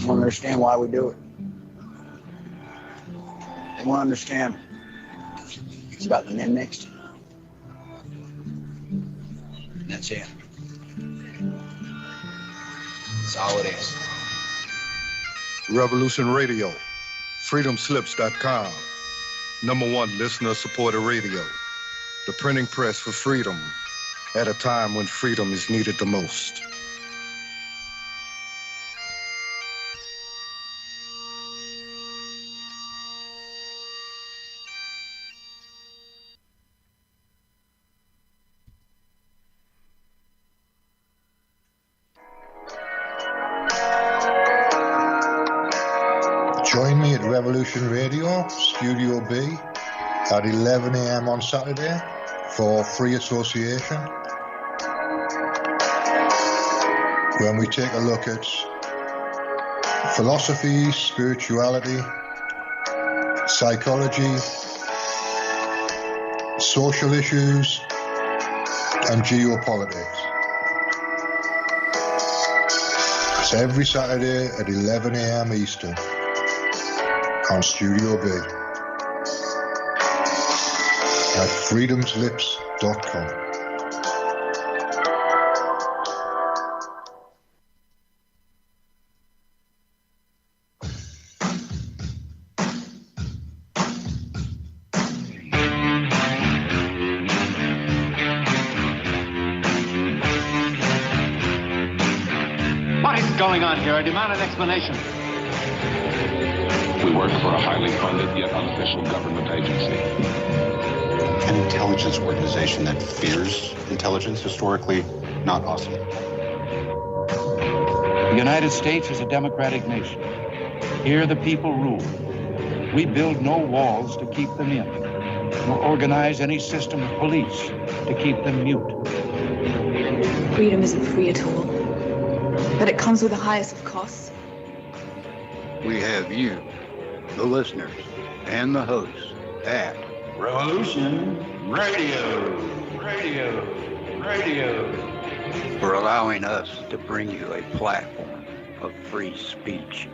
want to understand why we do it. They want to understand it's about the men next to you. And that's it. That's all it is. Revolution Radio, freedomslips.com, #1 listener-supported radio, the printing press for freedom at a time when freedom is needed the most. Join me at Revolution Radio, Studio B, at 11 a.m. on Saturday for Free Association, when we take a look at philosophy, spirituality, psychology, social issues, and geopolitics. It's every Saturday at 11 a.m. Eastern on Studio B at freedomslips.com. What is going on here? I demand an explanation. We work for a highly funded yet unofficial government agency. An intelligence organization that fears intelligence, historically not awesome. The United States is a democratic nation. Here the people rule. We build no walls to keep them in, nor organize any system of police to keep them mute. Freedom isn't free at all, but it comes with the highest of costs. We have you, the listeners, and the hosts at Revolution Radio, for allowing us to bring you a platform of free speech.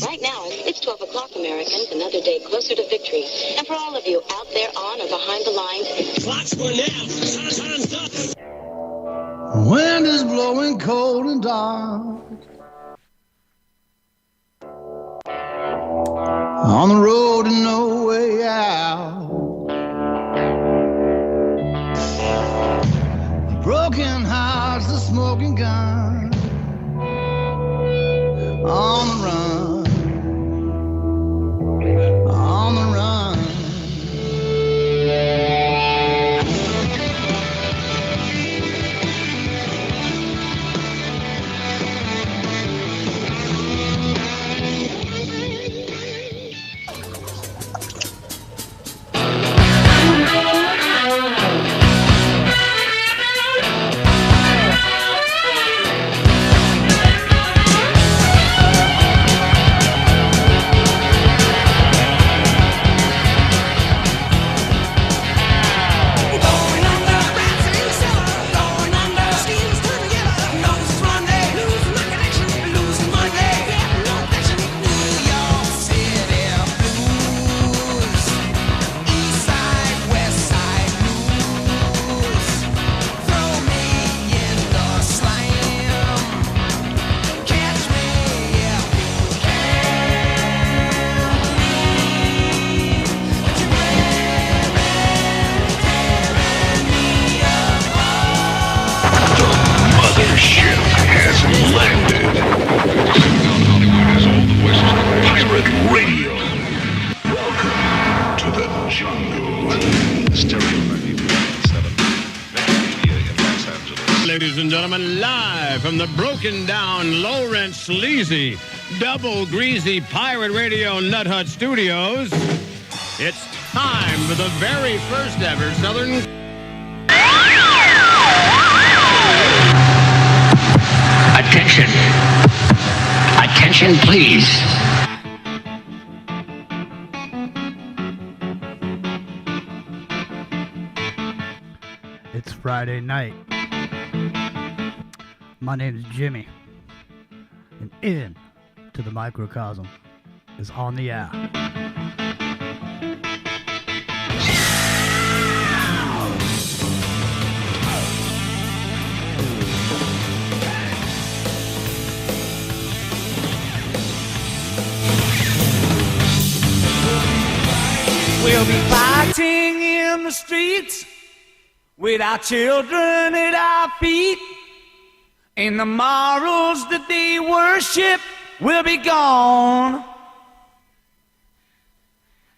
Right now, it's 12 o'clock, Americans, another day closer to victory. And for all of you out there on or behind the lines, clocks for now. Time's up. Wind is blowing cold and dark. On the road and no way out. Broken hearts, the smoking gun. On the run, on the run. Ladies and gentlemen, live from the broken down, low-rent, sleazy, double greasy pirate radio Nut Hut studios, It's time for the very first ever Southern... Attention. Attention, please. It's Friday night. My name is Jimmy. And In to the Microcosm is on the air. We'll be fighting in the streets with our children at our feet. And the morals that they worship will be gone.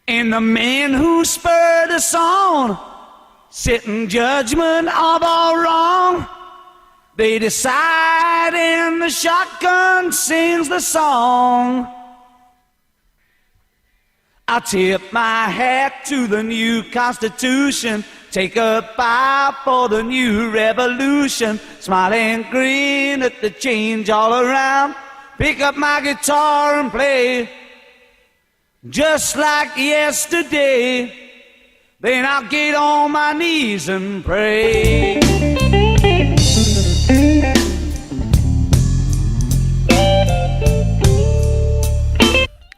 And the men who spurred us on sit in judgment of all wrong. They decide and the shotgun sings the song. I tip my hat to the new Constitution, take a bow for the new revolution, smile and grin at the change all around, pick up my guitar and play just like yesterday, then I'll get on my knees and pray.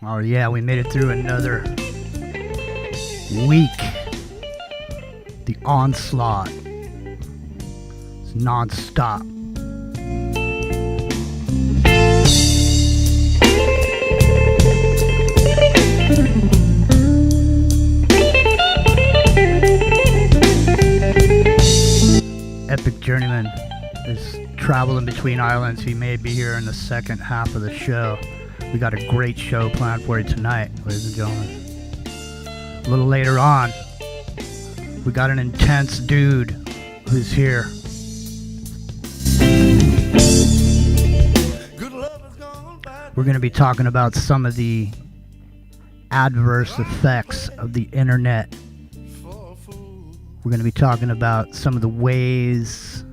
Oh yeah, we made it through another week. The onslaught is non-stop. Epic Journeyman is traveling between islands. He may be here in the second half of the show. We got a great show planned for you tonight, ladies and gentlemen. A little later on, we got an intense dude who's here. We're going to be talking about some of the adverse effects of the internet. We're going to be talking about some of the ways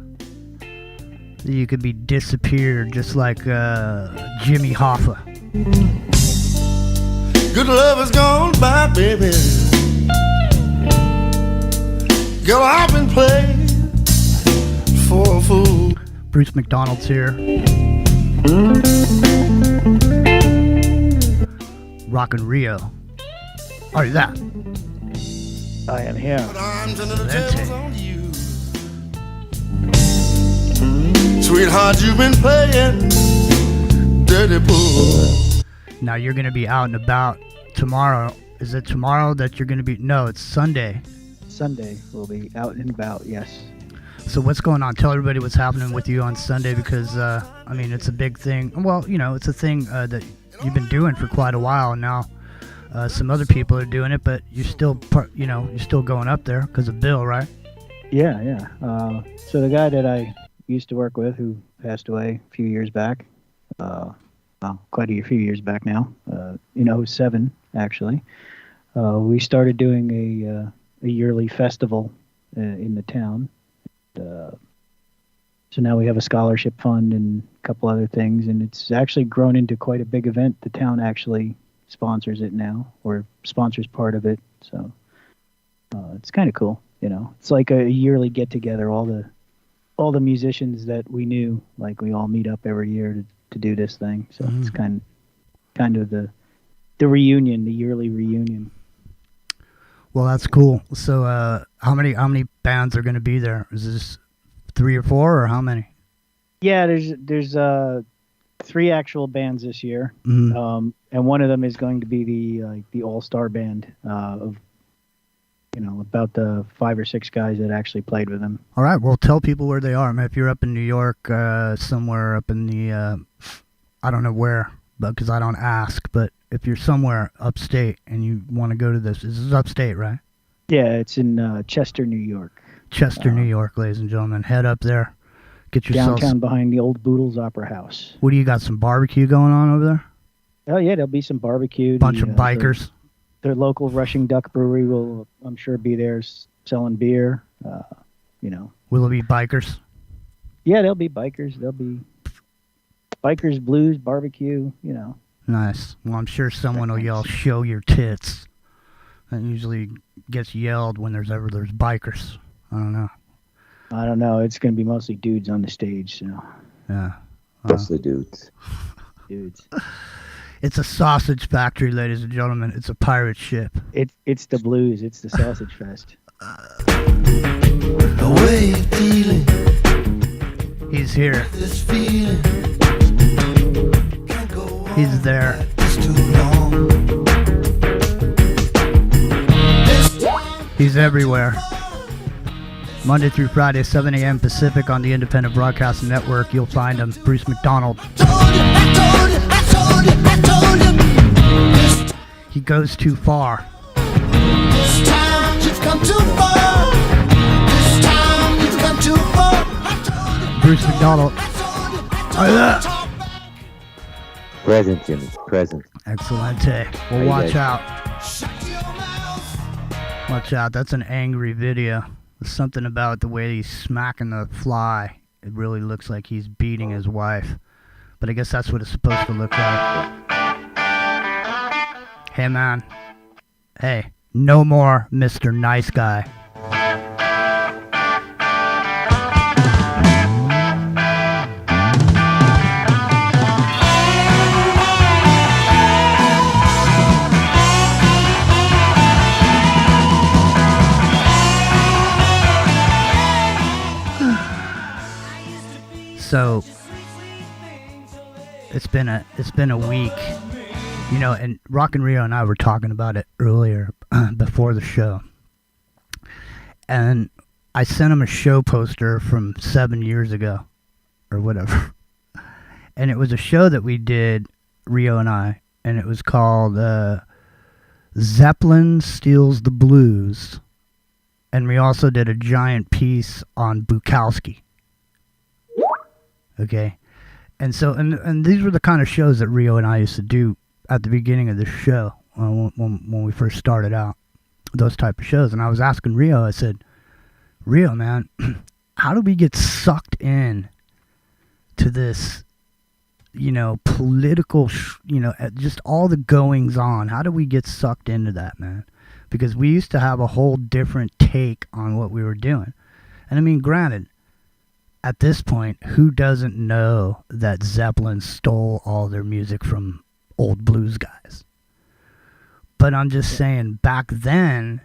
that you could be disappeared, just like Jimmy Hoffa. Good love is gone by, baby. Girl, I've been played for a fool. Bruce McDonald's here. Rockin' Rio. Are you that? I am here. Sweetheart, you've been playing dirty pool. Now you're going to be out and about tomorrow. Is it tomorrow that you're going to be? No, it's Sunday. Sunday we'll be out and about, yes. So what's going on? Tell everybody what's happening with you on Sunday, because, I mean, it's a big thing. Well, you know, it's a thing that you've been doing for quite a while now. Some other people are doing it, but you're still, you're still going up there because of Bill, right? Yeah. So the guy that I used to work with, who passed away a few years back, quite a few years back now, 07 actually, we started doing a yearly festival in the town. So now we have a scholarship fund and a couple other things, and it's actually grown into quite a big event. The town actually sponsors it now, or sponsors part of it, so it's kind of cool. It's like a yearly get together. All the musicians that we knew, like, we all meet up every year to do this thing. So it's kind of the reunion, the yearly reunion. Well, that's cool. So how many bands are going to be there? Is this 3 or 4, or how many? Yeah, there's 3 actual bands this year. Mm-hmm. And one of them is going to be the all-star band of about the 5 or 6 guys that actually played with them. All right, well, tell people where they are. I mean, if you're up in New York, somewhere up in the, I don't know where, but because I don't ask, but if you're somewhere upstate and you want to go to this is upstate, right? Yeah, it's in Chester, New York. Chester, New York, ladies and gentlemen. Head up there. Get yourself downtown behind the old Boodles Opera House. What do you got? Some barbecue going on over there? Oh yeah, there'll be some barbecue. Bunch of bikers. their local Rushing Duck Brewery will, I'm sure, be there selling beer. You know. Will it be bikers? Yeah, there'll be bikers. There'll be bikers, blues, barbecue. You know. Nice. Well, I'm sure someone will yell, "Show your tits." That usually gets yelled when there's bikers. I don't know. I don't know. It's going to be mostly dudes on the stage. So. Yeah. Mostly dudes. Dudes. It's a sausage factory, ladies and gentlemen. It's a pirate ship. It's the blues. It's the sausage fest. The way you're feeling. He's here. This feeling. He's there. He's everywhere. Monday through Friday, 7 a.m. Pacific on the Independent Broadcasting Network. You'll find him, Bruce McDonald. He goes too far. This time you've come too far. This time you've come too far. Bruce McDonald. Present, Jimmy. Present. Excellente. Well, watch out. Watch out. That's an angry video. There's something about the way he's smacking the fly. It really looks like he's beating his wife. But I guess that's what it's supposed to look like. Hey, man. Hey, no more Mr. Nice Guy. So it's been a week, you know, and Rock and Rio and I were talking about it earlier before the show, and I sent him a show poster from 7 years ago or whatever, and it was a show that we did, Rio and I, and it was called Zeppelin Steals the Blues, and we also did a giant piece on Bukowski. Okay, and so and these were the kind of shows that Rio and I used to do at the beginning of the show when we first started out, those type of shows. And I was asking Rio, I said, Rio, man, how do we get sucked in to this, you know, political, you know, just all the goings on? How do we get sucked into that, man? Because we used to have a whole different take on what we were doing. And I mean, granted, at this point, who doesn't know that Zeppelin stole all their music from old blues guys? But I'm just saying, back then,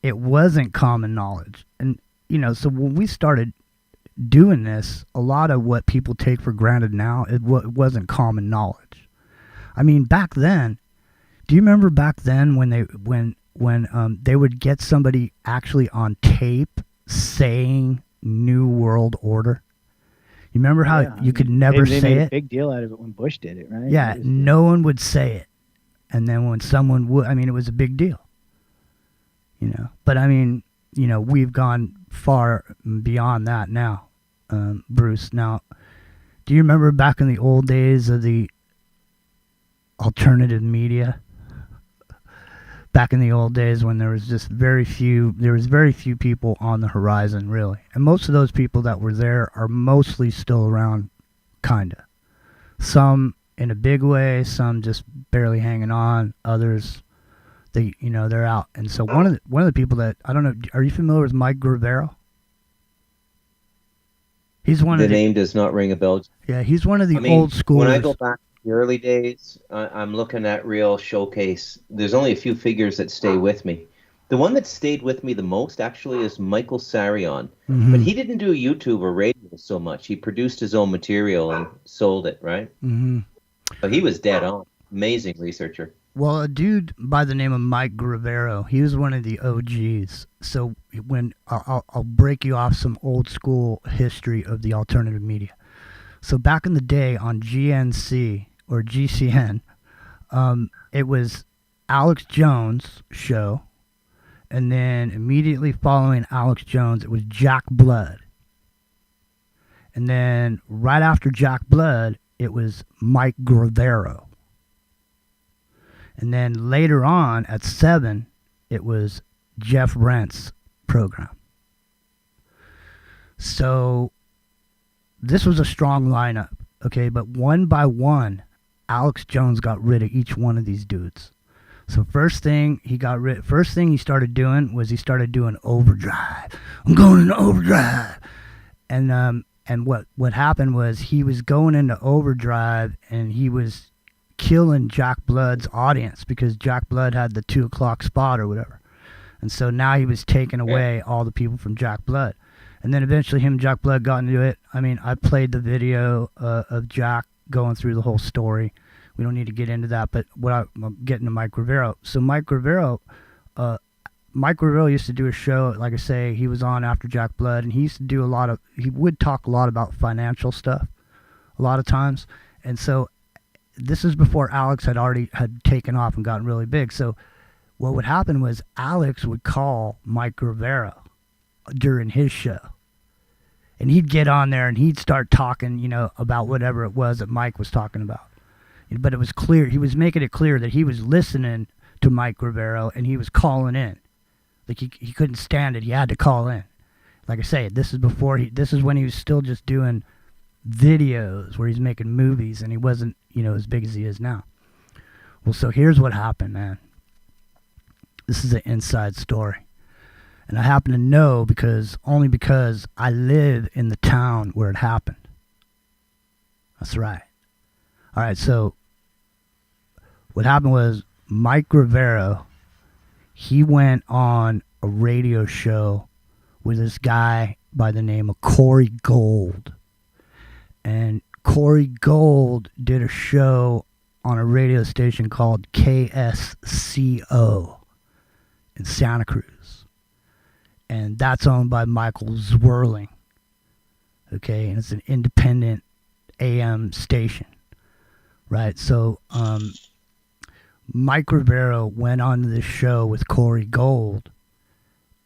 it wasn't common knowledge. And, you know, so when we started doing this, a lot of what people take for granted now, it wasn't common knowledge. I mean, back then, do you remember back then when they would get somebody actually on tape saying New World Order? You remember how you could never say it? They made it? a big deal out of it when Bush did it, right? Yeah, no one would say it. And then when someone would, I mean, it was a big deal. You know, but I mean, you know, we've gone far beyond that now, Bruce. Now, do you remember back in the old days of the alternative media? Back in the old days when there was just very few people on the horizon, really. And most of those people that were there are mostly still around, kinda. Some in a big way, some just barely hanging on, others, they're out. And so one of the people that, I don't know, are you familiar with Mike Gravero? He's one the of the... name does not ring a bell. Yeah, he's one of the old schoolers. When I go back the early days, I'm looking at Real Showcase. There's only a few figures that stay with me. The one that stayed with me the most, actually, is Michael Sarion. Mm-hmm. But he didn't do YouTube or radio so much. He produced his own material and sold it, right? Mm-hmm. But he was dead on. Amazing researcher. Well, a dude by the name of Mike Gravero, he was one of the OGs. So when I'll break you off some old school history of the alternative media. So back in the day on GNC or GCN, it was Alex Jones' show, and then immediately following Alex Jones, it was Jack Blood. And then right after Jack Blood, it was Mike Gravero. And then later on at 7, it was Jeff Brent's program. So this was a strong lineup, okay? But one by one, Alex Jones got rid of each one of these dudes. So first thing he started doing was he started doing overdrive. I'm going into overdrive. And what happened was he was going into overdrive and he was killing Jack Blood's audience because Jack Blood had the 2 o'clock spot or whatever. And so now he was taking away all the people from Jack Blood. And then eventually him and Jack Blood got into it. I mean, I played the video of Jack going through the whole story. We don't need to get into that, but I'm getting to Mike Rivero. So Mike Rivero used to do a show, like I say, he was on after Jack Blood, and he used to do he would talk a lot about financial stuff a lot of times. And so this is before Alex had taken off and gotten really big. So what would happen was Alex would call Mike Rivero during his show. And he'd get on there and he'd start talking, about whatever it was that Mike was talking about. But it was clear, he was making it clear that he was listening to Mike Rivero and he was calling in. Like he couldn't stand it, he had to call in. Like I say, this is when he was still just doing videos where he's making movies and he wasn't, as big as he is now. Well, so here's what happened, man. This is an inside story. And I happen to know because I live in the town where it happened. That's right. All right, so what happened was Mike Rivero, he went on a radio show with this guy by the name of Corey Gold. And Corey Gold did a show on a radio station called KSCO in Santa Cruz. And that's owned by Michael Zwirling. Okay, and it's an independent AM station. Right, so Mike Rivero went on this show with Corey Gold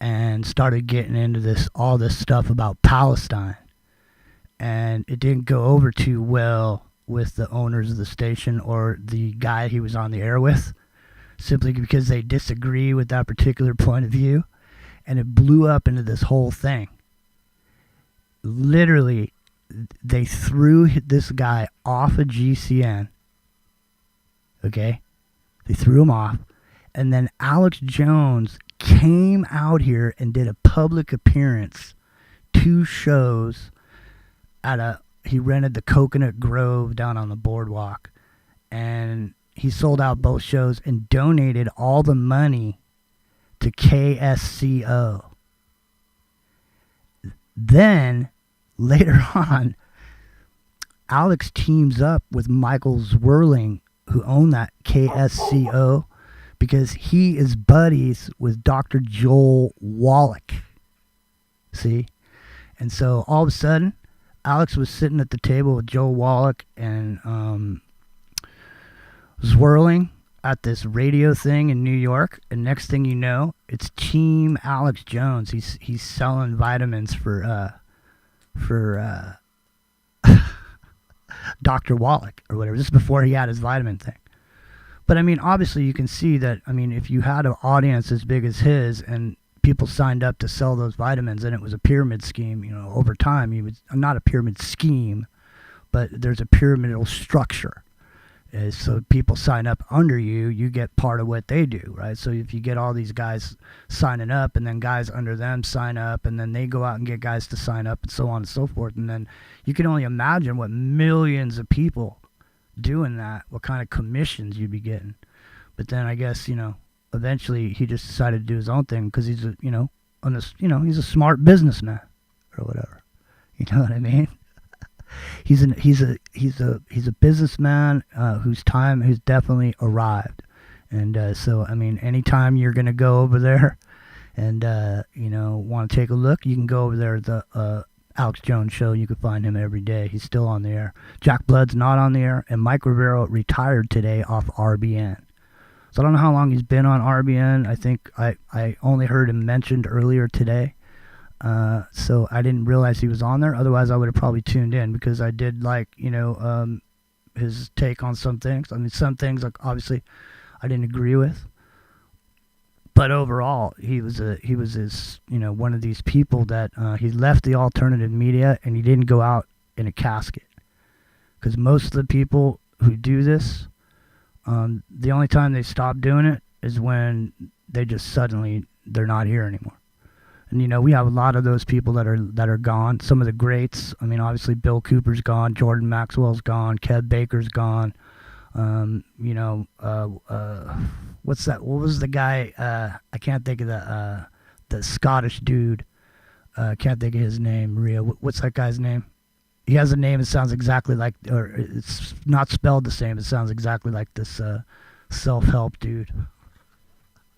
and started getting into all this stuff about Palestine. And it didn't go over too well with the owners of the station or the guy he was on the air with, simply because they disagree with that particular point of view. And it blew up into this whole thing. Literally, they threw this guy off of GCN. Okay? They threw him off. And then Alex Jones came out here and did a public appearance, 2 shows he rented the Coconut Grove down on the boardwalk. And he sold out both shows and donated all the money to KSCO. Then, later on, Alex teams up with Michael Zwirling, who owned that KSCO, because he is buddies with Dr. Joel Wallach. See? And so, all of a sudden, Alex was sitting at the table with Joel Wallach and Zwirling at this radio thing in New York, and next thing you know, it's Team Alex Jones. He's selling vitamins for Dr. Wallach or whatever. This is before he had his vitamin thing. But I mean, obviously you can see that, I mean, if you had an audience as big as his and people signed up to sell those vitamins and it was a pyramid scheme, over time, not a pyramid scheme, but there's a pyramidal structure. So people sign up under you, you get part of what they do, right? So if you get all these guys signing up and then guys under them sign up and then they go out and get guys to sign up and so on and so forth, and then you can only imagine what millions of people doing that, what kind of commissions you'd be getting. But then I guess, eventually he just decided to do his own thing because he's he's a smart businessman or whatever. You know what I mean? He's a businessman whose time has definitely arrived, and so I mean, anytime you're gonna go over there, and want to take a look, you can go over there at the Alex Jones show. You can find him every day. He's still on the air. Jack Blood's not on the air, and Mike Rivero retired today off RBN. So I don't know how long he's been on RBN. I think I only heard him mentioned earlier today. So I didn't realize he was on there. Otherwise, I would have probably tuned in because I did like, his take on some things. I mean, some things, like obviously, I didn't agree with. But overall, he was this, one of these people that he left the alternative media and he didn't go out in a casket. Because most of the people who do this, the only time they stop doing it is when they just suddenly, they're not here anymore. And we have a lot of those people that are gone. Some of the greats, obviously Bill Cooper's gone, Jordan Maxwell's gone, Kev Baker's gone. What's that? What was the guy? I can't think of the Scottish dude. Can't think of his name. Maria. What's that guy's name? He has a name that sounds exactly like, or it's not spelled the same. It sounds exactly like this self-help dude.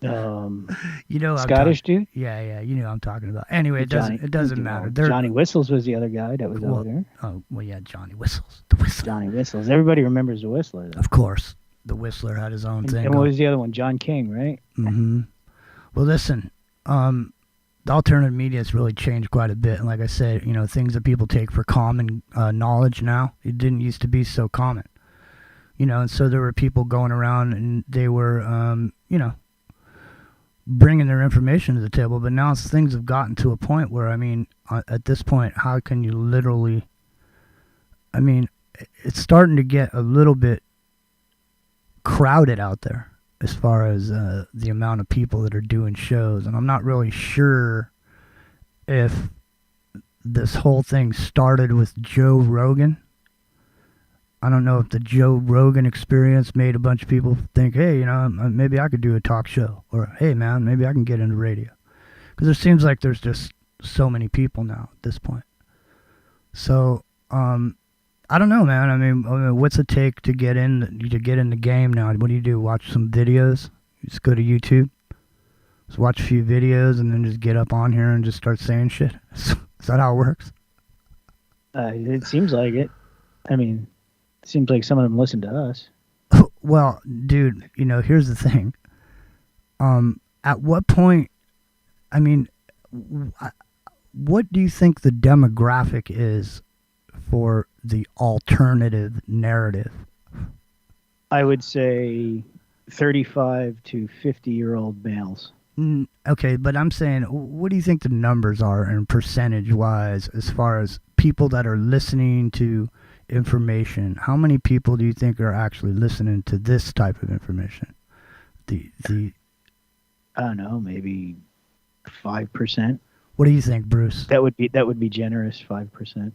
Scottish dude? Yeah, you know what I'm talking about. Anyway, it doesn't matter. Johnny Whistles was the other guy that was over there. Oh, well, yeah, Johnny Whistles. The Whistler. Johnny Whistles. Everybody remembers the Whistler, though. Of course. The Whistler had his own thing. And what was the other one? John King, right? Mm-hmm. Well, listen, the alternative media has really changed quite a bit. And like I said, things that people take for common knowledge now, it didn't used to be so common. And so there were people going around and they were, bringing their information to the table, but now things have gotten to a point where, at this point, how can you literally, it's starting to get a little bit crowded out there as far as the amount of people that are doing shows, and I'm not really sure if this whole thing started with Joe Rogan. I don't know if the Joe Rogan experience made a bunch of people think, hey, maybe I could do a talk show. Or, hey, man, maybe I can get into radio. Because it seems like there's just so many people now at this point. So, I don't know, man. What's it take to get in the game now? What do? Watch some videos? You just go to YouTube? Just watch a few videos and then just get up on here and just start saying shit? Is that how it works? It seems like it. It seems like some of them listen to us. Well, dude, here's the thing. At what point, what do you think the demographic is for the alternative narrative? I would say 35 to 50-year-old males. Okay, but I'm saying, what do you think the numbers are in percentage-wise as far as people that are listening to information? How many people do you think are actually listening to this type of information? The I don't know, maybe 5%. What do you think, Bruce? That would be generous, 5%.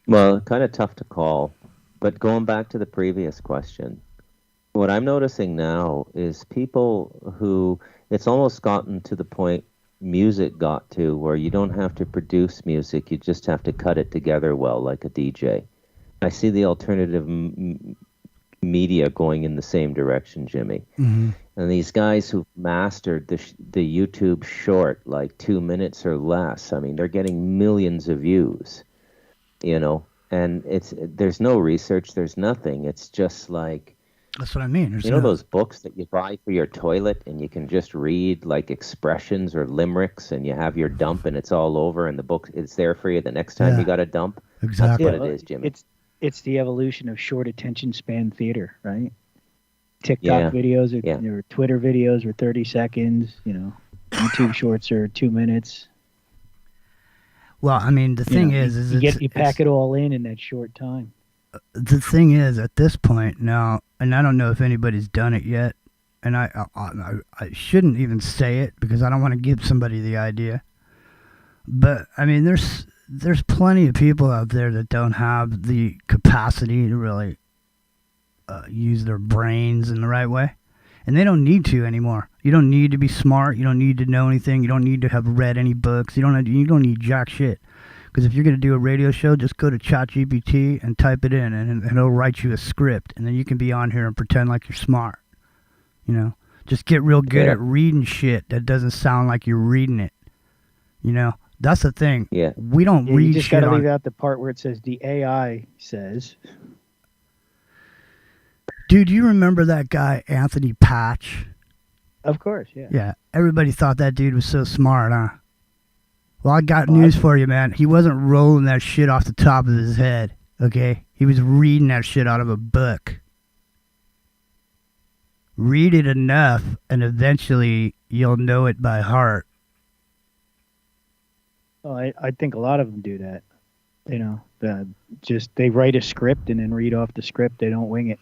Well, kind of tough to call, but going back to the previous question, what I'm noticing now is people who, it's almost gotten to the point music got to where you don't have to produce music, you just have to cut it together well, like a DJ. I see the alternative media going in the same direction, Jimmy. Mm-hmm. And these guys who've mastered the YouTube short, like 2 minutes or less, they're getting millions of views, and there's no research, there's nothing. It's just like, that's what I mean. Those books that you buy for your toilet and you can just read like expressions or limericks and you have your dump and it's all over and the book is there for you the next time you got a dump? Exactly. That's what it is, Jimmy. It's the evolution of short attention span theater, right? TikTok videos or Twitter videos are 30 seconds, YouTube shorts are 2 minutes. Well, the thing is you pack it all in that short time. The thing is, at this point now, and I don't know if anybody's done it yet, and I shouldn't even say it because I don't want to give somebody the idea. But there's plenty of people out there that don't have the capacity to really use their brains in the right way, and they don't need to anymore. You don't need to be smart. You don't need to know anything. You don't need to have read any books. You don't need jack shit. Because if you're going to do a radio show, just go to ChatGPT and type it in, and it'll write you a script, and then you can be on here and pretend like you're smart. Just get real good at reading shit that doesn't sound like you're reading it. That's the thing. Yeah. We don't read shit. You just got to leave out the part where it says the AI says. Dude, you remember that guy, Anthony Patch? Of course, yeah. Yeah, everybody thought that dude was so smart, huh? Well, I got news for you, man. He wasn't rolling that shit off the top of his head, okay? He was reading that shit out of a book. read it enough, and eventually you'll know it by heart. Well, I think a lot of them do that. You know, they write a script and then read off the script. They don't wing it.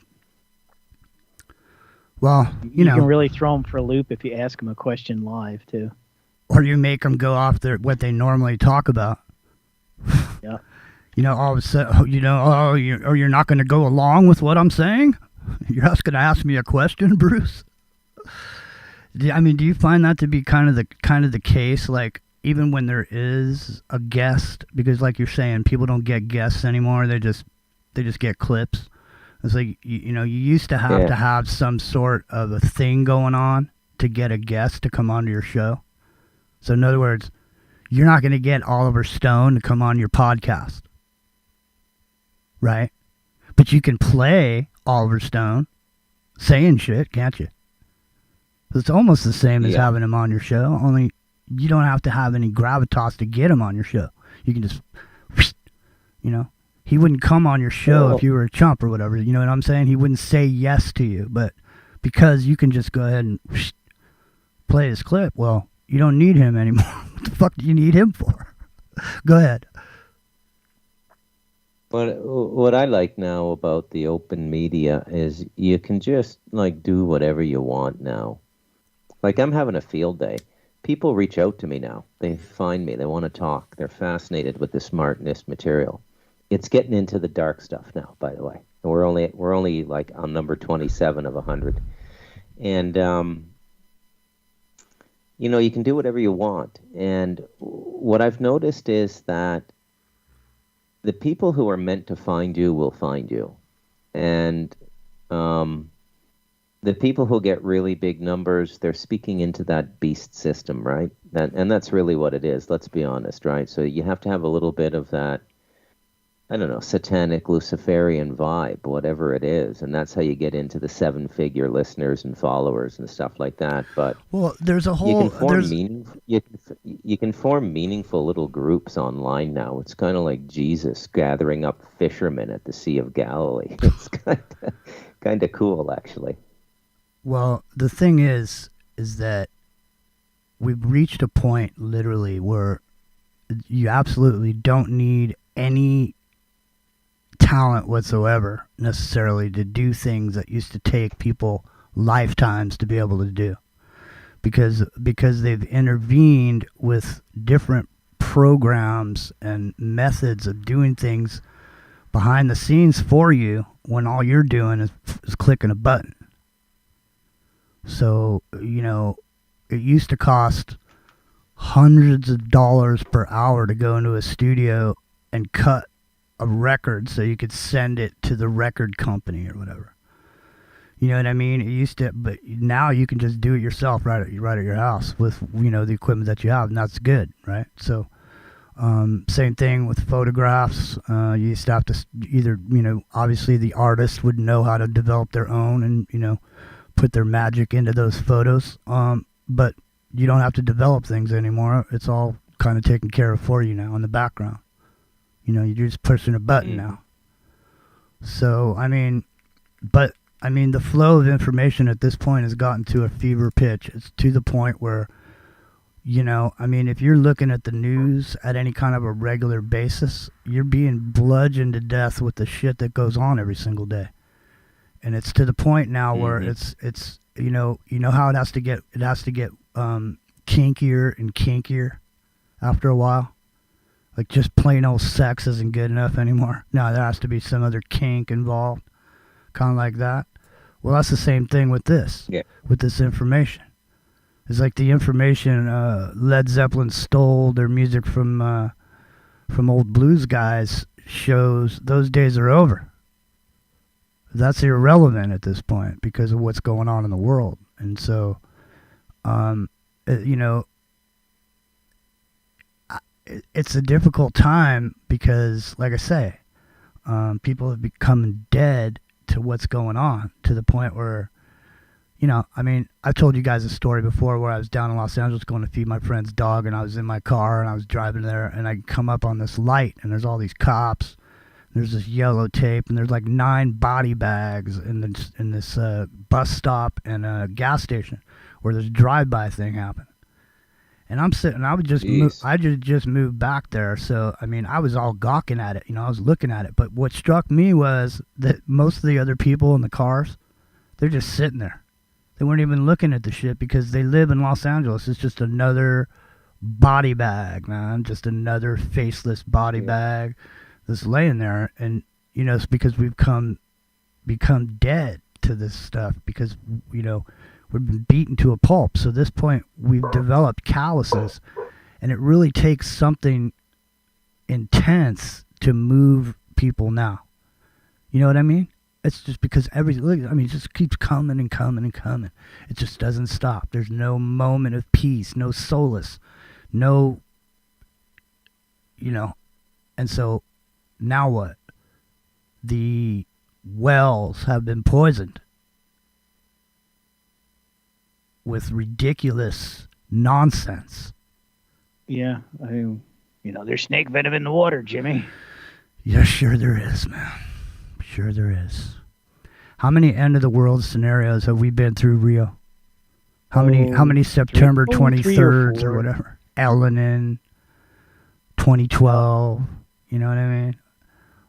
Well, you can really throw them for a loop if you ask them a question live too. Or you make them go off what they normally talk about. Yeah. You know, all of a sudden, you're not going to go along with what I'm saying? You're just going to ask me a question, Bruce? I mean, do you find that to be kind of the case? Like, even when there is a guest, because like you're saying, people don't get guests anymore. They just get clips. It's like, you used to have to have some sort of a thing going on to get a guest to come onto your show. So in other words, you're not going to get Oliver Stone to come on your podcast, right? But you can play Oliver Stone saying shit, can't you? It's almost the same as having him on your show, only you don't have to have any gravitas to get him on your show. You can just, he wouldn't come on your show if you were a chump or whatever. You know what I'm saying? He wouldn't say yes to you, but because you can just go ahead and play his clip, well, you don't need him anymore. What the fuck do you need him for? Go ahead. But what I like now about the open media is you can just do whatever you want now. Like, I'm having a field day. People reach out to me now. They find me. They want to talk. They're fascinated with the smartness material. It's getting into the dark stuff now, by the way. And we're only like on number 27 of 100. And you can do whatever you want. And what I've noticed is that the people who are meant to find you will find you. And the people who get really big numbers, they're speaking into that beast system, right? And that's really what it is, let's be honest, right? So you have to have a little bit of that, I don't know, satanic Luciferian vibe, whatever it is. And that's how you get into the 7-figure listeners and followers and stuff like that. But there's a whole... You can form meaningful little groups online now. It's kind of like Jesus gathering up fishermen at the Sea of Galilee. It's kind of cool, actually. Well, the thing is that we've reached a point, literally, where you absolutely don't need any talent whatsoever, necessarily, to do things that used to take people lifetimes to be able to do. Because they've intervened with different programs and methods of doing things behind the scenes for you when all you're doing is clicking a button. So, it used to cost hundreds of dollars per hour to go into a studio and cut a record so you could send it to the record company or whatever. You know what I mean? It used to, but now you can just do it yourself right at your house with, the equipment that you have, and that's good, right? So, same thing with photographs. You used to have to either, obviously the artist would know how to develop their own and, put their magic into those photos. But you don't have to develop things anymore. It's all kind of taken care of for you now in the background. You're just pushing a button now. So, the flow of information at this point has gotten to a fever pitch. It's to the point where, if you're looking at the news at any kind of a regular basis, you're being bludgeoned to death with the shit that goes on every single day. And it's to the point now where it's how it has to get kinkier and kinkier after a while. Like, just plain old sex isn't good enough anymore. No, there has to be some other kink involved, kind of like that. Well, that's the same thing with this, with this information. It's like the information, Led Zeppelin stole their music from old blues guys shows. Those days are over. That's irrelevant at this point because of what's going on in the world. And so, it's a difficult time because, like I say, people have become dead to what's going on, to the point where, I've told you guys a story before where I was down in Los Angeles going to feed my friend's dog, and I was in my car and I was driving there, and I come up on this light and there's all these cops. There's this yellow tape, and there's like 9 body bags in this bus stop and a gas station where this drive-by thing happened. And I'm sitting, I would just I just moved back there, so I mean, I was all gawking at it, I was looking at it. But what struck me was that most of the other people in the cars, they're just sitting there. They weren't even looking at the shit because they live in Los Angeles. It's just another body bag, man, just another faceless body bag that's laying there. And it's because we've become dead to this stuff because we've been beaten to a pulp. So at this point, we've developed calluses, and it really takes something intense to move people now. You know what I mean? It's just because it just keeps coming and coming and coming. It just doesn't stop. There's no moment of peace, no solace, no, And so now what? The wells have been poisoned with ridiculous nonsense. Yeah, there's snake venom in the water, Jimmy. Yeah, sure there is, man. Sure there is. How many end of the world scenarios have we been through, Rio? How many September 23rd or whatever? Elenin, 2012, you know what I mean?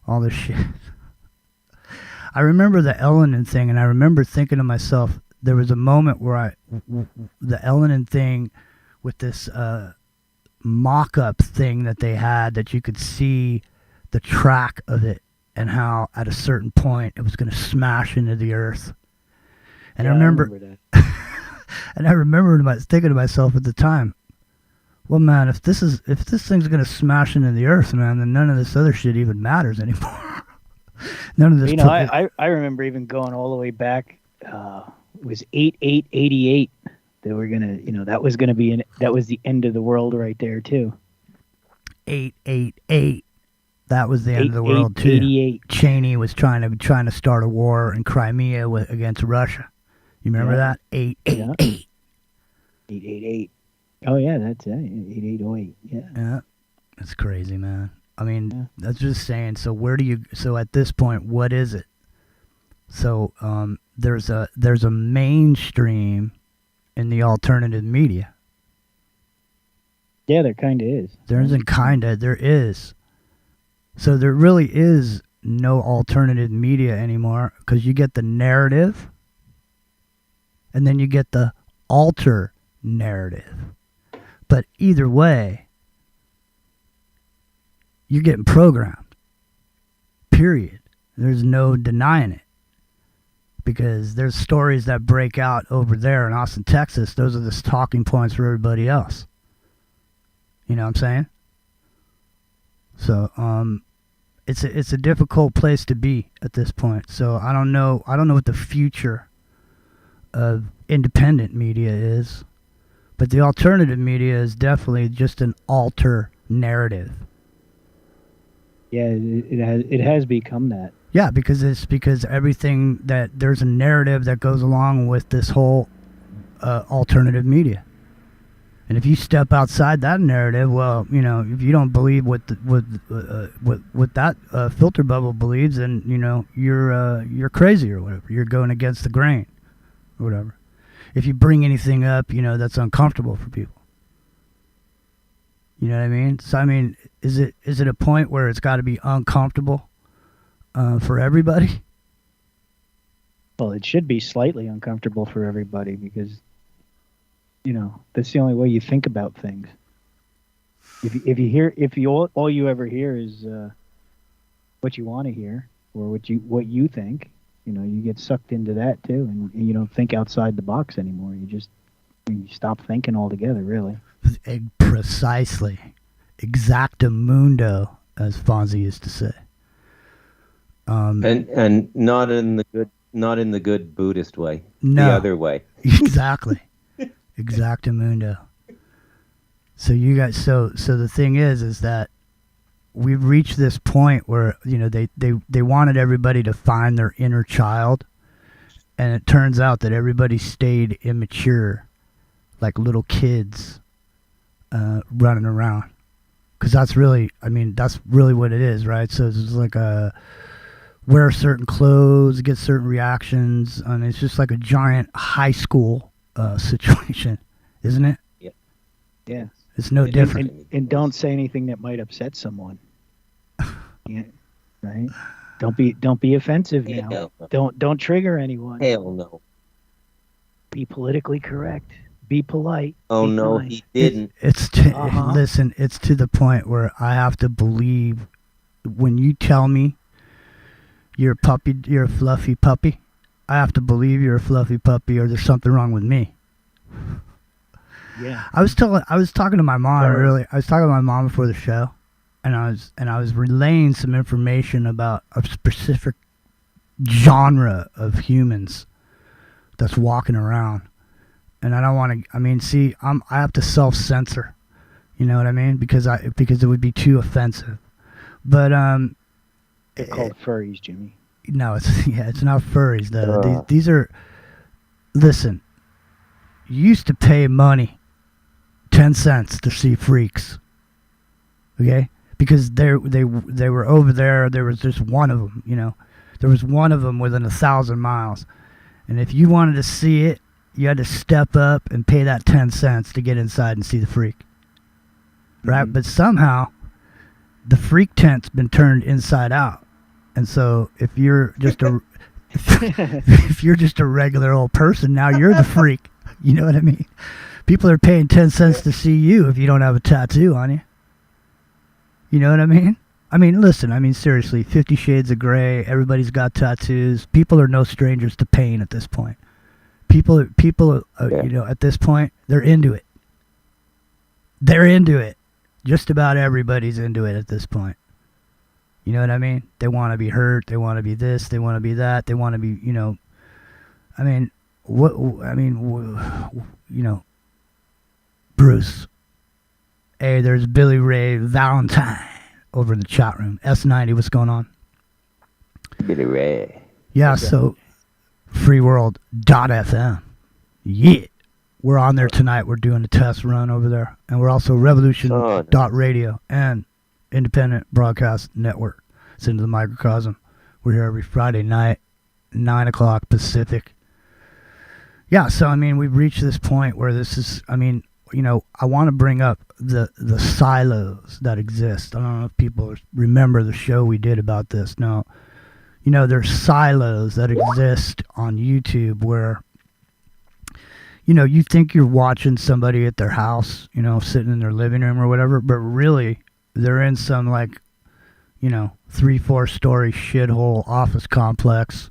All this shit. I remember the Elenin thing, and I remember thinking to myself, there was a moment where the Elenin thing with this mock-up thing that they had that you could see the track of it and how at a certain point it was going to smash into the earth. And I remember that. And I remember thinking to myself at the time, well, man, if this thing's going to smash into the earth, man, then none of this other shit even matters anymore. None of this. I remember even going all the way back. It was 8/8/88. They were gonna, that was gonna be that was the end of the world right there too. 8/8/8. That was the end of the world too. 88. Cheney was trying to start a war in Crimea against Russia. You remember that? 8/8/8. 8/8/8. Oh yeah, that's 8/8/08. Yeah. Yeah, that's crazy, man. I mean, that's just saying. So so at this point, what is it? So there's a mainstream in the alternative media. Yeah, there kind of is. There isn't there is. So there really is no alternative media anymore because you get the narrative and then you get the alter narrative. But either way, you're getting programmed. Period. There's no denying it. Because there's stories that break out over there in Austin, Texas. Those are the talking points for everybody else. You know what I'm saying? So it's a difficult place to be at this point. So I don't know what the future of independent media is, but the alternative media is definitely just an alter narrative. Yeah, it has become that. Yeah, because everything that there's a narrative that goes along with this whole alternative media. And if you step outside that narrative, well, if you don't believe what that filter bubble believes, then you're crazy or whatever. You're going against the grain, or whatever. If you bring anything up, that's uncomfortable for people. You know what I mean? So I mean, is it a point where it's got to be uncomfortable for everybody? Well, it should be slightly uncomfortable for everybody because. That's the only way you think about things. If all you ever hear is what you want to hear or what you think, you get sucked into that too, and you don't think outside the box anymore. You stop thinking altogether, really. Precisely, exactamundo, as Fonzie used to say. And not in the good Buddhist way. No, the other way. Exactly. Exactamundo. So you guys, so the thing is that we've reached this point where they wanted everybody to find their inner child, and it turns out that everybody stayed immature, like little kids running around. Because that's really, that's really what it is, right? So it's like wear certain clothes, get certain reactions. I mean, it's just like a giant high school situation, isn't it? Yeah. It's no different. And don't say anything that might upset someone. Yeah, right? Don't be offensive now. Don't trigger anyone. Hell no. Be politically correct. Be polite. Oh be no, kind. he didn't. Listen, it's to the point where I have to believe when you tell me you're a puppy, you're a fluffy puppy, I have to believe you're a fluffy puppy or there's something wrong with me. Yeah. I was talking to my mom I was talking to my mom before the show, and I was relaying some information about a specific genre of humans that's walking around. And I don't want to, I have to self-censor, you know what I mean? Because it would be too offensive. But they're called furries, Jimmy. No, it's not furries though. These are, listen, you used to pay money, 10 cents to see freaks. Okay? Because they were over there. There was just one of them, you know. There was one of them within 1,000 miles. And if you wanted to see it, you had to step up and pay that 10 cents to get inside and see the freak. Right? Mm-hmm. But somehow, the freak tent's been turned inside out. And so if you're just a if you're just a regular old person, now you're the freak. You know what I mean? People are paying 10 cents to see you if you don't have a tattoo on you. You know what I mean? I mean, listen, seriously, 50 Shades of Grey, everybody's got tattoos. People are no strangers to pain at this point. People, you know, at this point, they're into it. They're into it. Just about everybody's into it at this point. You know what I mean? They want to be hurt. They want to be this. They want to be that. They want to be, you know. You know, Bruce. Hey, there's Billy Ray Valentine over in the chat room. S90, what's going on? Billy Ray. Yeah, so freeworld.fm. Yeah. We're on there tonight. We're doing a test run over there. And we're also revolution.radio and Independent Broadcast Network. It's into the microcosm. We're here every Friday night, 9 o'clock Pacific. Yeah, so, we've reached this point where this is, you know, I want to bring up the silos that exist. I don't know if people remember the show we did about this. No, you know, there's silos that exist on YouTube where, you know, you think you're watching somebody at their house, you know, sitting in their living room or whatever, but really they're in some, like, you know, 3-4 story shithole office complex,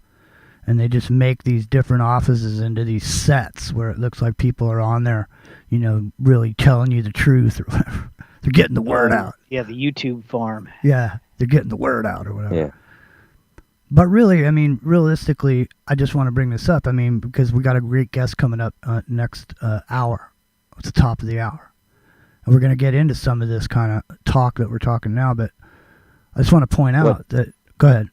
and they just make these different offices into these sets where it looks like people are on there, you know, really telling you the truth or whatever. They're getting the word out. Yeah, the YouTube farm. Yeah, they're getting the word out or whatever. Yeah. But really, realistically, I just want to bring this up. Because we got a great guest coming up next hour. It's the top of the hour. And we're going to get into some of this kind of talk that we're talking now, but I just want to point out that... Go ahead.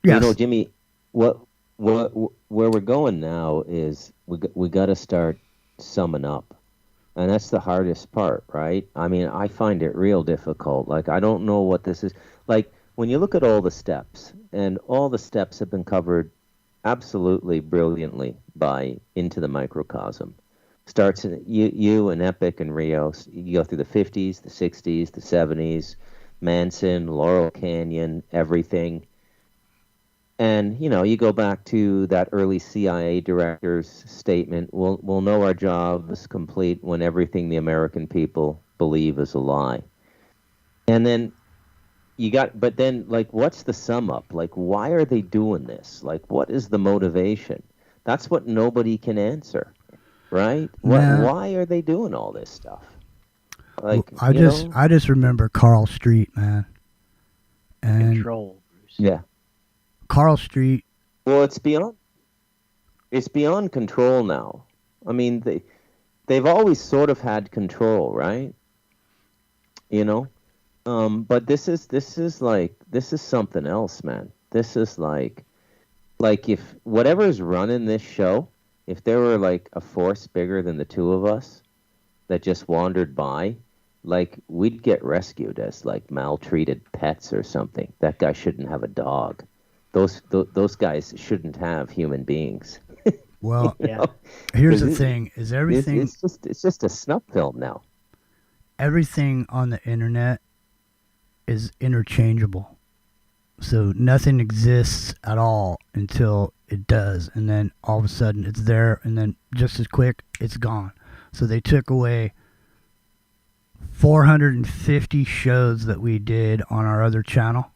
Yes. You know, Jimmy, where we're going now is we got to start summing up. And that's the hardest part, right? I find it real difficult. Like, I don't know what this is. Like, when you look at all the steps, and all the steps have been covered absolutely brilliantly by Into the Microcosm. Starts in you and Epic and Rio. You go through the 50s, the 60s, the 70s, Manson, Laurel Canyon, everything. And, you know, you go back to that early CIA director's statement, we'll know our job is complete when everything the American people believe is a lie. And then but then, like, what's the sum up? Like, why are they doing this? Like, what is the motivation? That's what nobody can answer, right? Why are they doing all this stuff? Like, I just remember Carl Street, man. And Control, Bruce. Yeah. Carl Street. Well, it's beyond control now. They've always sort of had control, right? You know? But this is something else, man. This is like if whatever's running this show, if there were like a force bigger than the two of us, that just wandered by, like we'd get rescued as like maltreated pets or something. That guy shouldn't have a dog. Those guys shouldn't have human beings. Well, here's the thing: is everything? It's just a snuff film now. Everything on the internet is interchangeable. So nothing exists at all until it does, and then all of a sudden it's there, and then just as quick it's gone. So they took away 450 shows that we did on our other channel.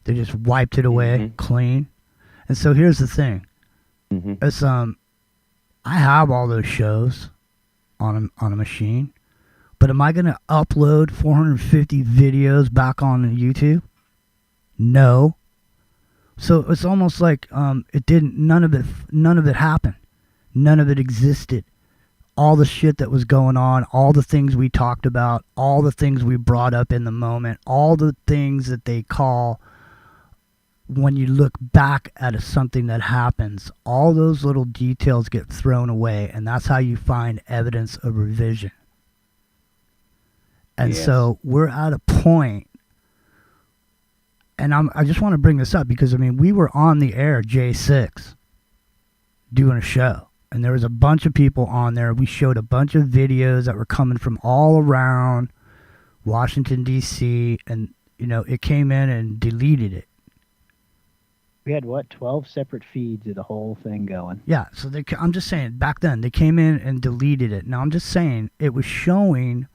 They just wiped it away clean. And so here's the thing: it's I have all those shows on a machine, but am I going to upload 450 videos back on YouTube? No. So it's almost like it didn't. None of it happened. None of it existed. All the shit that was going on, all the things we talked about, all the things we brought up in the moment, all the things that they call, when you look back at something that happens, all those little details get thrown away, and that's how you find evidence of revision. And so we're at a point, and I just want to bring this up because, I mean, we were on the air, J6, doing a show. And there was a bunch of people on there. We showed a bunch of videos that were coming from all around Washington, D.C., and, you know, it came in and deleted it. We had, 12 separate feeds of the whole thing going. Yeah, so I'm just saying, back then, they came in and deleted it. Now, I'm just saying, it was showing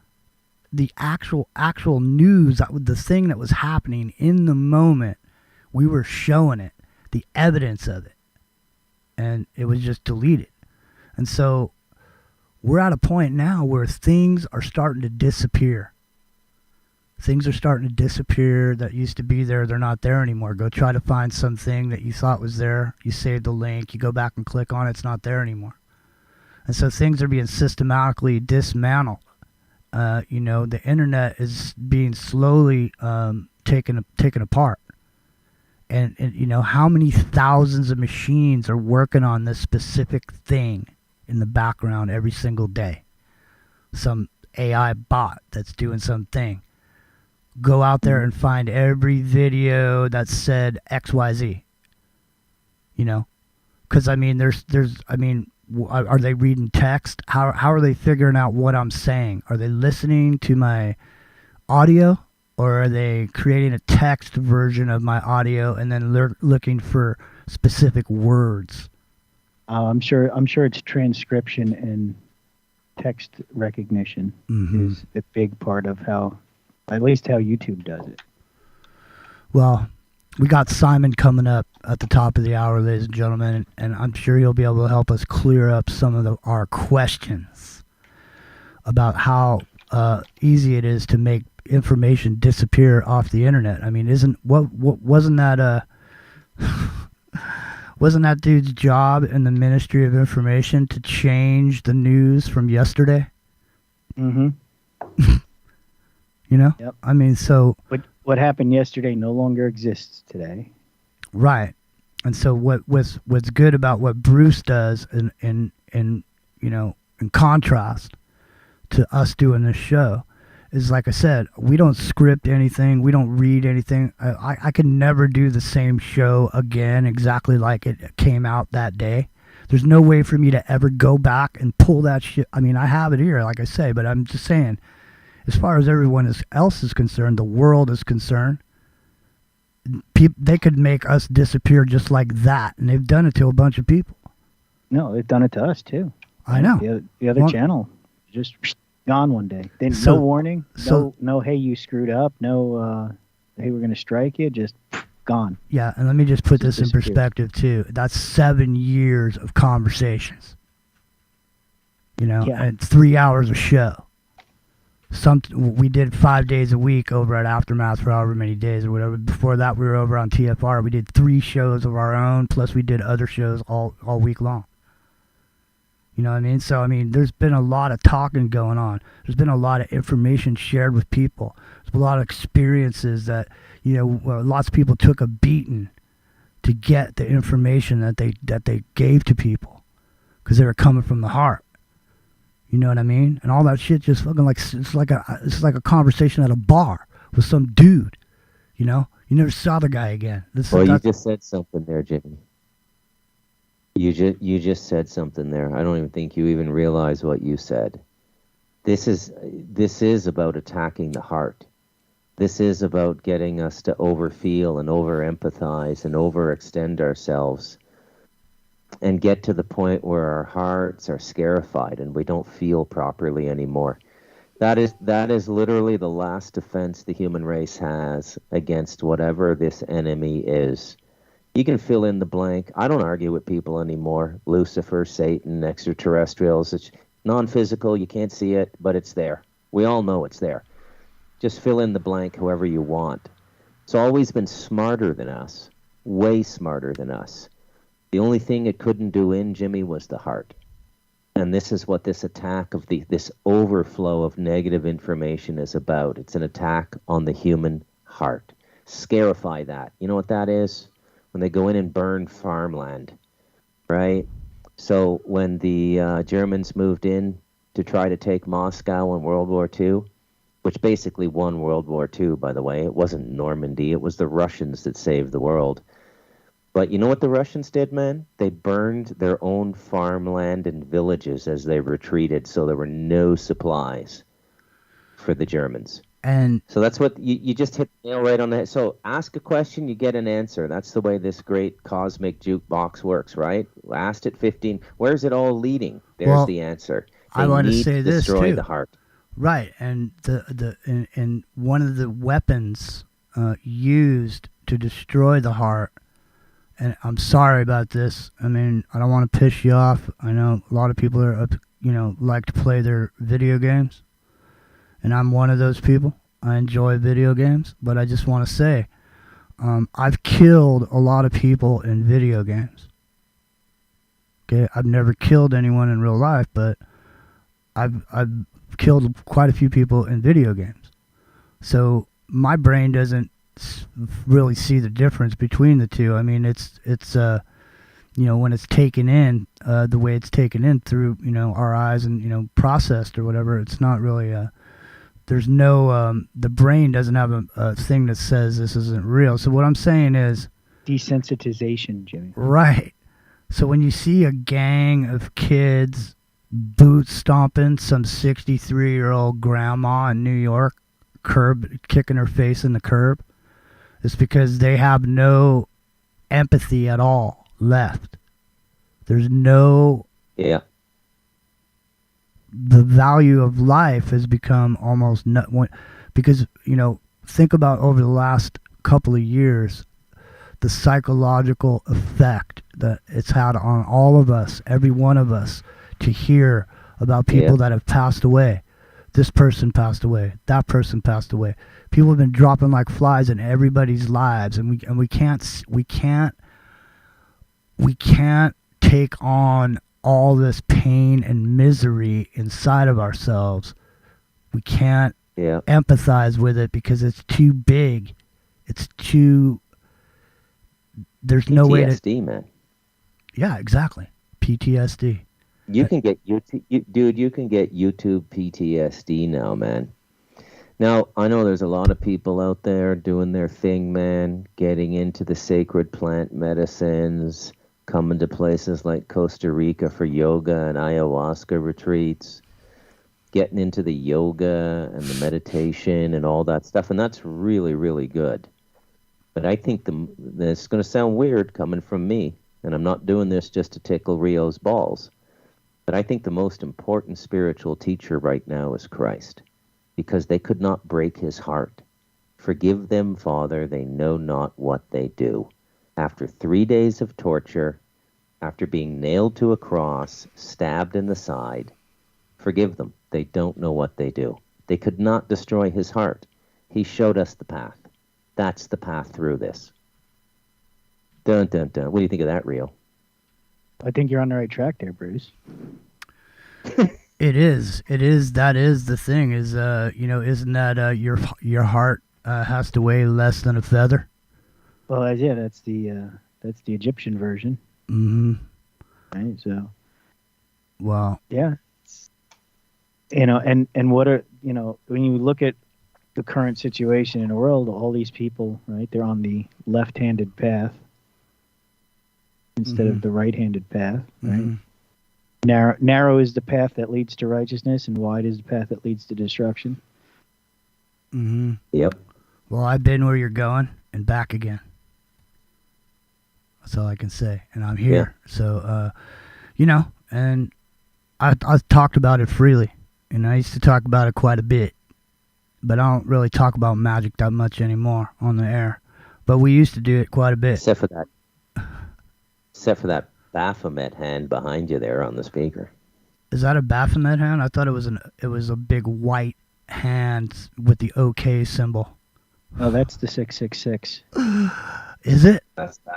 the actual news, the thing that was happening in the moment. We were showing it, the evidence of it. And it was just deleted. And so we're at a point now where things are starting to disappear. Things are starting to disappear that used to be there. They're not there anymore. Go try to find something that you thought was there. You save the link. You go back and click on it. It's not there anymore. And so things are being systematically dismantled. You know, the internet is being slowly taken apart. And, you know, how many thousands of machines are working on this specific thing in the background every single day? Some AI bot that's doing something. Go out there and find every video that said XYZ. You know? Because, I mean, are they reading text? How are they figuring out what I'm saying? Are they listening to my audio? Or are they creating a text version of my audio and then looking for specific words? I'm sure it's transcription and text recognition is a big part of at least how YouTube does it. Well, we got Simon coming up at the top of the hour, ladies and gentlemen, and I'm sure he'll be able to help us clear up some of our questions about how easy it is to make information disappear off the internet. I mean, wasn't that dude's job in the Ministry of Information to change the news from yesterday? Mm-hmm. You know? Yep. I mean, so what happened yesterday no longer exists today. Right. And so what's good about what Bruce does in you know, in contrast to us doing this show is, like I said, we don't script anything. We don't read anything. I can never do the same show again exactly like it came out that day. There's no way for me to ever go back and pull that shit. I mean, I have it here, like I say, but I'm just saying, as far as everyone else is concerned, the world is concerned, they could make us disappear just like that, and they've done it to a bunch of people. No, they've done it to us, too. I know. The other channel just gone one day. No warning. No, hey, you screwed up. No, hey, we're going to strike you. Just gone. Yeah, and let me just put this in perspective, too. That's 7 years of conversations. You know, and 3 hours of show. We did 5 days a week over at Aftermath for however many days or whatever. Before that, we were over on TFR. We did 3 shows of our own, plus we did other shows all week long. You know what I mean? So, I mean, there's been a lot of talking going on. There's been a lot of information shared with people. There's a lot of experiences that, you know, lots of people took a beating to get the information that they gave to people because they were coming from the heart. You know what I mean? And all that shit just fucking like it's like a conversation at a bar with some dude. You know, you never saw the guy again. You just said something there, Jimmy. You just said something there. I don't even think you even realize what you said. This is about attacking the heart. This is about getting us to overfeel and over-empathize and overextend ourselves and get to the point where our hearts are scarified and we don't feel properly anymore. That is literally the last defense the human race has against whatever this enemy is. You can fill in the blank. I don't argue with people anymore. Lucifer, Satan, extraterrestrials. It's non-physical. You can't see it, but it's there. We all know it's there. Just fill in the blank however you want. It's always been smarter than us, way smarter than us. The only thing it couldn't do in, Jimmy, was the heart. And this is what this attack of this overflow of negative information is about. It's an attack on the human heart. Scarify that. You know what that is? When they go in and burn farmland, right? So when the Germans moved in to try to take Moscow in World War II, which basically won World War II, by the way. It wasn't Normandy. It was the Russians that saved the world. But you know what the Russians did, man? They burned their own farmland and villages as they retreated, so there were no supplies for the Germans. And so that's what you just hit the nail right on the head. So ask a question, you get an answer. That's the way this great cosmic jukebox works, right? Asked at 15. Where's it all leading? There's the answer. I want to say this destroy too. The heart. Right, and and one of the weapons used to destroy the heart, and I'm sorry about this. I mean, I don't want to piss you off. I know a lot of people are, like to play their video games, and I'm one of those people. I enjoy video games, but I just want to say, I've killed a lot of people in video games. Okay, I've never killed anyone in real life, but I've killed quite a few people in video games. So my brain doesn't really see the difference between the two. I mean, it's when it's taken in, the way it's taken in through, our eyes and, processed or whatever, it's not really, there's no, the brain doesn't have a thing that says this isn't real. So what I'm saying is desensitization, Jimmy. Right. So when you see a gang of kids boot stomping some 63-year-old grandma in New York, kicking her face in the curb, it's because they have no empathy at all left. There's no... Yeah. The value of life has become almost... because, think about over the last couple of years, the psychological effect that it's had on all of us, every one of us, to hear about people that have passed away. This person passed away. That person passed away. People have been dropping like flies in everybody's lives, and we can't take on all this pain and misery inside of ourselves. We can't empathize with it because it's too big. It's too. There's no way to. PTSD, man. Yeah, exactly. PTSD. You can get dude. You can get YouTube PTSD now, man. Now I know there's a lot of people out there doing their thing, man. Getting into the sacred plant medicines, coming to places like Costa Rica for yoga and ayahuasca retreats, getting into the yoga and the meditation and all that stuff, and that's really, really good. But I think it's going to sound weird coming from me, and I'm not doing this just to tickle Rio's balls. But I think the most important spiritual teacher right now is Christ, because they could not break his heart. Forgive them, Father, they know not what they do. After 3 days of torture, after being nailed to a cross, stabbed in the side, forgive them. They don't know what they do. They could not destroy his heart. He showed us the path. That's the path through this. Dun, dun, dun. What do you think of that, Rio? I think you're on the right track there, Bruce. It is. That is the thing. Isn't that your heart has to weigh less than a feather? Well, yeah, that's the Egyptian version. Mm-hmm. Right. So. Well. Yeah. And what are, when you look at the current situation in the world, all these people, right, they're on the left-handed path instead of the right-handed path, right? Narrow is the path that leads to righteousness, and wide is the path that leads to destruction. Yep. Well, I've been where you're going and back again. That's all I can say. And I'm here. Yeah. So, and I've talked about it freely. And I used to talk about it quite a bit. But I don't really talk about magic that much anymore on the air. But we used to do it quite a bit. Except for that Baphomet hand behind you there on the speaker. Is that a Baphomet hand? I thought it was a big white hand with the OK symbol. Oh, that's the 666. Is it?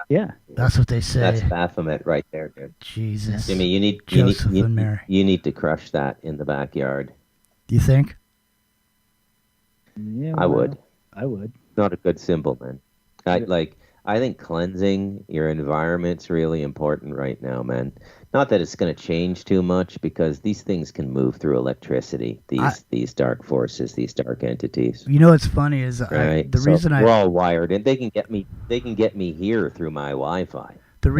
Yeah. That's what they say. That's Baphomet right there, dude. Jesus. Jimmy, you need to crush that in the backyard. Do you think? Yeah, I would. Not a good symbol, man. I think cleansing your environment's really important right now, man. Not that it's going to change too much, because these things can move through electricity. These dark forces, these dark entities. You know what's funny is we're all wired, and they can get me here through my Wi-Fi. They're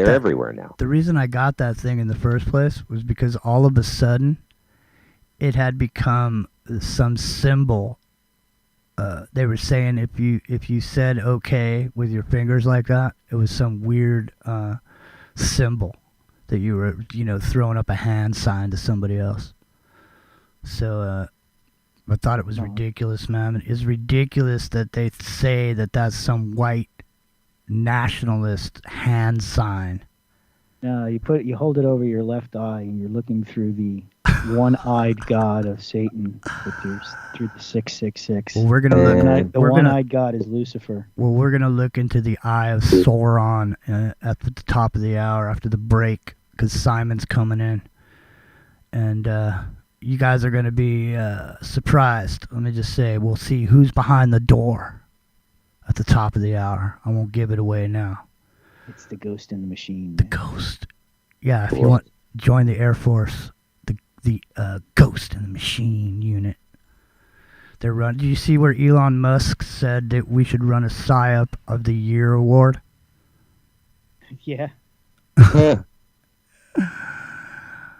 everywhere now. The reason I got that thing in the first place was because all of a sudden, it had become some symbol. They were saying if you said okay with your fingers like that, it was some weird symbol that you were throwing up a hand sign to somebody else. So I thought it was ridiculous, man. It's ridiculous that they say that that's some white nationalist hand sign. No, you hold it over your left eye and you're looking through the one-eyed god of Satan through the 666. Well, we're gonna look. The one-eyed god is Lucifer. Well, we're gonna look into the eye of Sauron at the top of the hour after the break, because Simon's coming in, and you guys are gonna be surprised. Let me just say, we'll see who's behind the door at the top of the hour. I won't give it away now. It's the ghost in the machine. The ghost. Yeah, if you want, join the Air Force. The ghost in the machine unit. They're running. Did you see where Elon Musk said that we should run a psyop of the year award? Yeah.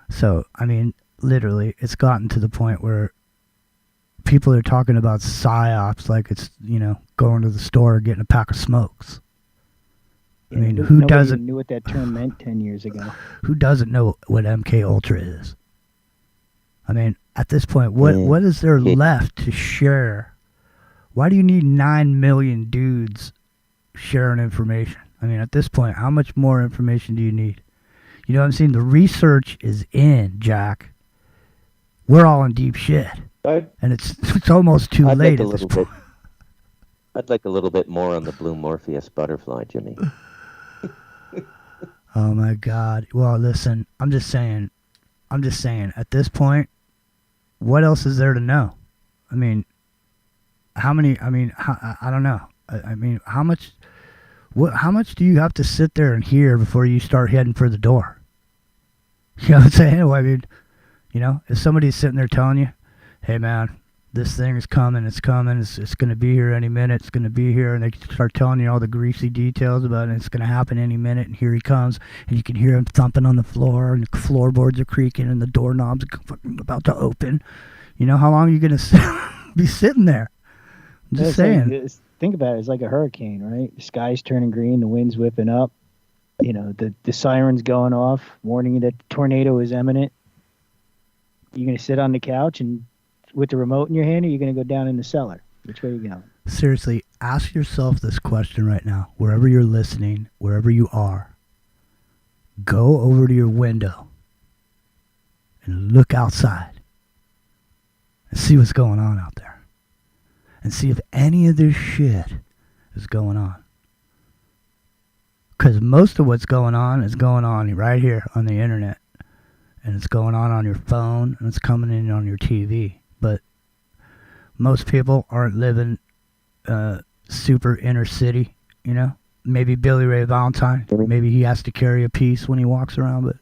So, I mean, literally, it's gotten to the point where people are talking about psyops like it's, going to the store and getting a pack of smokes. Yeah, I mean, nobody knew what that term meant 10 years ago. Who doesn't know what MK Ultra is? I mean, at this point, what is there left to share? Why do you need 9 million dudes sharing information? I mean, at this point, how much more information do you need? You know what I'm saying? The research is in, Jack. We're all in deep shit. And it's almost too late at this point. I'd like a little bit more on the blue Morpheus butterfly, Jimmy. Oh, my God. Well, listen, I'm just saying, at this point, what else is there to know? I mean, I don't know. I mean, how much do you have to sit there and hear before you start heading for the door? You know what I'm saying? Well, I mean, if somebody's sitting there telling you, hey, man, this thing is coming, it's going to be here any minute, it's going to be here, and they start telling you all the greasy details about it, it's going to happen any minute, and here he comes, and you can hear him thumping on the floor, and the floorboards are creaking, and the doorknobs are about to open. How long are you going to be sitting there? I'm just saying. Think about it, it's like a hurricane, right? The sky's turning green, the wind's whipping up, the siren's going off, warning you that the tornado is imminent. You're going to sit on the couch and with the remote in your hand, or are you going to go down in the cellar? Which way are you going? Seriously, ask yourself this question right now. Wherever you're listening, wherever you are, go over to your window and look outside and see what's going on out there. And see if any of this shit is going on. Because most of what's going on is going on right here on the internet. And it's going on your phone, and it's coming in on your TV. But most people aren't living super inner city, Maybe Billy Ray Valentine. Maybe he has to carry a piece when he walks around, but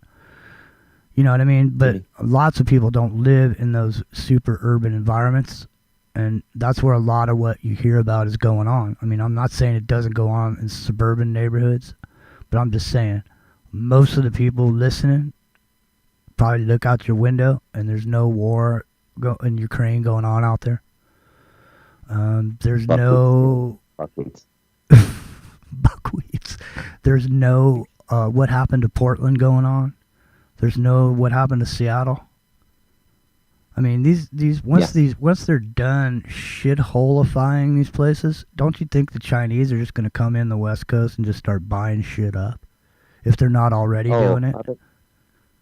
You know what I mean? But lots of people don't live in those super urban environments, and that's where a lot of what you hear about is going on. I mean, I'm not saying it doesn't go on in suburban neighborhoods, but I'm just saying most of the people listening probably look out your window and there's no war in Ukraine going on out there. There's no buckwheats. Buckwheats. There's no what happened to Portland going on. There's no what happened to Seattle. I mean, once they're done shitholifying these places, don't you think the Chinese are just going to come in the West Coast and just start buying shit up if they're not already doing it? I've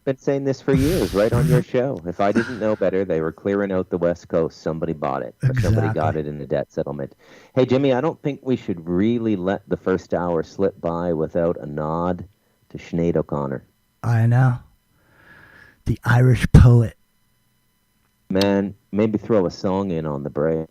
been saying this for years, right on your show. If I didn't know better, they were clearing out the West Coast. Somebody bought it. Or somebody got it in the debt settlement. Hey, Jimmy, I don't think we should really let the first hour slip by without a nod to Sinead O'Connor. I know. The Irish poet. Man, maybe throw a song in on the break.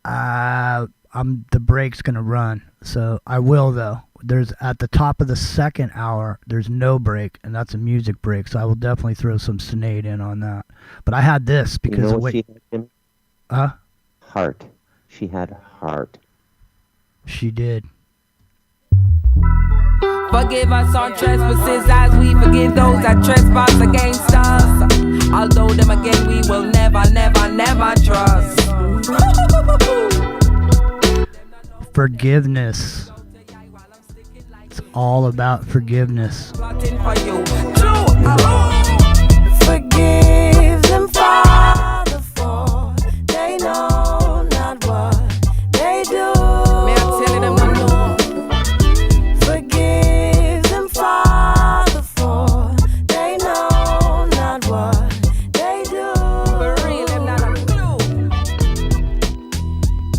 The break's gonna run, so I will though. There's at the top of the second hour, there's no break, and that's a music break. So I will definitely throw some Sinead in on that. But I had this because you know what she had, Jimmy? Heart. She had heart. She did. Forgive us our trespasses as we forgive those that trespass against us. Although them again we will never, never, never trust. Forgiveness. It's all about forgiveness. Forgive them, Father, for they know not what they do. May I tell them one more? Forgive them, Father, for they know not what they do. For real, them not a clue.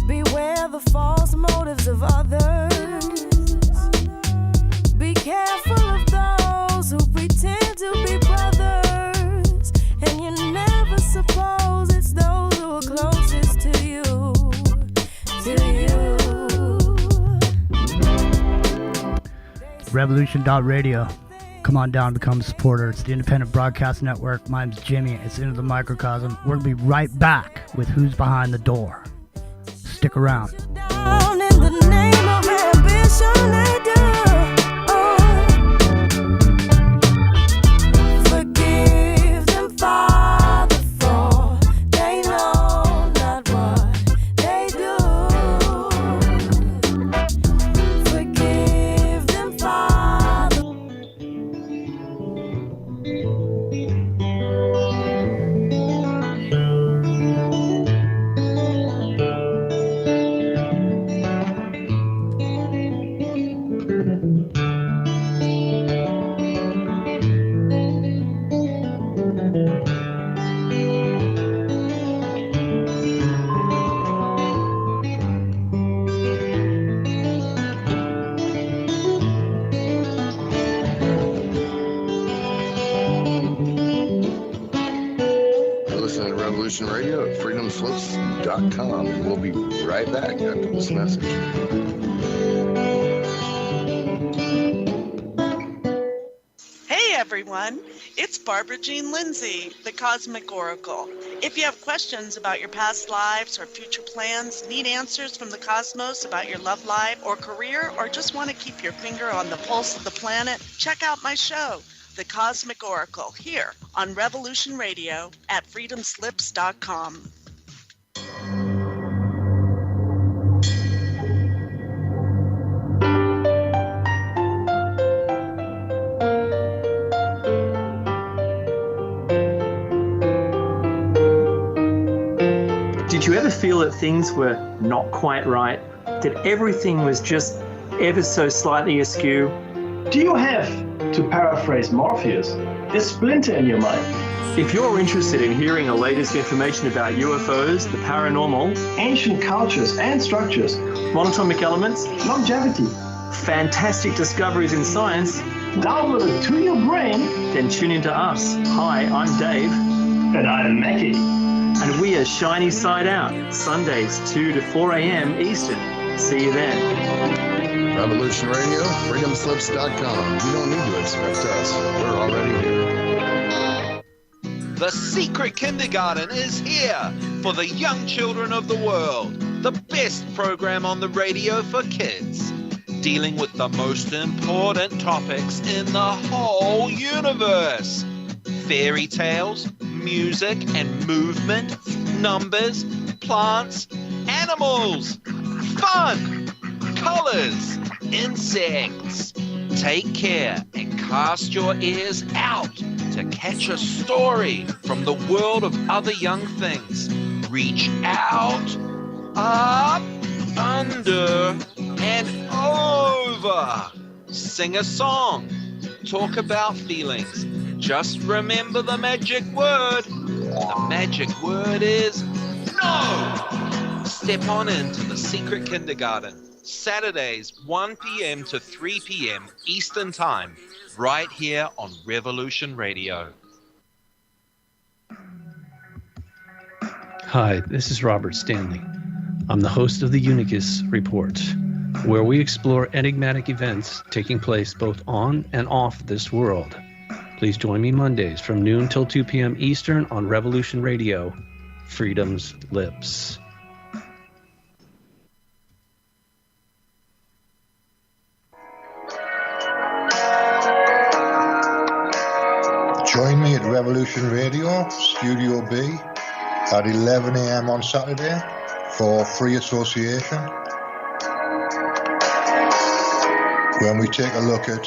Beware the false motives of others. Be careful of those who pretend to be brothers, and you never suppose it's those who are closest to you. Revolution.radio. Come on down, become a supporter. It's the Independent Broadcast Network. My name's Jimmy. It's Into the Microcosm. We're going to be right back with Who's Behind the Door. Stick around. Down in the name of ambition, they do. Forgive them, Father, for they know not what they do. Forgive them, Father. Radio at freedomslips.com. We'll be right back after this message. Hey everyone, it's Barbara Jean Lindsay, the Cosmic Oracle. If you have questions about your past lives or future plans, need answers from the cosmos about your love life or career, or just want to keep your finger on the pulse of the planet, check out my show, The Cosmic Oracle, here on Revolution Radio at freedomslips.com. Did you ever feel that things were not quite right? That everything was just ever so slightly askew? Do you have, to paraphrase Morpheus, a splinter in your mind? If you're interested in hearing the latest information about UFOs, the paranormal, ancient cultures and structures, monatomic elements, longevity, fantastic discoveries in science, downloaded to your brain, then tune into us. Hi, I'm Dave. And I'm Mackie. And we are Shiny Side Out, Sundays 2 to 4 a.m. Eastern. See you then. Revolution Radio, freedomslips.com. You don't need to expect us. We're already here. The Secret Kindergarten is here for the young children of the world. The best program on the radio for kids, dealing with the most important topics in the whole universe. Fairy tales, music and movement, numbers, plants, animals, fun, colors, insects. Take care and cast your ears out to catch a story from the world of other young things. Reach out, up, under, and over. Sing a song. Talk about feelings. Just remember the magic word. The magic word is no. Step on into the Secret Kindergarten. Saturdays, 1 p.m. to 3 p.m. Eastern Time, right here on Revolution Radio. Hi, this is Robert Stanley. I'm the host of the Unicus Report, where we explore enigmatic events taking place both on and off this world. Please join me Mondays from noon till 2 p.m. Eastern on Revolution Radio, Freedom's Lips. Join me at Revolution Radio, Studio B, at 11 a.m. on Saturday for Free Association, when we take a look at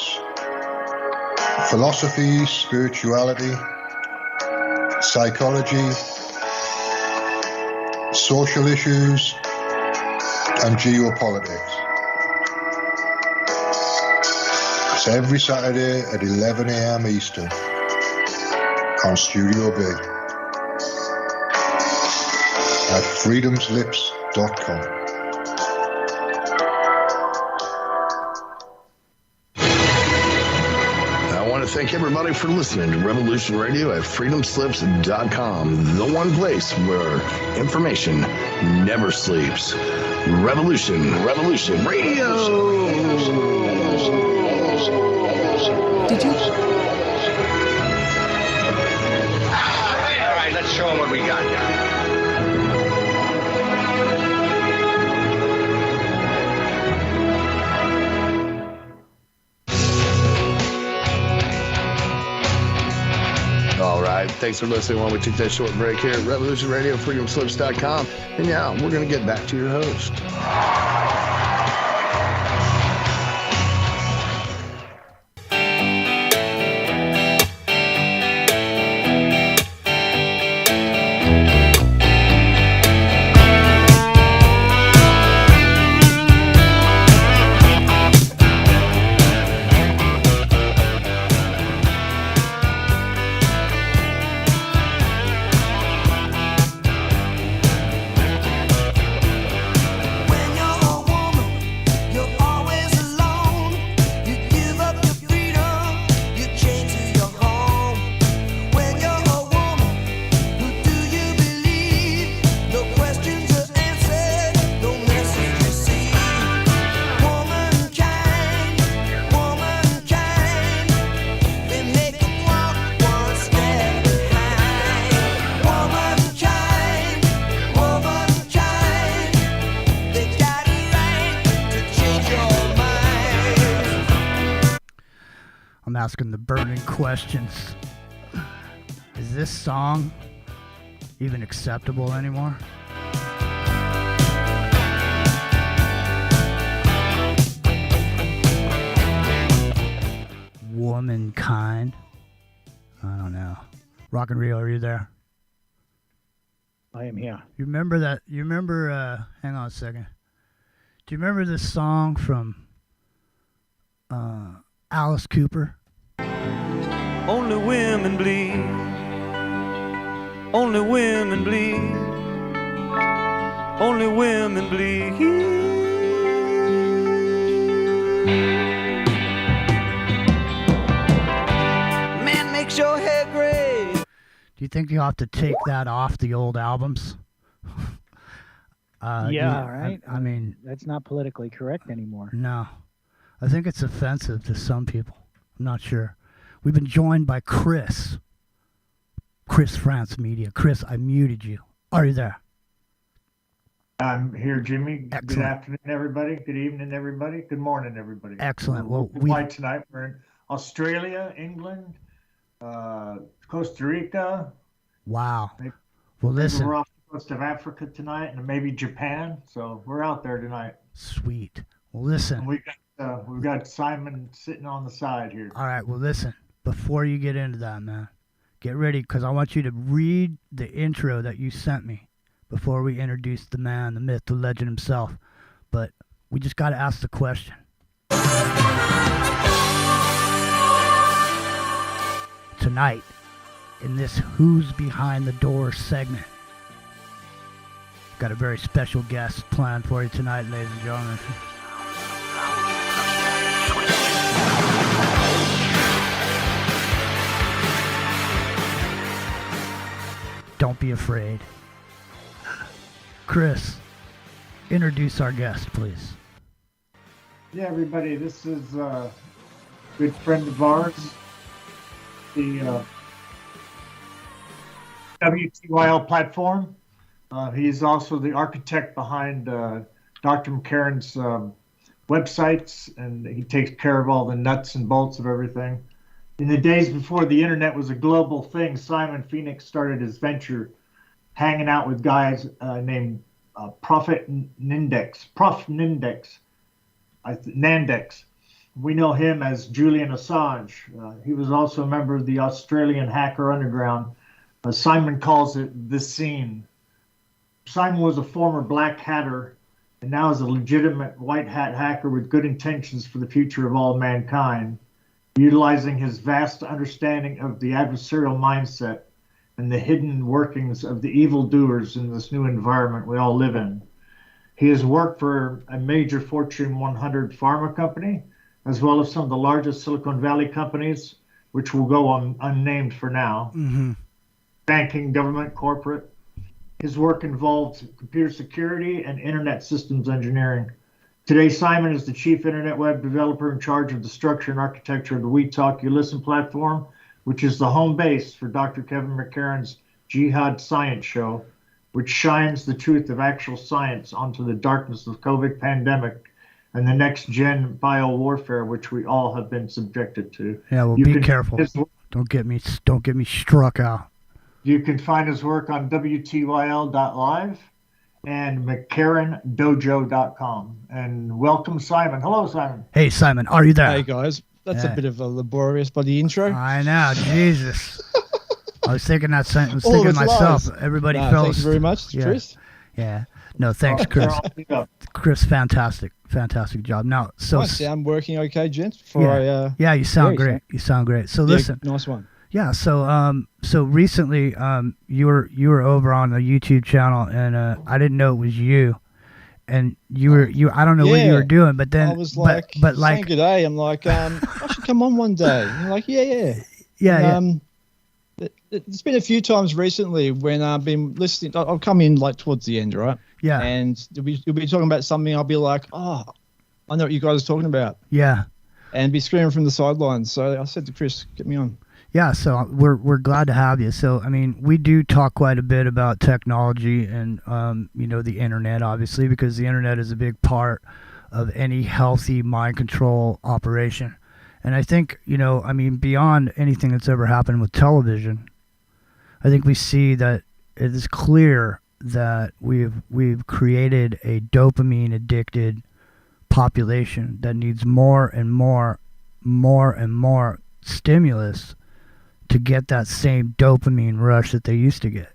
philosophy, spirituality, psychology, social issues, and geopolitics. It's every Saturday at 11 a.m. Eastern on Studio B at freedomslips.com. I want to thank everybody for listening to Revolution Radio at freedomslips.com, the one place where information never sleeps. Revolution Radio. Did you? All right, let's show them what we got here. All right, thanks for listening while we take that short break here at Revolution Radio, freedomslips.com. And now we're going to get back to your host. Asking the burning questions. Is this song even acceptable anymore? Womankind. I don't know. Rock and Rio, are you there? I am here. You remember that? You remember, hang on a second. Do you remember this song from Alice Cooper? Only women bleed. Only women bleed. Only women bleed. Man makes your hair gray. Do you think you have to take that off the old albums? Right. I mean, that's not politically correct anymore. No. I think it's offensive to some people. I'm not sure. We've been joined by Chris. Chris France Media. Chris, I muted you. Are you there? I'm here, Jimmy. Excellent. Good afternoon, everybody. Good evening, everybody. Good morning, everybody. Excellent. Well, tonight we're in Australia, England, Costa Rica. Wow. Maybe listen. We're off the coast of Africa tonight, and maybe Japan. So we're out there tonight. Sweet. Well, listen. And we've got Simon sitting on the side here. All right. Well, listen. Before you get into that, man, get ready, because I want you to read the intro that you sent me before we introduce the man, the myth, the legend himself. But we just got to ask the question. Tonight, in this Who's Behind the Door segment, got a very special guest planned for you tonight, ladies and gentlemen. Don't be afraid. Chris, introduce our guest, please. Yeah, everybody, this is a good friend of ours, the WTYL platform. He's also the architect behind Dr. McCarran's websites, and he takes care of all the nuts and bolts of everything. In the days before the internet was a global thing, Simon Phoenix started his venture hanging out with guys named Prof Nandex. We know him as Julian Assange. He was also a member of the Australian hacker underground. Simon calls it the scene. Simon was a former black hatter and now is a legitimate white hat hacker with good intentions for the future of all mankind, utilizing his vast understanding of the adversarial mindset and the hidden workings of the evildoers in this new environment we all live in. He has worked for a major Fortune 100 pharma company, as well as some of the largest Silicon Valley companies, which will go unnamed for now. Mm-hmm. Banking, government, corporate. His work involves computer security and internet systems engineering. Today, Simon is the chief internet web developer in charge of the structure and architecture of the We Talk, You Listen platform, which is the home base for Dr. Kevin McCarran's Jihad Science Show, which shines the truth of actual science onto the darkness of COVID pandemic and the next gen bio warfare, which we all have been subjected to. Yeah, well, be careful. Don't get me struck out. You can find his work on WTYL.live and McCarranDojo.com. And welcome, Simon. Hello, Simon. Hey, Simon, are you there? Hey, guys. That's a bit of a laborious bloody intro. I know, Jesus. I was thinking that sentence, thinking myself. Lies. Everybody fell. Thank you very much, Chris. Yeah. No, thanks, Chris. Chris, fantastic job. Now, so I sound working okay, gents. Yeah, you sound great. You sound great. So listen, nice one. Yeah. So so recently, you were over on the YouTube channel, and I didn't know it was you. And you I don't know what you were doing, but then I was like, but like, saying good day. I'm like, I should come on one day. And you're like, yeah. It's been a few times recently when I've been listening. I'll come in like towards the end, right? Yeah. And you'll be talking about something. I'll be like, oh, I know what you guys are talking about. Yeah. And be screaming from the sidelines. So I said to Chris, get me on. Yeah, so we're glad to have you. So I mean, we do talk quite a bit about technology and the internet, obviously, because the internet is a big part of any healthy mind control operation. And I think, beyond anything that's ever happened with television, I think we see that it is clear that we've created a dopamine addicted population that needs more and more stimulus to get that same dopamine rush that they used to get.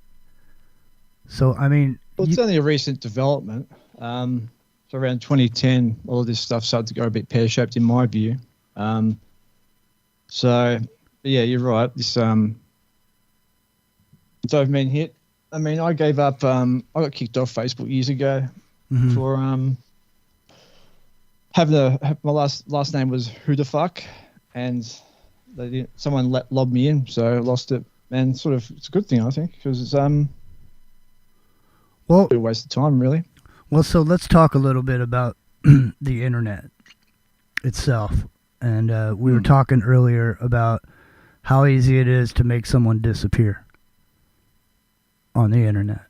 So, I mean... Well, it's only a recent development. So around 2010, all of this stuff started to go a bit pear-shaped in my view. So, yeah, you're right. This dopamine hit. I mean, I gave up... I got kicked off Facebook years ago for having my last name was Who the Fuck, and... someone lobbed me in, so I lost it, and sort of it's a good thing, I think, because it's a waste of time, really. Well, so let's talk a little bit about the internet itself, and we were talking earlier about how easy it is to make someone disappear. on the internet.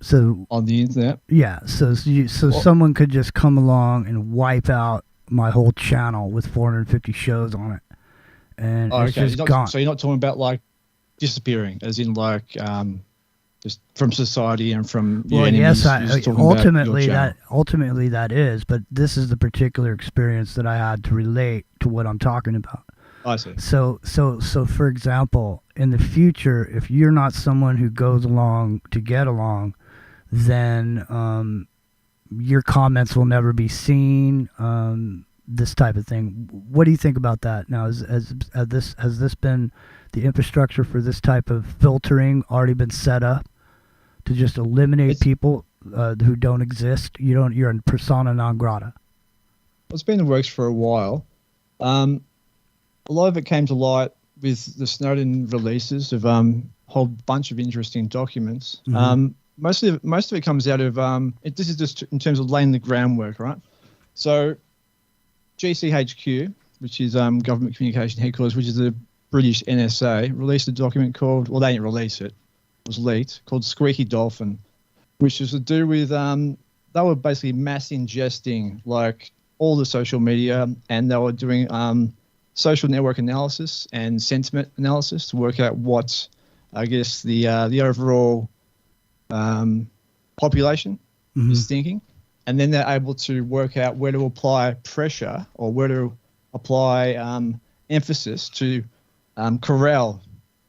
So on the internet, yeah. So someone could just come along and wipe out my whole channel with 450 shows on it, and it's just gone. So you're not talking about like disappearing, as in like just from society and from your enemies. Yes, ultimately that is. But this is the particular experience that I had to relate to what I'm talking about. I see. So for example, in the future, if you're not someone who goes along to get along, then your comments will never be seen. This type of thing. What do you think about that? Now, has this been the infrastructure for this type of filtering already been set up to just eliminate people who don't exist? You're in persona non grata. It's been in the works for a while. A lot of it came to light with the Snowden releases of a whole bunch of interesting documents. Mm-hmm. Most of it comes out of this is just in terms of laying the groundwork, right? So GCHQ, which is Government Communication Headquarters, which is the British NSA, released a document called, well, they didn't release it, it was leaked, called Squeaky Dolphin, which was to do with, they were basically mass ingesting like all the social media, and they were doing social network analysis and sentiment analysis to work out what, I guess, the overall population is thinking. And then they're able to work out where to apply pressure or where to apply emphasis to corral,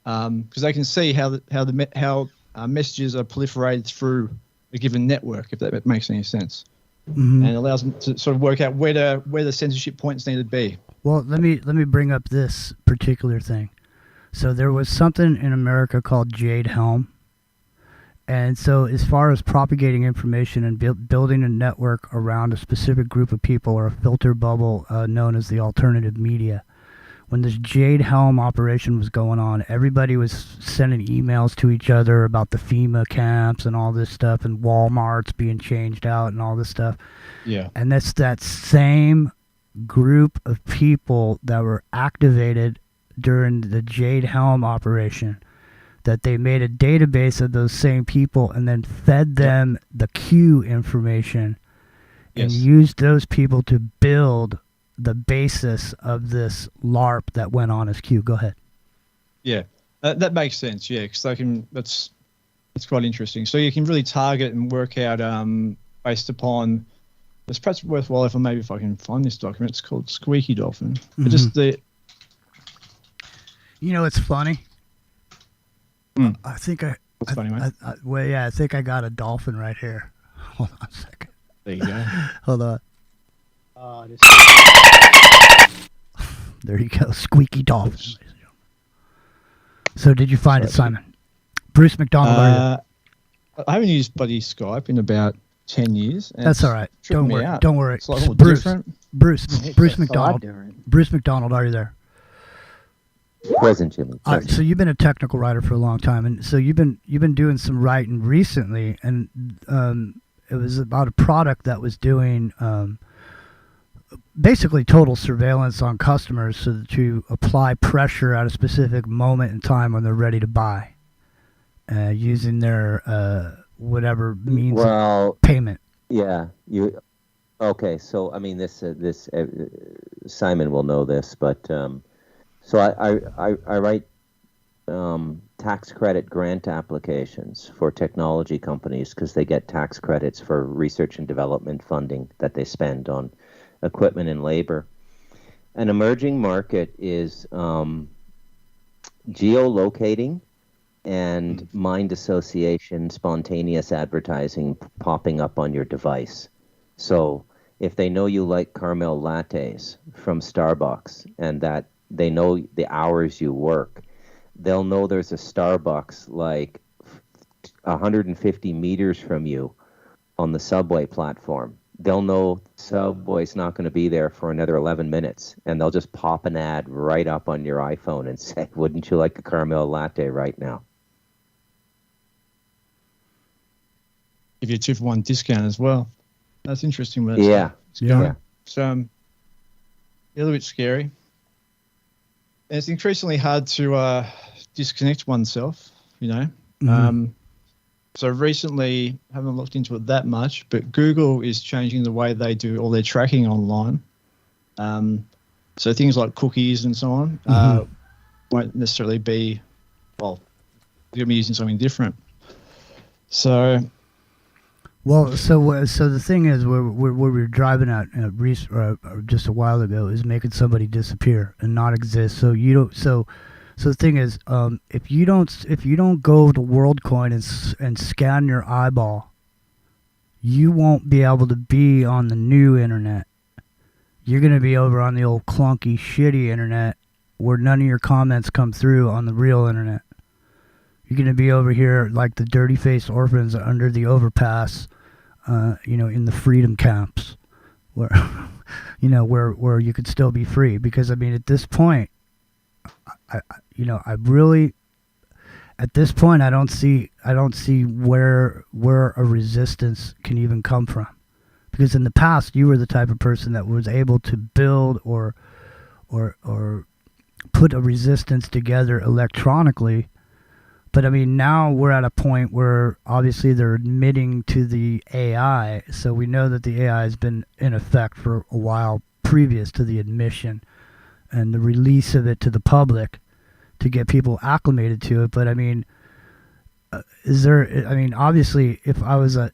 because they can see how messages are proliferated through a given network, if that makes any sense, and it allows them to sort of work out where the censorship points need to be. Well, let me bring up this particular thing. So there was something in America called Jade Helm. And so as far as propagating information and building a network around a specific group of people, or a filter bubble known as the alternative media, when this Jade Helm operation was going on, everybody was sending emails to each other about the FEMA camps and all this stuff, and Walmart's being changed out and all this stuff. Yeah. And that's that same group of people that were activated during the Jade Helm operation, that they made a database of those same people and then fed them the Q information and used those people to build the basis of this LARP that went on as Q. Go ahead. Yeah, that makes sense. Yeah, because that's quite interesting. So you can really target and work out based upon. It's perhaps worthwhile if I can find this document. It's called Squeaky Dolphin. Mm-hmm. Just the. It's funny. I think I think I got a dolphin right here. Hold on a second. There you go. Hold on. There you go, Squeaky Dolphin. So did you find it, Simon? Bruce McDonald. I haven't used Buddy Skype in about 10 years. That's all right. Don't worry. It's like Bruce different. McDonald. Bruce McDonald, are you there? Present, Jimmy. All right, so you've been a technical writer for a long time, and so you've been doing some writing recently, and it was about a product that was doing basically total surveillance on customers, so to apply pressure at a specific moment in time when they're ready to buy, using their whatever means of payment. Yeah, okay. So I mean, this Simon will know this, but. So I write tax credit grant applications for technology companies because they get tax credits for research and development funding that they spend on equipment and labor. An emerging market is geolocating and mind association, spontaneous advertising popping up on your device. So if they know you like caramel lattes from Starbucks and that they know the hours you work, they'll know there's a Starbucks like 150 meters from you on the subway platform. They'll know Subway's not going to be there for another 11 minutes, and they'll just pop an ad right up on your iPhone and say, wouldn't you like a caramel latte right now? Give you a 2-for-1 discount as well. That's interesting. Yeah. So a little bit scary. And it's increasingly hard to disconnect oneself, So recently, haven't looked into it that much, but Google is changing the way they do all their tracking online. So things like cookies and so on won't necessarily be, well, they're going to be using something different. So, well, so the thing is, where we were driving at just a while ago is making somebody disappear and not exist. So you don't. So the thing is, if you don't go to WorldCoin and scan your eyeball, you won't be able to be on the new internet. You're going to be over on the old clunky, shitty internet where none of your comments come through on the real internet. You're going to be over here like the dirty-faced orphans under the overpass, in the freedom camps where, where you could still be free. Because, I mean, at this point, I don't see where a resistance can even come from. Because in the past, you were the type of person that was able to build or put a resistance together electronically. But I mean, now we're at a point where obviously they're admitting to the AI. So we know that the AI has been in effect for a while previous to the admission and the release of it to the public to get people acclimated to it. But I mean, obviously, if I was a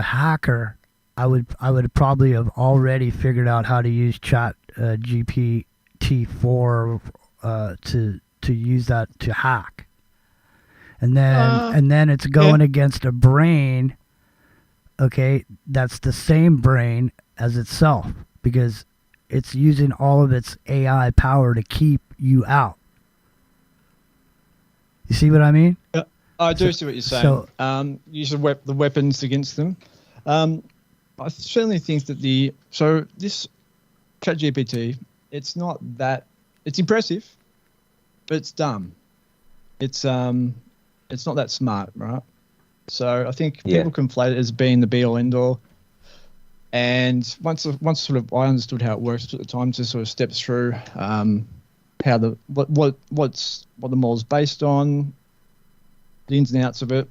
hacker, I would probably have already figured out how to use Chat GPT-4 to use that to hack, and then it's going against a brain. Okay, that's the same brain as itself because it's using all of its AI power to keep you out. You see what I mean? I do see what you're saying. So, use the weapons against them. I certainly think that this ChatGPT, it's not it's impressive, but it's dumb. It's not that smart, right? So I think people conflate it as being the be all end all. And once sort of I understood how it works, it took the time to sort of step through how what the model's based on, the ins and outs of it,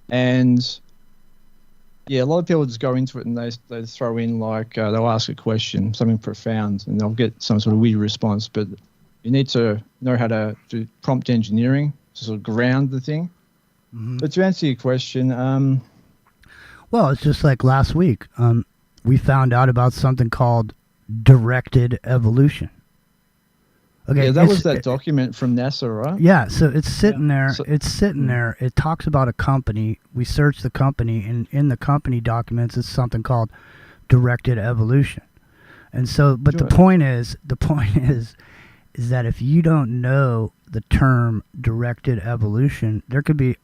and a lot of people just go into it and they throw in like they'll ask a question, something profound, and they'll get some sort of weird response. But you need to know how to do prompt engineering to sort of ground the thing. Mm-hmm. But to answer your question, well, it's just like last week. We found out about something called directed evolution. Okay, that was that document from NASA, right? Yeah, so it's sitting there. It's sitting there. It talks about a company. We searched the company, and in the company documents, it's something called directed evolution. And so, but the point is that if you don't know the term directed evolution, there could be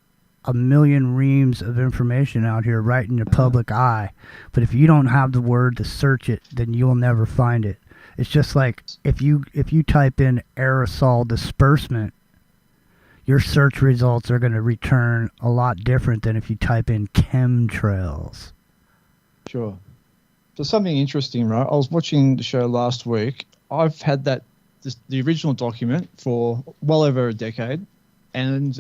a million reams of information out here right in your public eye. But if you don't have the word to search it, then you'll never find it. It's just like if you type in aerosol disbursement, your search results are going to return a lot different than if you type in chemtrails. Sure. So something interesting, right? I was watching the show last week. I've had the original document for well over a decade, and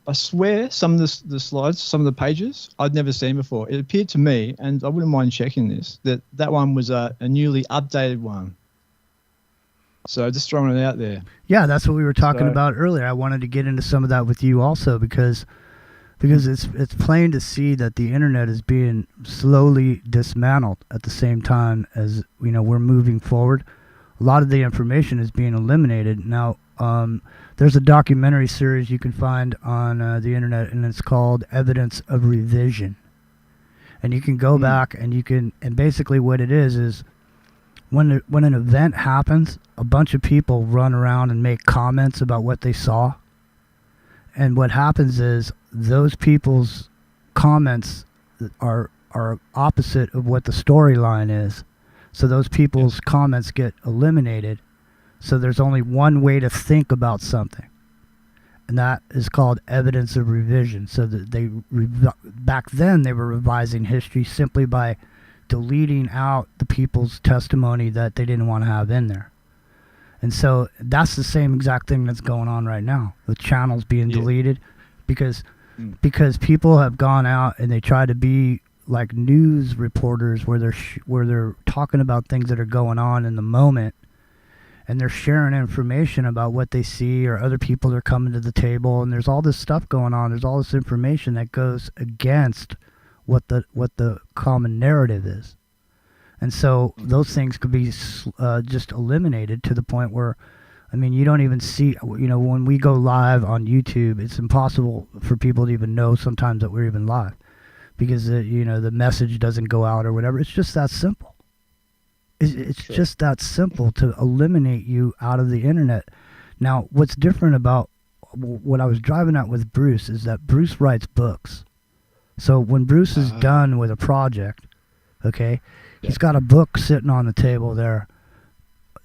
I swear some of the slides, some of the pages, I'd never seen before. It appeared to me, and I wouldn't mind checking this, that one was a newly updated one. So just throwing it out there. Yeah, that's what we were talking about earlier. I wanted to get into some of that with you also because it's plain to see that the internet is being slowly dismantled at the same time as we're moving forward. A lot of the information is being eliminated now. There's a documentary series you can find on the internet, and it's called Evidence of Revision. And you can go back and basically what it is when an event happens, a bunch of people run around and make comments about what they saw. And what happens is those people's comments are opposite of what the storyline is. So those people's comments get eliminated. So there's only one way to think about something, and that is called evidence of revision. So that back then they were revising history simply by deleting out the people's testimony that they didn't want to have in there. And so that's the same exact thing that's going on right now. The channels being deleted because because people have gone out and they try to be like news reporters where they're talking about things that are going on in the moment, and they're sharing information about what they see, or other people are coming to the table, and there's all this stuff going on. There's all this information that goes against what the common narrative is. And so those things could be just eliminated to the point where, I mean, you don't even see, when we go live on YouTube, it's impossible for people to even know sometimes that we're even live, because, the message doesn't go out or whatever. It's just that simple. It's just that simple to eliminate you out of the internet. Now, what's different about what I was driving at with Bruce is that Bruce writes books. So when Bruce is done with a project, okay, he's got a book sitting on the table there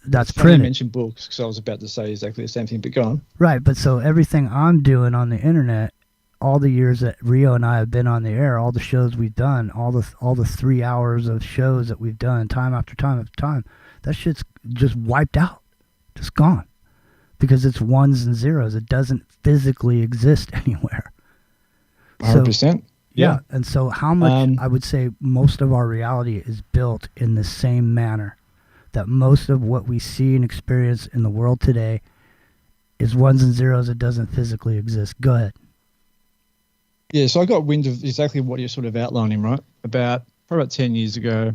that's printed. You mentioned books, because I was about to say exactly the same thing, but go on. Right, but so everything I'm doing on the internet, all the years that Rio and I have been on the air, all the shows we've done, all the 3 hours of shows that we've done, time after time after time, that shit's just wiped out, just gone, because it's ones and zeros. It doesn't physically exist anywhere. 100%. Yeah, and so how much, I would say most of our reality is built in the same manner, that most of what we see and experience in the world today is ones and zeros. It doesn't physically exist. Go ahead. Yeah, so I got wind of exactly what you're sort of outlining, right? Probably about 10 years ago,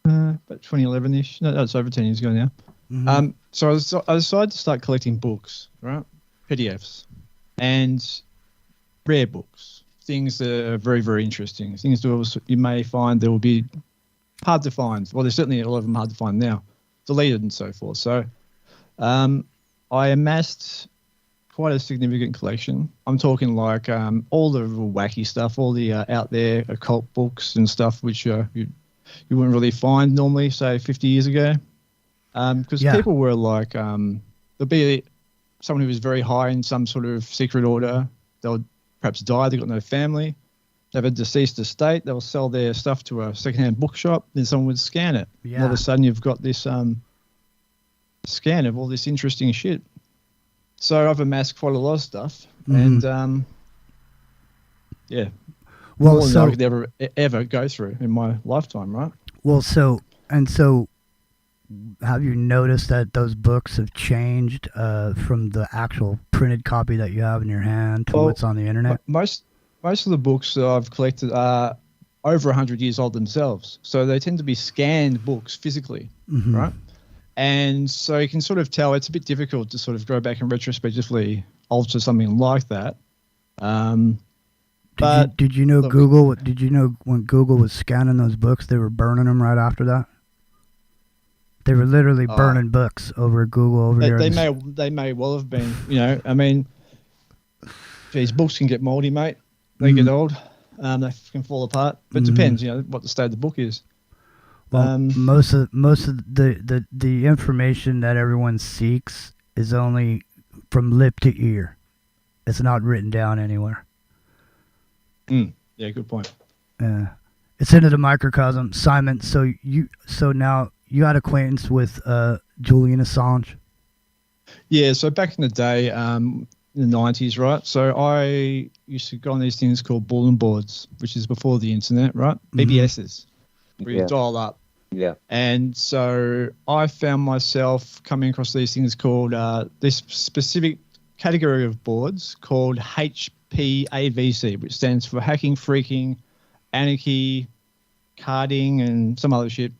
about 2011-ish. No, that's over 10 years ago now. Mm-hmm. So I decided to start collecting books, right? PDFs and rare books, things that are very, very interesting, things that you may find that will be hard to find. Well, there's certainly a lot of them hard to find now, deleted and so forth. So I amassed quite a significant collection. I'm talking like all the wacky stuff, all the out there occult books and stuff, which you wouldn't really find normally, say 50 years ago. Because people were like, there'll be someone who was very high in some sort of secret order. They'll perhaps die. They've got no family. They have a deceased estate. They'll sell their stuff to a secondhand bookshop. Then someone would scan it. Yeah. And all of a sudden, you've got this scan of all this interesting shit. So I've amassed quite a lot of stuff, and more than I could ever go through in my lifetime, right? Well, so have you noticed that those books have changed from the actual printed copy that you have in your hand to what's on the internet? Most of the books that I've collected are over 100 years old themselves, so they tend to be scanned books physically, right? And so you can sort of tell it's a bit difficult to sort of go back and retrospectively alter something like that. Did you know Google? Did you know when Google was scanning those books, they were burning them right after that? They were literally burning books over Google over here. They may well have been. I mean, these books can get moldy, mate. They get old. They can fall apart. But it depends, what the state of the book is. Well, most of the information that everyone seeks is only from lip to ear. It's not written down anywhere. Yeah, good point. It's into the microcosm. Simon, so now you had acquaintance with Julian Assange? Yeah, so back in the day, in the 90s, right? So I used to go on these things called bulletin boards, which is before the internet, right? BBSs. Where you dial up. Yeah. And so I found myself coming across these things called this specific category of boards called HPAVC, which stands for hacking, freaking, anarchy, carding, and some other shit.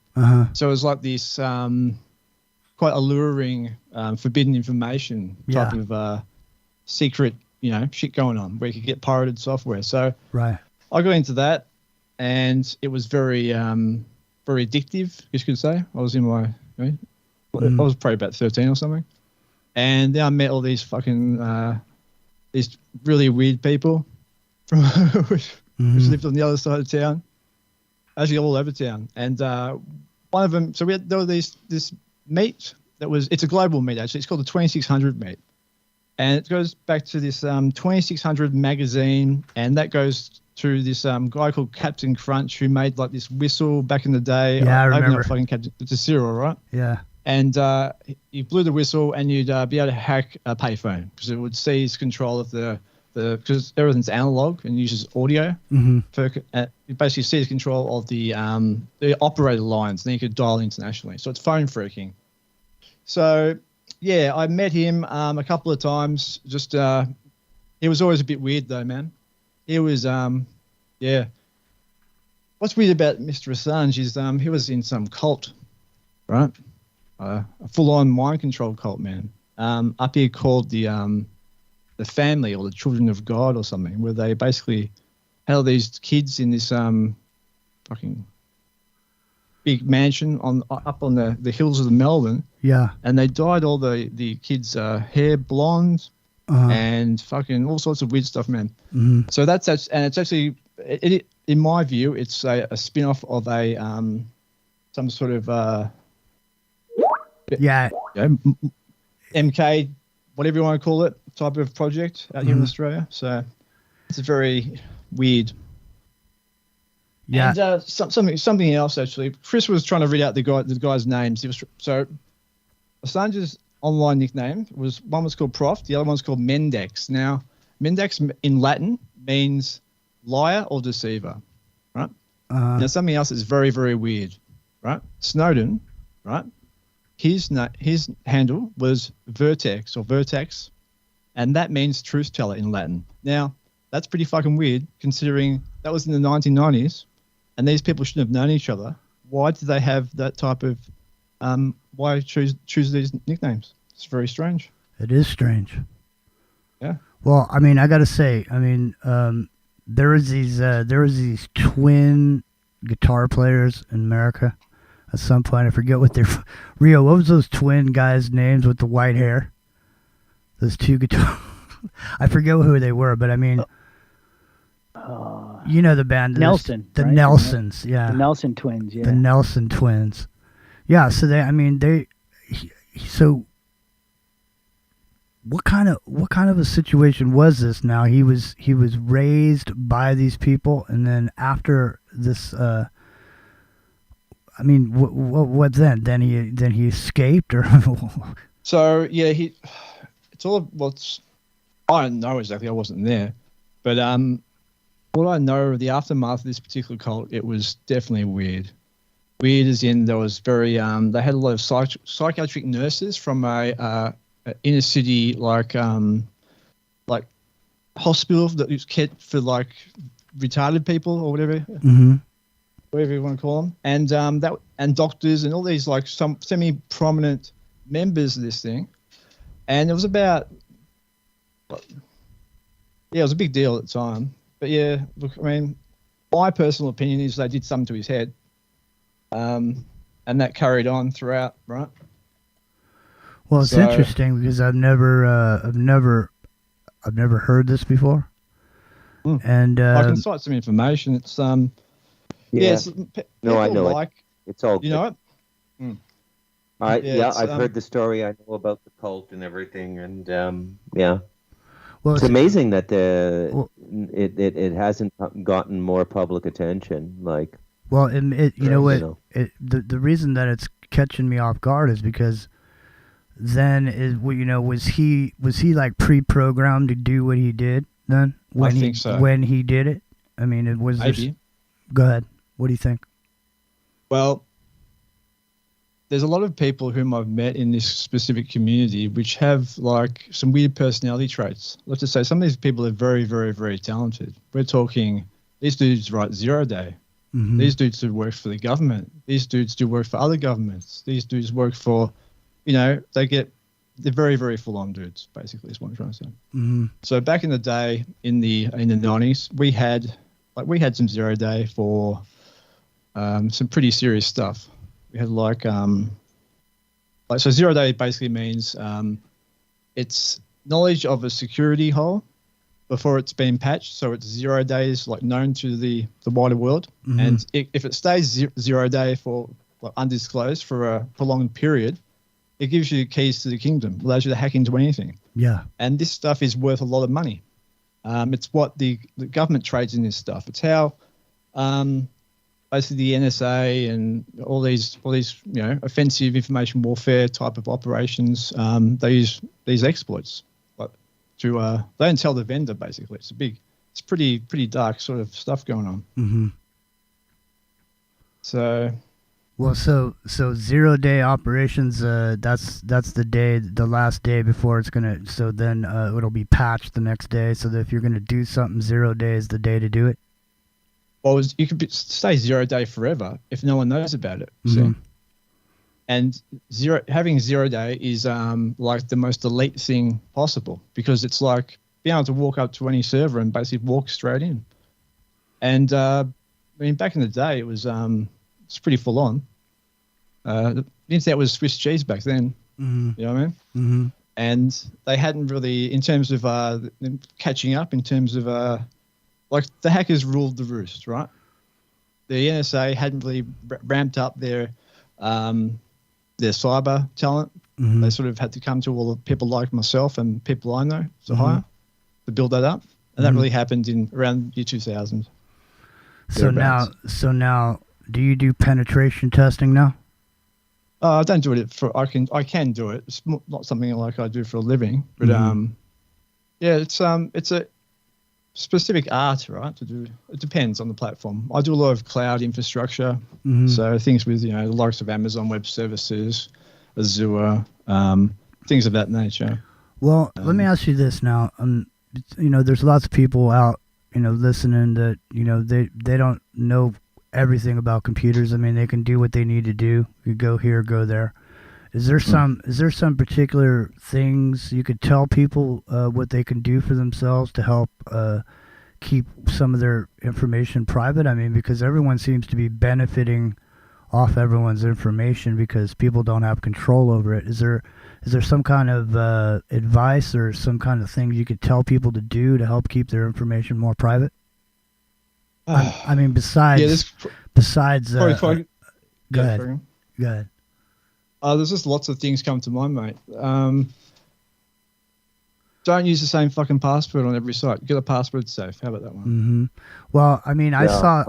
So it was like this quite alluring, forbidden information type of secret, shit going on where you could get pirated software. So I got into that, and it was very very addictive, you could say. I was in my, I was probably about 13 or something. And then I met all these fucking, these really weird people from which lived on the other side of town, actually all over town. And one of them, so there was this meet it's a global meet actually. It's called the 2600 meet. And it goes back to this 2600 magazine, and that goes to this guy called Captain Crunch, who made like this whistle back in the day. Yeah, I remember. Fucking Captain, it's a serial, right? Yeah. And you blew the whistle, and you'd be able to hack a payphone because it would seize control of the because everything's analog and uses audio. Mhm. It basically seizes control of the operator lines, and then you could dial internationally. So it's phone freaking. So yeah, I met him a couple of times. Just he was always a bit weird though, man. He was yeah. What's weird about Mr. Assange is he was in some cult, right? A full-on mind control cult, man. Up here called the Family or the Children of God or something, where they basically had all these kids in this fucking big mansion up on the hills of Melbourne. Yeah. And they dyed all the kids' hair blonde and fucking all sorts of weird stuff, man. Mhm. So it's actually in my view, it's a spin-off of a some sort of MK, whatever you want to call it, type of project out here in Australia. So it's very weird. Yeah. And something else actually. Chris was trying to read out the guy's names. So Assange's online nickname one was called Prof, the other one's called Mendex. Now, Mendex in Latin means liar or deceiver, right? Now something else is very, very weird, right? Snowden, right? His handle was Vertex, and that means truth teller in Latin. Now, that's pretty fucking weird considering that was in the 1990s, and these people shouldn't have known each other. Why did they have that type of why choose these nicknames? It's very strange. It is strange. Yeah. Well, I mean, I got to say, I mean, there was these twin guitar players in America. At some point, I forget what they're. Rio, what was those twin guys' names with the white hair? Those two guitar. I forget who they were, but I mean, you know the band. Nelson. The right? Nelsons, yeah. The Nelson twins, yeah. The Nelson twins. Yeah, so so what kind of a situation was this now? He was raised by these people, and then after this I mean, what then? Then he escaped, or? So yeah, it's all what's. I don't know exactly. I wasn't there, but what I know of the aftermath of this particular cult, it was definitely weird. Weird as in there was very. They had a lot of psychiatric nurses from a inner city like hospital that was kept for like retarded people or whatever. Mm-hmm. Whatever you want to call them, and doctors and all these like some semi-prominent members of this thing, and it was about, it was a big deal at the time. But yeah, look, I mean, my personal opinion is they did something to his head, and that carried on throughout, right? Well, it's interesting because I've never heard this before, and I can cite some information. It's Yeah. Yes. No, I know like, it's all. You know it. I've heard the story. I know about the cult and everything, and yeah. Well, it's amazing that it hasn't gotten more public attention. Like, well, the reason that it's catching me off guard is because then was he like pre-programmed to do what he did then I think so. When he did it? I mean, it was. Maybe. Go ahead. What do you think? Well, there's a lot of people whom I've met in this specific community which have like some weird personality traits. Let's just say some of these people are very, very, very talented. We're talking these dudes write 0 day. Mm-hmm. These dudes do work for the government. These dudes do work for other governments. These dudes work for, they're very, very full on dudes, basically is what I'm trying to say. Mm-hmm. So back in the day in the 90s, we had some 0 day for some pretty serious stuff. We had so 0 day basically means it's knowledge of a security hole before it's been patched. So it's 0 days like known to the wider world. Mm-hmm. And if it stays 0 day for undisclosed for a prolonged period, it gives you keys to the kingdom, allows you to hack into anything. Yeah. And this stuff is worth a lot of money. It's what the government trades in this stuff. It's how basically the NSA and all these offensive information warfare type of operations, they use these exploits to they don't tell the vendor basically. It's pretty dark sort of stuff going on. Mm-hmm. So, well, so 0 day operations. That's the last day before it's gonna. So then it'll be patched the next day. So that if you're gonna do something, 0 day is the day to do it. Well, you could stay 0 day forever if no one knows about it. Mm-hmm. So, and having 0 day is like the most elite thing possible, because it's like being able to walk up to any server and basically walk straight in. And I mean, back in the day, it's pretty full on. The internet was Swiss cheese back then. Mm-hmm. You know what I mean? Mm-hmm. And they hadn't really, in terms of catching up, in terms of like the hackers ruled the roost, right? The NSA hadn't really ramped up their cyber talent. Mm-hmm. They sort of had to come to all the people like myself and people I know to hire to build that up, and that really happened in around year 2000. So now, do you do penetration testing now? I don't do it for. I can do it. It's not something like I do for a living, but yeah, it's a specific art, right? To do. It depends on the platform. I do a lot of cloud infrastructure, so things with the likes of Amazon Web Services, Azure, things of that nature. Well, let me ask you this now. There's lots of people out, listening that they don't know everything about computers. I mean, they can do what they need to do. You go here, go there. Is there some particular things you could tell people what they can do for themselves to help keep some of their information private? I mean, because everyone seems to be benefiting off everyone's information because people don't have control over it. Is there some kind of advice or some kind of thing you could tell people to do to help keep their information more private? I mean, besides. Go ahead. There's just lots of things come to mind, mate. Don't use the same fucking password on every site. Get a password safe. How about that one? Mm-hmm. Well, I mean, I saw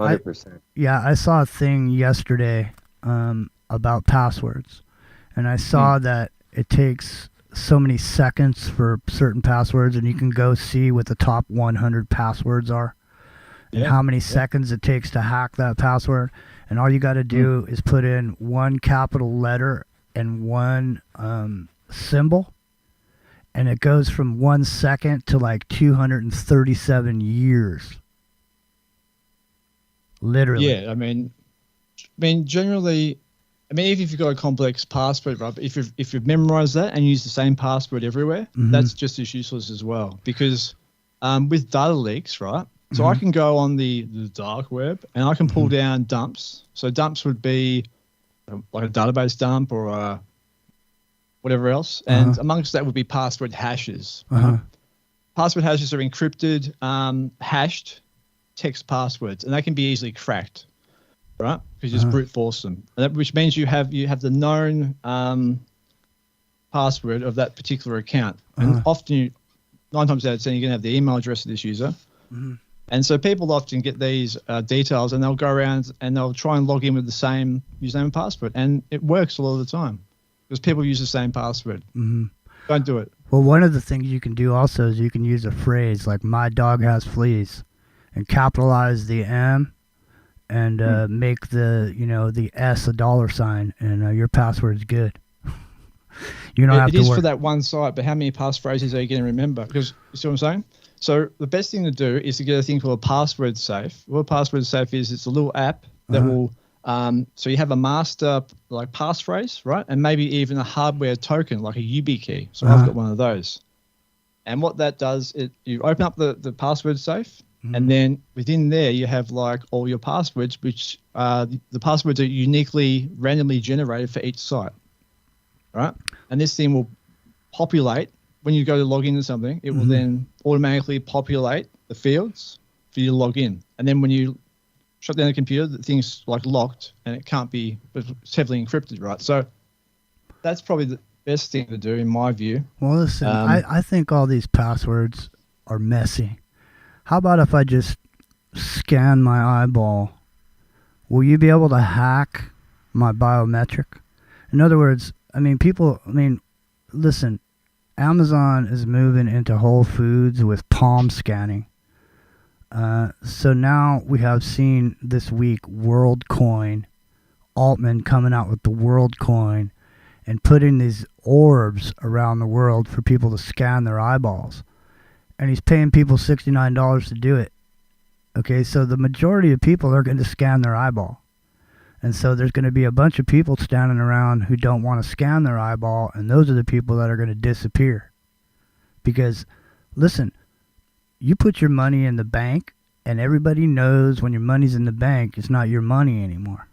a thing yesterday about passwords, and I saw that it takes so many seconds for certain passwords, and you can go see what the top 100 passwords are. And how many seconds it takes to hack that password. And all you got to do is put in one capital letter and one symbol. And it goes from 1 second to like 237 years. Literally. Yeah, I mean, generally, even if you've got a complex password, right? But if you've memorized that and use the same password everywhere, that's just as useless as well. Because with data leaks, right? So I can go on the dark web and I can pull down dumps. So dumps would be like a database dump or whatever else. And amongst that would be password hashes. Password hashes are encrypted, hashed text passwords, and they can be easily cracked, right? Because you just brute force them. Which means you have the known password of that particular account. And often, 9 times out of 10, you're going to have the email address of this user. And so people often get these details and they'll go around and they'll try and log in with the same username and password. And it works a lot of the time because people use the same password. Don't do it. Well, one of the things you can do also is you can use a phrase like "my dog has fleas" and capitalize the M and make the S a $, and your password's good. You don't have to worry. It is for that one site, but how many passphrases are you going to remember? Because you see what I'm saying? So the best thing to do is to get a thing called a password safe. What a password safe is, it's a little app that will, so you have a master like passphrase, right? And maybe even a hardware token like a YubiKey. So I've got one of those. And what that does, you open up the password safe, and then within there you have like all your passwords, which the passwords are uniquely randomly generated for each site, right? And this thing will populate. When you go to log into something, it will then automatically populate the fields for you to log in. And then when you shut down the computer, the thing's like locked and it can't be, it's heavily encrypted, right? So that's probably the best thing to do in my view. Well, listen, I think all these passwords are messy. How about if I just scan my eyeball? Will you be able to hack my biometric? In other words, listen, Amazon is moving into Whole Foods with palm scanning. So now we have seen this week WorldCoin, Altman coming out with the WorldCoin and putting these orbs around the world for people to scan their eyeballs. And he's paying people $69 to do it. Okay, so the majority of people are going to scan their eyeball. And so there's going to be a bunch of people standing around who don't want to scan their eyeball, and those are the people that are going to disappear. Because, listen, you put your money in the bank, and everybody knows when your money's in the bank, it's not your money anymore,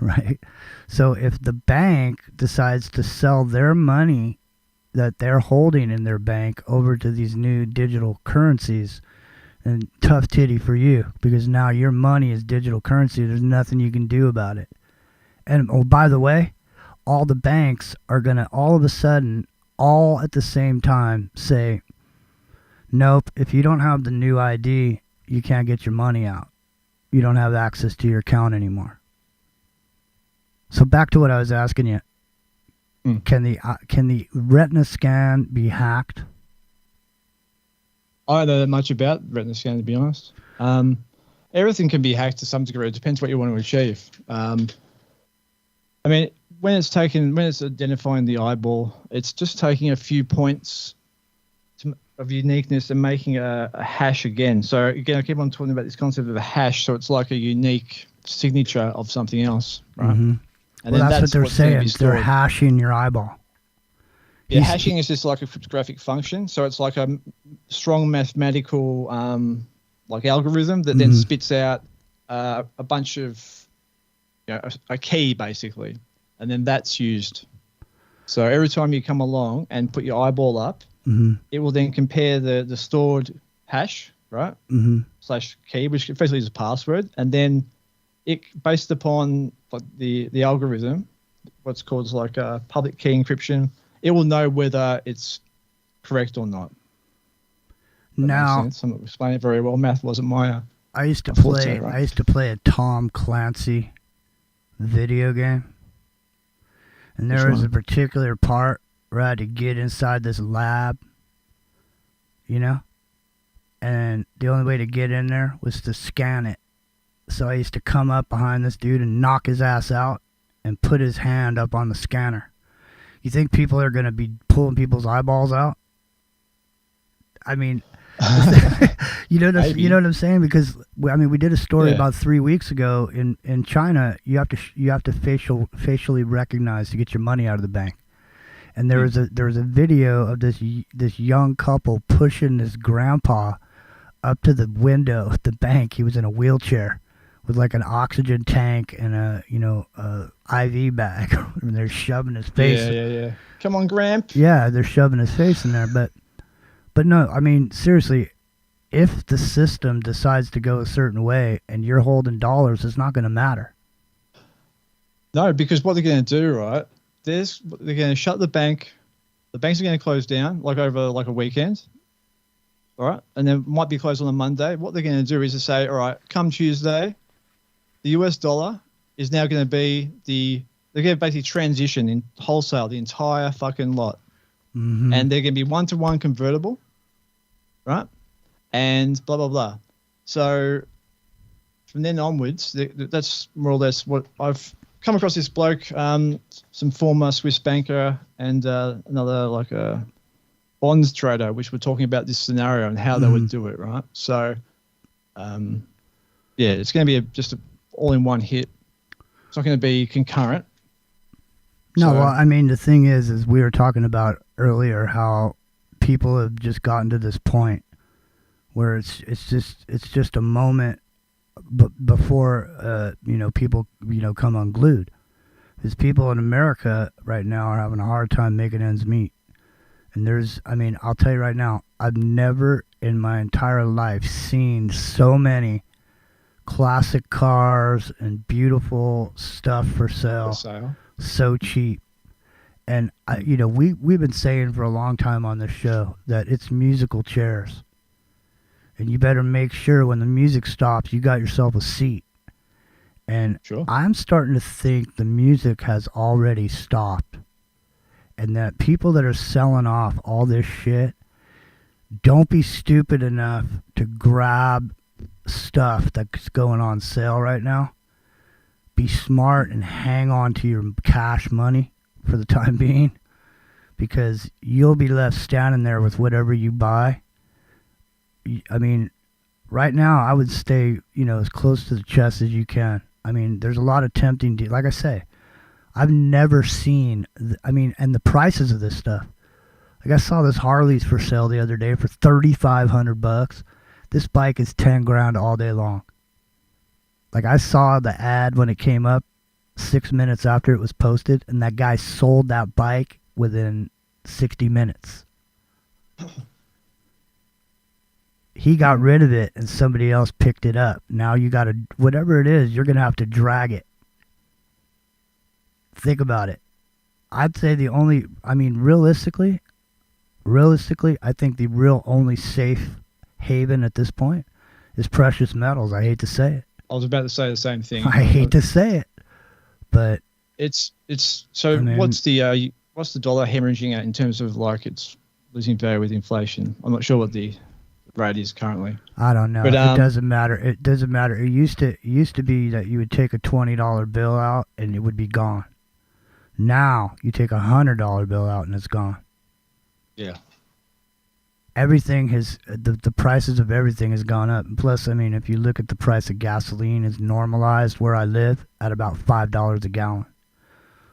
right? So if the bank decides to sell their money that they're holding in their bank over to these new digital currencies, and tough titty for you, because now your money is digital currency. There's nothing you can do about it. And oh, by the way, all the banks are going to all of a sudden, all at the same time, say, nope, if you don't have the new ID, you can't get your money out. You don't have access to your account anymore. So back to what I was asking you. Can the retina scan be hacked? I don't know that much about retina scan, to be honest. Everything can be hacked to some degree. It depends what you want to achieve. I mean, when it's identifying the eyeball, it's just taking a few points of uniqueness and making a hash again. So again, I keep on talking about this concept of a hash. So it's like a unique signature of something else, right? Mm-hmm. And well, then that's what they're saying. They're hashing your eyeball. Yeah, hashing is just like a cryptographic function. So it's like a strong mathematical like algorithm that then spits out a bunch of, a key basically. And then that's used. So every time you come along and put your eyeball up, it will then compare the stored hash, right? Slash key, which effectively is a password. And then it, based upon the algorithm, what's called like a public key encryption, it will know whether it's correct or not. Now, I'm not explaining it very well. Math wasn't my. I used to play a Tom Clancy video game, and there was a particular part where I had to get inside this lab, and the only way to get in there was to scan it. So I used to come up behind this dude and knock his ass out and put his hand up on the scanner. You think people are going to be pulling people's eyeballs out? I mean, you know what I'm saying? Because we did a story about 3 weeks ago in China. You have to facially recognize to get your money out of the bank. And there was a video of this young couple pushing this grandpa up to the window at the bank. He was in a wheelchair with like an oxygen tank and a IV bag, and they're shoving his face. Yeah. Come on, Gramp. Yeah, they're shoving his face in there, but no, I mean seriously, if the system decides to go a certain way and you're holding dollars, it's not going to matter. No, because what they're going to do, right? They're going to shut the bank. The banks are going to close down, like over like a weekend. All right, and then might be closed on a Monday. What they're going to do is to say, all right, come Tuesday, the US dollar is now going to be they're going to basically transition in wholesale the entire fucking lot. And they're going to be 1-to-1 convertible, right? And blah, blah, blah. So from then onwards, that's more or less what I've come across. This bloke, some former Swiss banker and another like a bonds trader, which were talking about this scenario and how they would do it, right? So, it's going to be just all in one hit. It's not going to be concurrent. No, well, I mean, the thing is we were talking about earlier how people have just gotten to this point where it's just a moment before people come unglued. Because people in America right now are having a hard time making ends meet. And I'll tell you right now, I've never in my entire life seen so many classic cars and beautiful stuff for sale. So cheap. And we've been saying for a long time on this show that it's musical chairs. And you better make sure when the music stops, you got yourself a seat. And I'm starting to think the music has already stopped. and that people that are selling off all this shit, don't be stupid enough to grab stuff that's going on sale right now. Be smart and hang on to your cash money for the time being, because you'll be left standing there with whatever you buy. I mean, right now I would stay, as close to the chest as you can. I mean, there's a lot of tempting deals. Like I say, I've never seen, and the prices of this stuff. Like I saw this Harley's for sale the other day for $3,500. This bike is 10 grand all day long. Like I saw the ad when it came up 6 minutes after it was posted, and that guy sold that bike within 60 minutes. He got rid of it and somebody else picked it up. Now you got to, whatever it is, you're going to have to drag it. Think about it. I'd say realistically, I think the real only safe haven at this point is precious metals. I hate to say it. I was about to say the same thing. I hate to say it, but it's so. What's the dollar hemorrhaging at in terms of like it's losing value with inflation? I'm not sure what the rate is currently. I don't know. But it doesn't matter. It doesn't matter. It used to be that you would take a $20 bill out and it would be gone. Now you take a $100 bill out and it's gone. Yeah. Everything has, the prices of everything has gone up. Plus, I mean, if you look at the price of gasoline, it's normalized where I live at about $5 a gallon.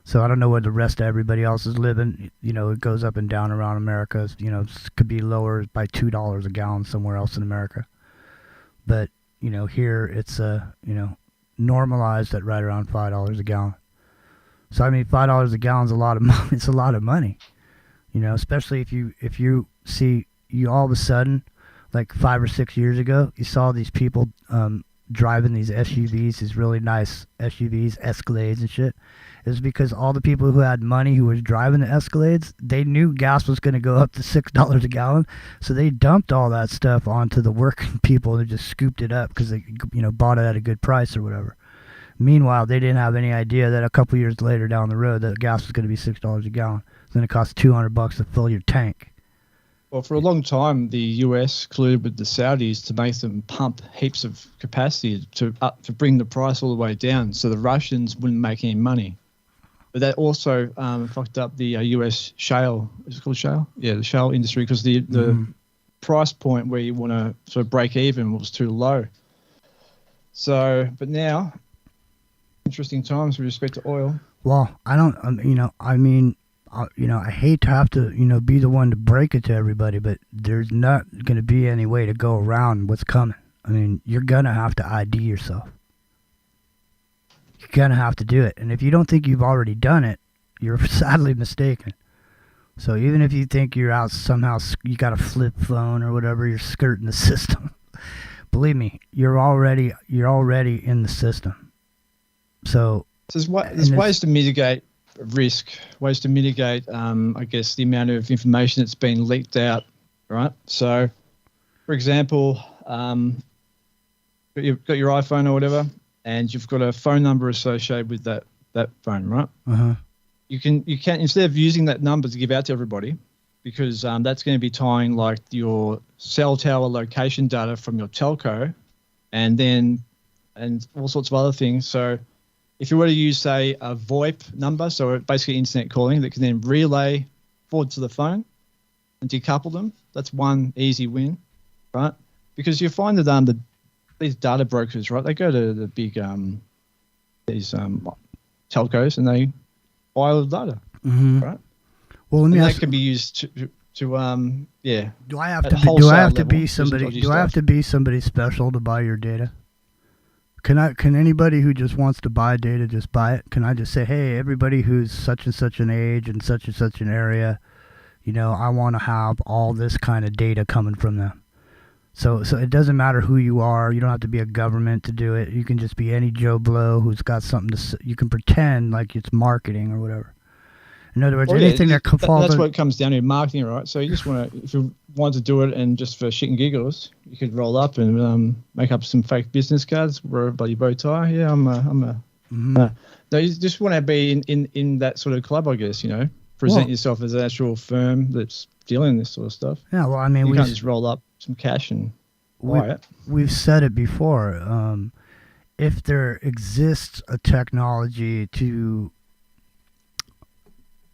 So I don't know where the rest of everybody else is living. It goes up and down around America. It could be lower by $2 a gallon somewhere else in America. But, here it's, normalized at right around $5 a gallon. So, I mean, $5 a gallon is a lot of money. It's a lot of money, especially if you see, you all of a sudden, like 5 or 6 years ago, you saw these people driving these SUVs, these really nice SUVs, Escalades and shit. It was because all the people who had money who was driving the Escalades, they knew gas was going to go up to $6 a gallon, so they dumped all that stuff onto the working people and just scooped it up because they, bought it at a good price or whatever. Meanwhile, they didn't have any idea that a couple years later down the road, that gas was going to be $6 a gallon. It's going to cost $200 to fill your tank. Well, for a long time, the US colluded with the Saudis to make them pump heaps of capacity to bring the price all the way down, so the Russians wouldn't make any money. But that also fucked up the US shale. Is it called shale? Yeah, the shale industry, because the price point where you want to sort of break even was too low. So, but now, interesting times with respect to oil. Well, I don't, I hate to have to, be the one to break it to everybody, but there's not going to be any way to go around what's coming. I mean, you're going to have to ID yourself. You're going to have to do it. And if you don't think you've already done it, you're sadly mistaken. So even if you think you're out somehow, you got a flip phone or whatever, you're skirting the system. Believe me, you're already in the system. So there's ways to mitigate risk, ways to mitigate, I guess, the amount of information that's been leaked out, right? So, for example, you've got your iPhone or whatever, and you've got a phone number associated with that phone, right? Uh-huh. You can instead of using that number to give out to everybody, because that's going to be tying like your cell tower location data from your telco, and all sorts of other things. So if you were to use, say, a VoIP number, so basically internet calling, that can then relay forward to the phone and decouple them, that's one easy win, right? Because you find that these data brokers, right, they go to the big telcos and they buy all the data, right? Well, let me ask. That can be used to Do I have to be somebody special to buy your data? Can anybody who just wants to buy data just buy it? Can I just say, hey, everybody who's such and such an age and such an area, I want to have all this kind of data coming from them. So it doesn't matter who you are. You don't have to be a government to do it. You can just be any Joe Blow who's got something to say. You can pretend like it's marketing or whatever. In other words, anything that falls. That's what it comes down to, marketing, right? So you just want to, if you want to do it and just for shit and giggles, you could roll up and make up some fake business cards, wear a bloody bow tie. Yeah, I'm a. No, you just want to be in that sort of club, I guess. present yourself as an actual firm that's dealing in this sort of stuff. Yeah, well, I mean, you can't just roll up some cash and buy it. We've said it before. If there exists a technology to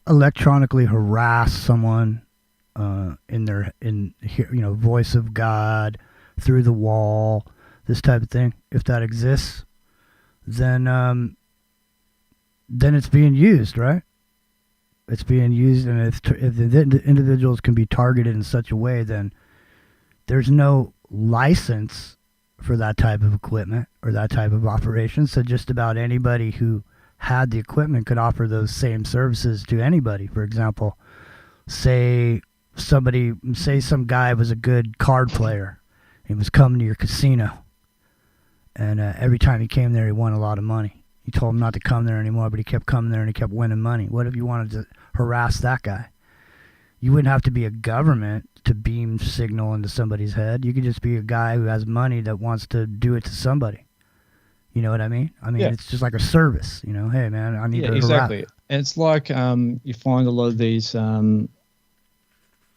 electronically harass someone in voice of God, through the wall, this type of thing, if that exists, then it's being used, right? It's being used, and if the individuals can be targeted in such a way, then there's no license for that type of equipment or that type of operation. So just about anybody who had the equipment could offer those same services to anybody. For example, say some guy was a good card player. He was coming to your casino, and every time he came there, he won a lot of money. You told him not to come there anymore, but he kept coming there and he kept winning money. What if you wanted to harass that guy? You wouldn't have to be a government to beam signal into somebody's head. You could just be a guy who has money that wants to do it to somebody. You know what I mean? It's just like a service. You know, hey man, I need to exactly. harass. And it's like you find a lot of these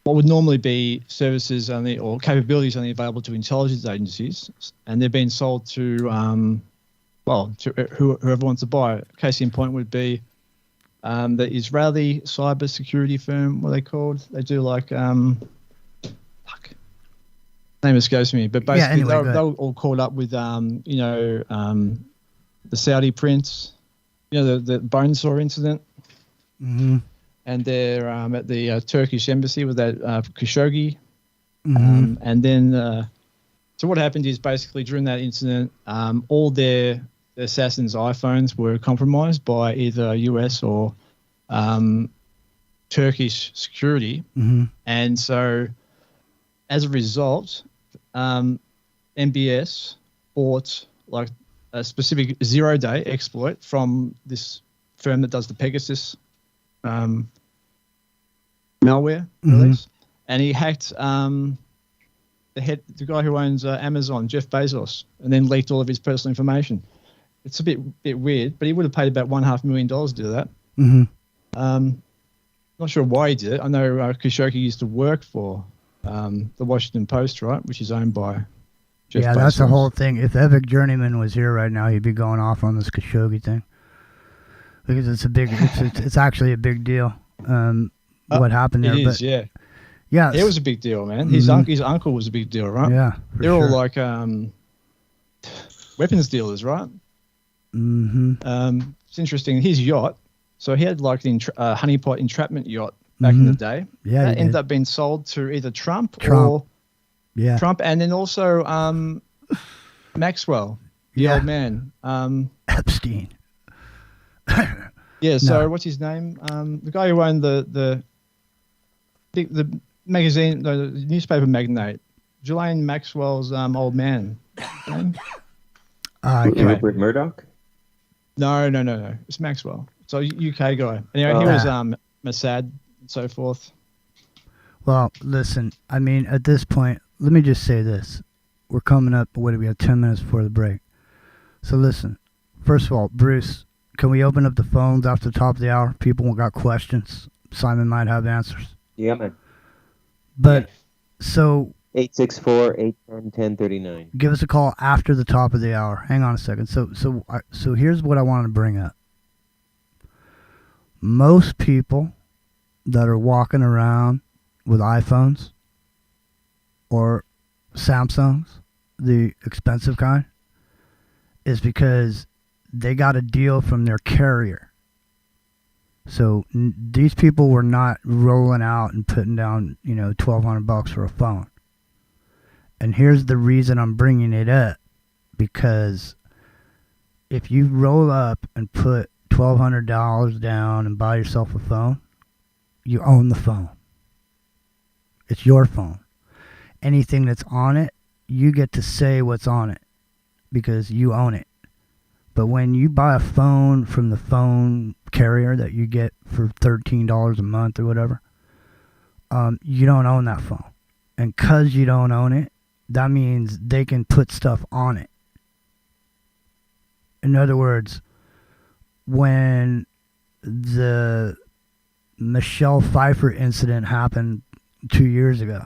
what would normally be services only or capabilities only available to intelligence agencies, and they're being sold to to whoever wants to buy it. Case in point would be the Israeli cyber security firm. What are they called? They do like name escapes me, but basically they were all caught up with the Saudi prince, the bone saw incident. Mm-hmm. And they're at the Turkish embassy with that Khashoggi. Mm-hmm. And then, so what happened is basically during that incident, all their assassins' iPhones were compromised by either US or Turkish security. Mm-hmm. And so as a result, MBS bought like a specific 0-day exploit from this firm that does the Pegasus malware release, and he hacked the guy who owns Amazon, Jeff Bezos, and then leaked all of his personal information. It's a bit weird, but he would have paid about $500,000 to do that. Mm-hmm. Not sure why he did it. I know Khashoggi used to work for the Washington Post, right, which is owned by Jeff Bezos. That's the whole thing. If Epic Journeyman was here right now, he'd be going off on this Khashoggi thing. Because it's actually a big deal. What happened there? It is, yeah. It was a big deal, man. His uncle was a big deal, right? Yeah, they're all like weapons dealers, right? Mm-hmm. It's interesting. His yacht. So he had like the honeypot entrapment yacht back in the day. Yeah, that ended up being sold to either Trump. Trump, and then also Maxwell, the old man, Epstein. Yeah, so what's his name? The guy who owned the magazine, the newspaper magnate, Ghislaine Maxwell's old man. Rupert Murdoch? No. It's Maxwell. So UK guy. Anyway, he was Mossad and so forth. Well, listen, at this point, let me just say this. We're coming up, we have 10 minutes before the break. So listen, first of all, Bruce, can we open up the phones after the top of the hour? People got questions. Simon might have answers. Yeah, man. But, so... 864-810-1039. Give us a call after the top of the hour. Hang on a second. So here's what I wanted to bring up. Most people that are walking around with iPhones or Samsungs, the expensive kind, is because they got a deal from their carrier. So these people were not rolling out and putting down, $1,200 for a phone. And here's the reason I'm bringing it up, because if you roll up and put $1,200 down and buy yourself a phone, you own the phone. It's your phone. Anything that's on it, you get to say what's on it because you own it. But when you buy a phone from the phone carrier that you get for $13 a month or whatever, you don't own that phone. And because you don't own it, that means they can put stuff on it. In other words, when the Michelle Pfeiffer incident happened 2 years ago.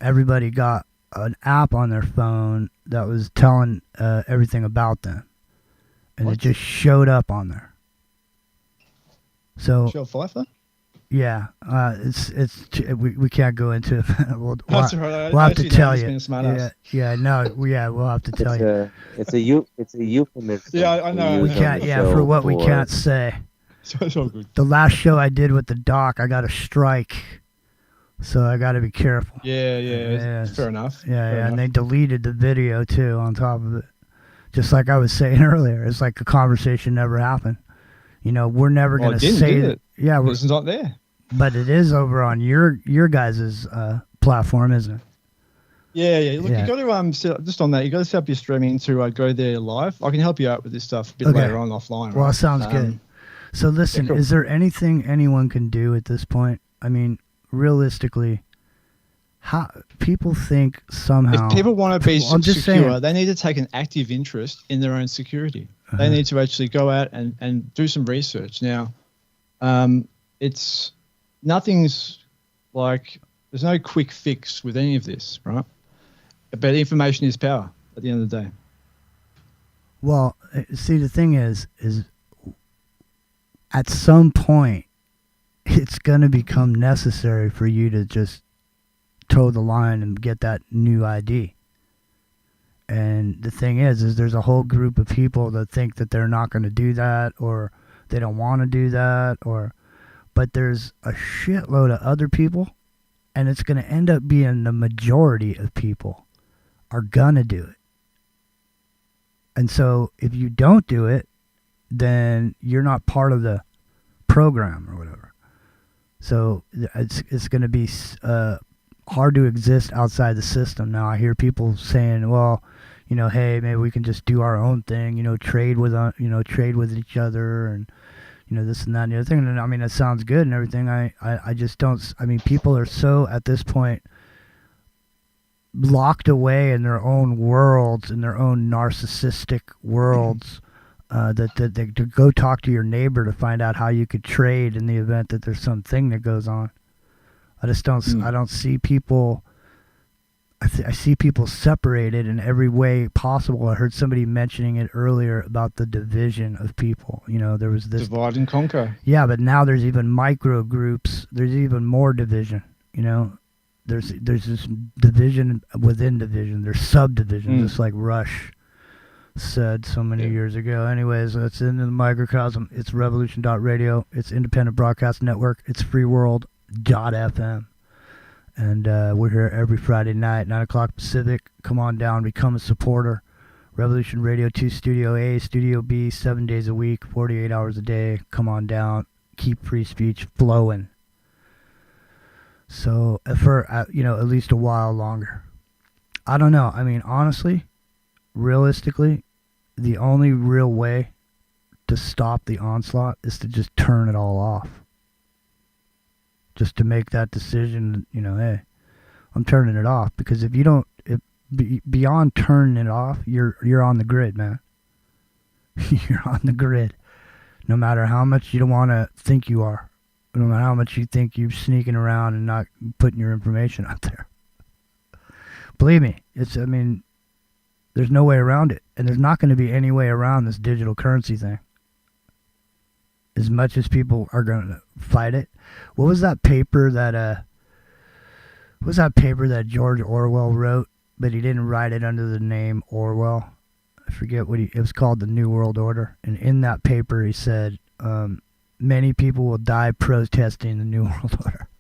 Everybody got an app on their phone that was telling everything about them, and it just showed up on there. So Michelle Pfeiffer? Yeah, we can't go into it. we'll That's right. we'll have to tell you. We'll have to tell you. It's a euphemism. Yeah, I know. We can't. Yeah, for what we can't say. So it's all good. The last show I did with the doc, I got a strike, so I got to be careful. Yeah. Fair enough. Yeah, and they deleted the video too on top of it. Just like I was saying earlier, it's like the conversation never happened. You know, we're never going to say it. Yeah, it's not there. But it is over on your guys' platform, isn't it? Yeah. Look, you got to just on that. You got to set up your streaming to go there live. I can help you out with this stuff a bit later on offline. Well, right? Sounds good. So listen, Is there anything anyone can do at this point? I mean, realistically, how people think somehow. If people want to be secure, they need to take an active interest in their own security. They need to actually go out and do some research. Now, nothing's like, there's no quick fix with any of this, right? But information is power at the end of the day. Well, see, the thing is at some point, it's going to become necessary for you to just toe the line and get that new ID. And the thing is there's a whole group of people that think that they're not going to do that, or they don't want to do that, but there's a shitload of other people, and it's going to end up being the majority of people are going to do it. And so if you don't do it, then you're not part of the program or whatever. So it's going to be hard to exist outside the system. Now I hear people saying, well, you know, hey, maybe we can just do our own thing, you know, trade with each other, and you know, this and that and the other thing. And I mean, it sounds good and everything. I just don't. I mean, people are so at this point locked away in their own worlds, in their own narcissistic worlds, that they to go talk to your neighbor to find out how you could trade in the event that there's something that goes on. I just don't. I don't see people. I see people separated in every way possible. I heard somebody mentioning it earlier about the division of people. You know, there was this divide and conquer. Yeah, but now there's even micro groups. There's even more division. You know, there's this division within division. There's subdivisions, just like Rush said so many years ago. Anyways, it's in the microcosm. It's revolution.radio. It's independent broadcast network. It's freeworld.fm. And we're here every Friday night, 9 o'clock Pacific. Come on down, become a supporter. Revolution Radio 2, Studio A, Studio B, 7 days a week, 48 hours a day. Come on down. Keep free speech flowing. So, for, at least a while longer. I don't know. I mean, honestly, realistically, the only real way to stop the onslaught is to just turn it all off. Just to make that decision, you know, hey, I'm turning it off. Because if you don't, beyond turning it off, you're on the grid, man. You're on the grid. No matter how much you don't want to think you are. No matter how much you think you're sneaking around and not putting your information out there. Believe me, there's no way around it. And there's not going to be any way around this digital currency thing. As much as people are going to fight it. What was that paper that George Orwell wrote, but he didn't write it under the name Orwell? I forget it was called The New World Order. And in that paper he said, many people will die protesting the New World Order.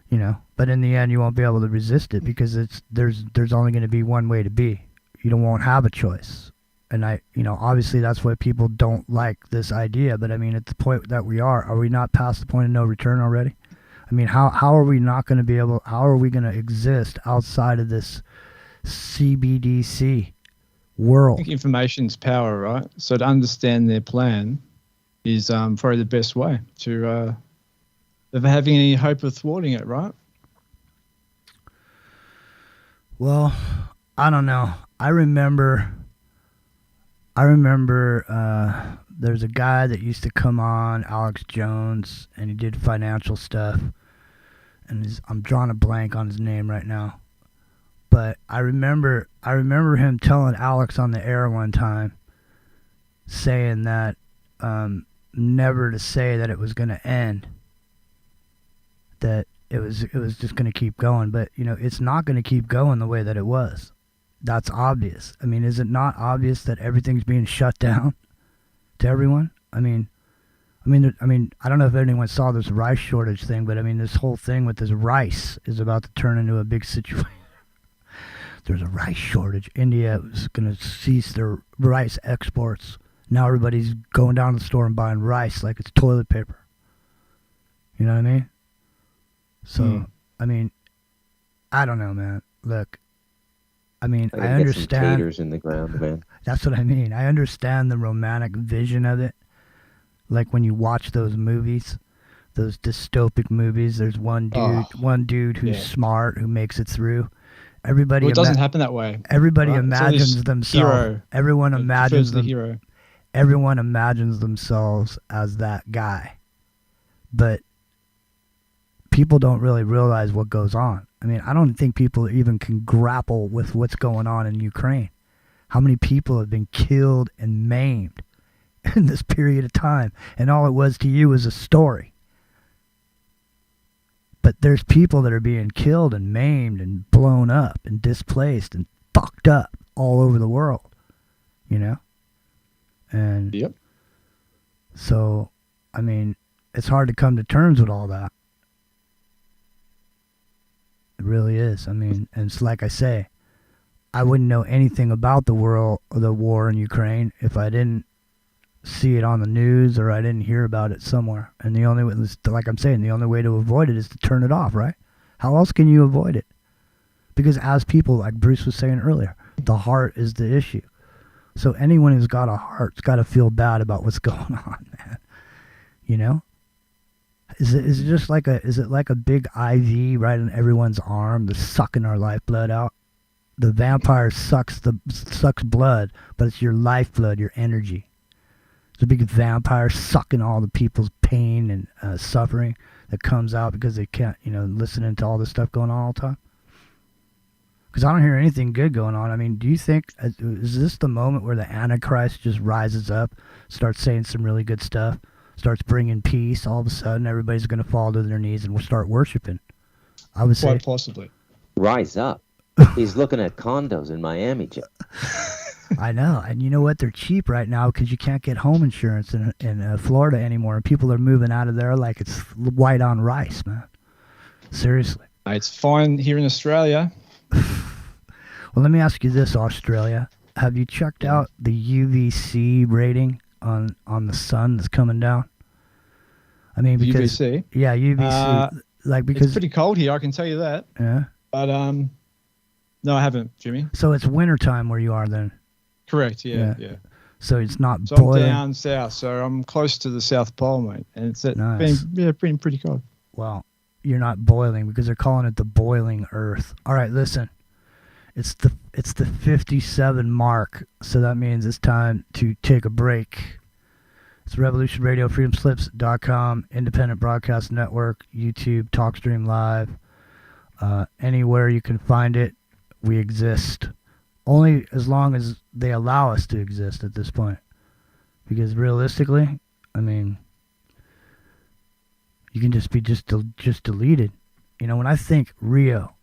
You know, but in the end you won't be able to resist it because there's only going to be one way to be. You won't have a choice. And obviously that's why people don't like this idea. But I mean, at the point that we are we not past the point of no return already? I mean, how are we not going to be able, how are we going to exist outside of this CBDC world? I think information's power, right? So to understand their plan is probably the best way to, of having any hope of thwarting it, right? Well, I don't know. I remember There's a guy that used to come on, Alex Jones, and he did financial stuff. And I'm drawing a blank on his name right now. But I remember him telling Alex on the air one time, saying that never to say that it was going to end, that it was just going to keep going. But it's not going to keep going the way that it was. That's obvious. I mean, is it not obvious that everything's being shut down to everyone? I mean, I don't know if anyone saw this rice shortage thing, but I mean, this whole thing with this rice is about to turn into a big situation. There's a rice shortage. India is going to cease their rice exports. Now everybody's going down to the store and buying rice like it's toilet paper. You know what I mean? So, I mean, I don't know, man. Look, I mean, I understand. Get some taters in the ground, man. That's what I mean. I understand the romantic vision of it. Like when you watch those movies, those dystopic movies, there's one dude who's smart, who makes it through. Everybody. Well, it doesn't happen that way. Everybody imagines themselves. Hero. Everyone imagines the hero. Everyone imagines themselves as that guy, but people don't really realize what goes on. I mean, I don't think people even can grapple with what's going on in Ukraine. How many people have been killed and maimed in this period of time, and all it was to you was a story. But there's people that are being killed and maimed and blown up and displaced and fucked up all over the world, And so, I mean, it's hard to come to terms with all that. It really is. I mean, and it's like I say, I wouldn't know anything about the war in Ukraine if I didn't see it on the news or I didn't hear about it somewhere. And the only way, like I'm saying, the only way to avoid it is to turn it off, right? How else can you avoid it? Because as people, like Bruce was saying earlier, the heart is the issue. So anyone who's got a heart's got to feel bad about what's going on, man. Is it just like a big IV right in everyone's arm that's sucking our lifeblood out? The vampire sucks blood, but it's your lifeblood, your energy. It's a big vampire sucking all the people's pain and suffering that comes out because they can't, listening to all this stuff going on all the time. Because I don't hear anything good going on. I mean, do you think, is this the moment where the Antichrist just rises up, starts saying some really good stuff, starts bringing peace, all of a sudden everybody's going to fall to their knees and we'll start worshiping? I would say. Quite possibly. Rise up. He's looking at condos in Miami, Jim. I know. And you know what? They're cheap right now because you can't get home insurance in Florida anymore. And people are moving out of there like it's white on rice, man. Seriously. It's fine here in Australia. Well, let me ask you this, Australia. Have you checked out the UVC rating on the sun that's coming down? I mean, because UVC? Yeah, UVC. Because it's pretty cold here, I can tell you that. Yeah. But no, I haven't, Jimmy. So it's wintertime where you are then? Correct, yeah. So it's not so boiling? I'm down south, so I'm close to the South Pole, mate. And it's nice. been pretty cold. Well, you're not boiling because they're calling it the boiling Earth. All right, listen. It's the 57 mark, so that means it's time to take a break. It's Revolution Radio, freedomslips.com, Independent Broadcast Network, YouTube, TalkStream Live. Anywhere you can find it, we exist. Only as long as they allow us to exist at this point. Because realistically, I mean, you can just be just deleted. When I think Rio,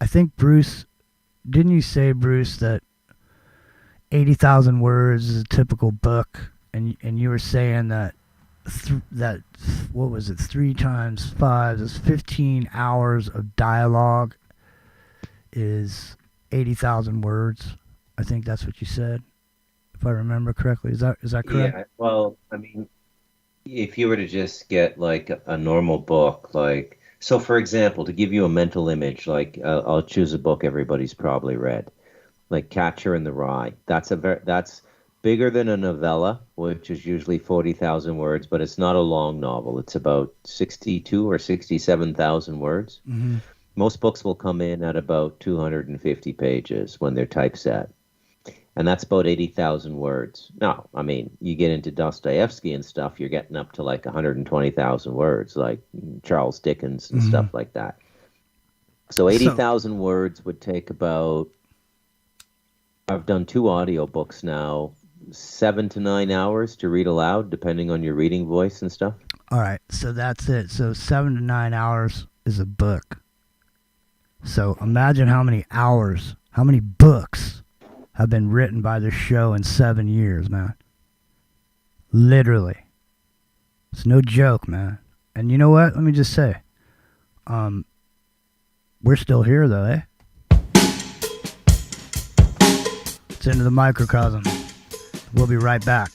I think Bruce, didn't you say, Bruce, that 80,000 words is a typical book? And you were saying that what was it, 3 times 5 is 15 hours of dialogue is 80,000 words. I think that's what you said, if I remember correctly. Is that correct? Yeah, well, I mean, if you were to just get like a normal book, like, so for example, to give you a mental image, like I'll choose a book everybody's probably read, like Catcher in the Rye. That's bigger than a novella, which is usually 40,000 words, but it's not a long novel. It's about 62 or 67,000 words. Mm-hmm. Most books will come in at about 250 pages when they're typeset. And that's about 80,000 words. Now, I mean, you get into Dostoevsky and stuff, you're getting up to like 120,000 words, like Charles Dickens and stuff like that. So 80,000 words would take about, I've done 2 audiobooks now, 7 to 9 hours to read aloud, depending on your reading voice and stuff. All right, so that's it. So 7 to 9 hours is a book. So imagine how many hours, how many books have been written by this show in 7 years, man. Literally. It's no joke, man. And you know what? Let me just say, we're still here, though, eh? It's Into the Microcosm. We'll be right back.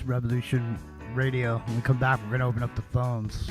Revolution Radio. When we come back, we're going to open up the phones.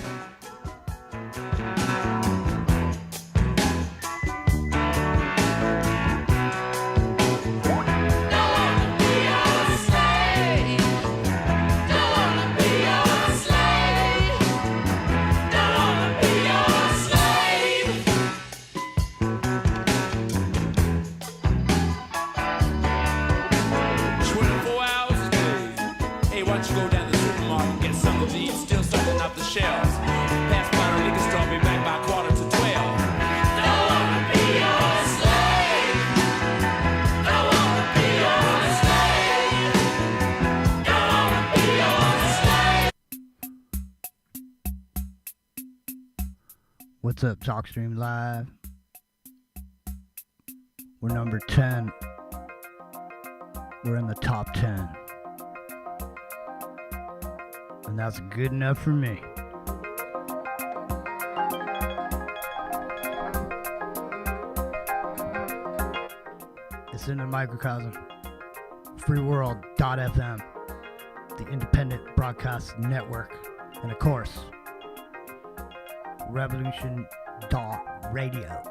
What's up, TalkStream Live? We're number 10. We're in the top 10. And that's good enough for me. It's in the microcosm. freeworld.fm, the independent broadcast network. And of course, Revolution.radio.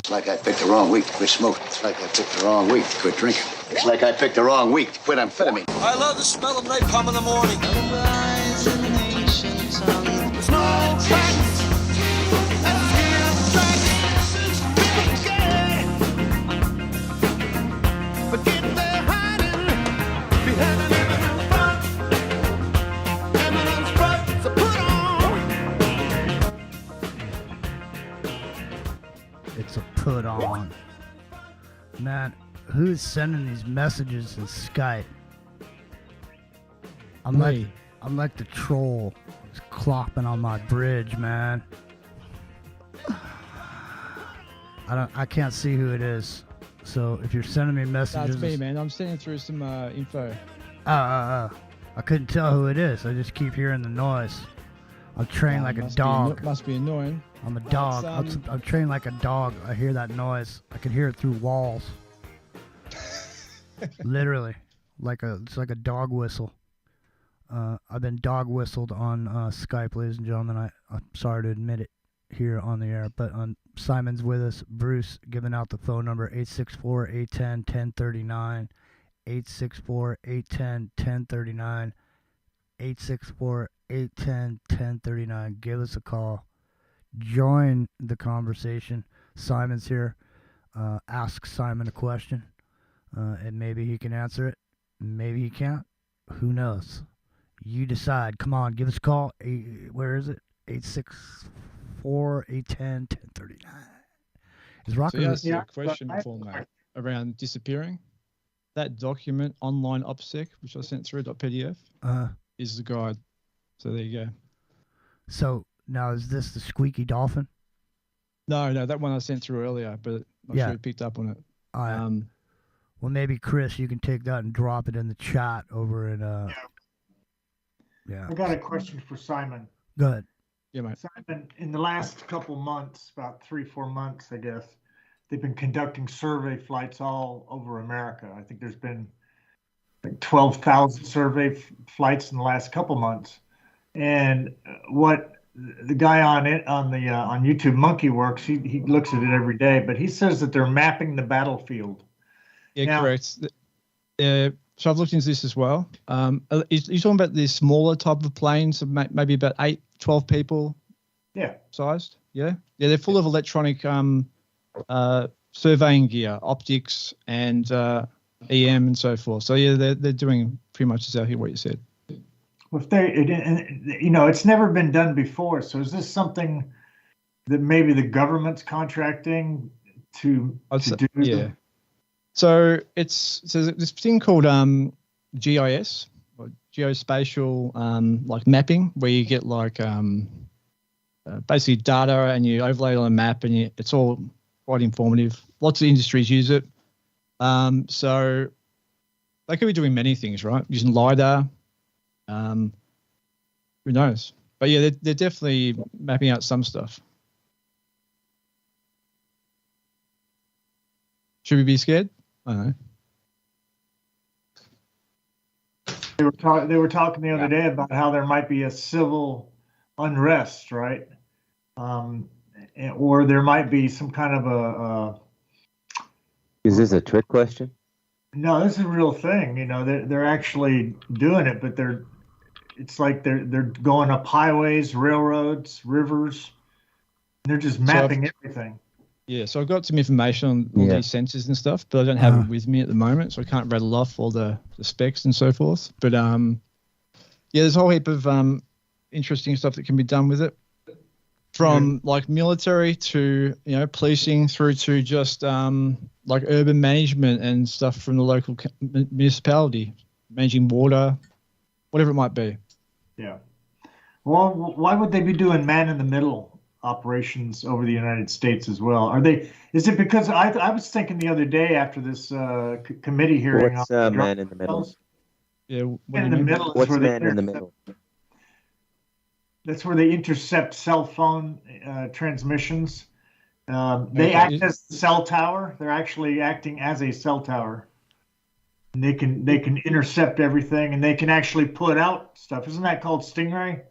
It's like I picked the wrong week to quit smoking. It's like I picked the wrong week to quit drinking. It's like I picked the wrong week to quit amphetamine. I love the smell of napalm in the morning. It's a put on. Man, who's sending these messages in Skype? I'm like the troll who's clopping on my bridge, man. I can't see who it is. So if you're sending me messages, That's me, man. I'm sending through some info. I couldn't tell who it is. I just keep hearing the noise. I'm trained like a dog. Must be annoying. I'm a dog. I'm trained like a dog. I hear that noise. I can hear it through walls. Literally, it's like a dog whistle. I've been dog whistled on Skype, ladies and gentlemen. I'm sorry to admit it here on the air, but Simon's with us. Bruce giving out the phone number 864-810-1039, 864-810-1039, 864-810-1039. Give us a call. Join the conversation. Simon's here. Ask Simon a question, and maybe he can answer it. Maybe he can't. Who knows? You decide. Come on, give us a call. Where is it? 864-810-1039. Is Rocker? So you asked a question before, mate, around disappearing. That document, online OPSEC, which I sent through .pdf, is the guide. So there you go. So now is this the squeaky dolphin? No, that one I sent through earlier, but I'm sure you picked up on it. Well, maybe Chris, you can take that and drop it in the chat over in. Yeah. I got a question for Simon. Go ahead. Yeah, mate. Simon, in the last couple months, about 3-4 months, I guess, they've been conducting survey flights all over America. I think there's been like 12,000 survey flights in the last couple months. And what the guy on YouTube, Monkey Works, he looks at it every day, but he says that they're mapping the battlefield. Yeah, now, correct. So I've looked into this as well. You're talking about the smaller type of planes, maybe about 8-12 people sized? Yeah? Yeah, they're full of electronic surveying gear, optics, and EM and so forth. So, yeah, they're doing pretty much exactly what you said. Well, it's never been done before. So is this something that maybe the government's contracting to do? Yeah. So there's this thing called GIS, or geospatial like mapping, where you get like basically data and you overlay it on a map, and it's all quite informative. Lots of industries use it. So they could be doing many things, right? Using LiDAR. Who knows? But yeah, they're definitely mapping out some stuff. Should we be scared? I don't know. They were talking the other day about how there might be a civil unrest, right? Or there might be some kind of a. Is this a trick question? No, this is a real thing. You know, they're actually doing it, but it's like they're going up highways, railroads, rivers. And they're just mapping everything. Yeah, so I've got some information on all these sensors and stuff, but I don't have it with me at the moment, so I can't rattle off all the specs and so forth. But there's a whole heap of interesting stuff that can be done with it, from like military to policing through to just like urban management and stuff from the local municipality, managing water, whatever it might be. Yeah. Well, why would they be doing man-in-the-middle operations over the United States as well? Is it because I was thinking the other day after this committee hearing? What's man in the middle? Yeah, man in the middle. What's man in the middle? That's where they intercept cell phone transmissions. They act as the cell tower. They're actually acting as a cell tower. And they can intercept everything, and they can actually put out stuff. Isn't that called Stingray?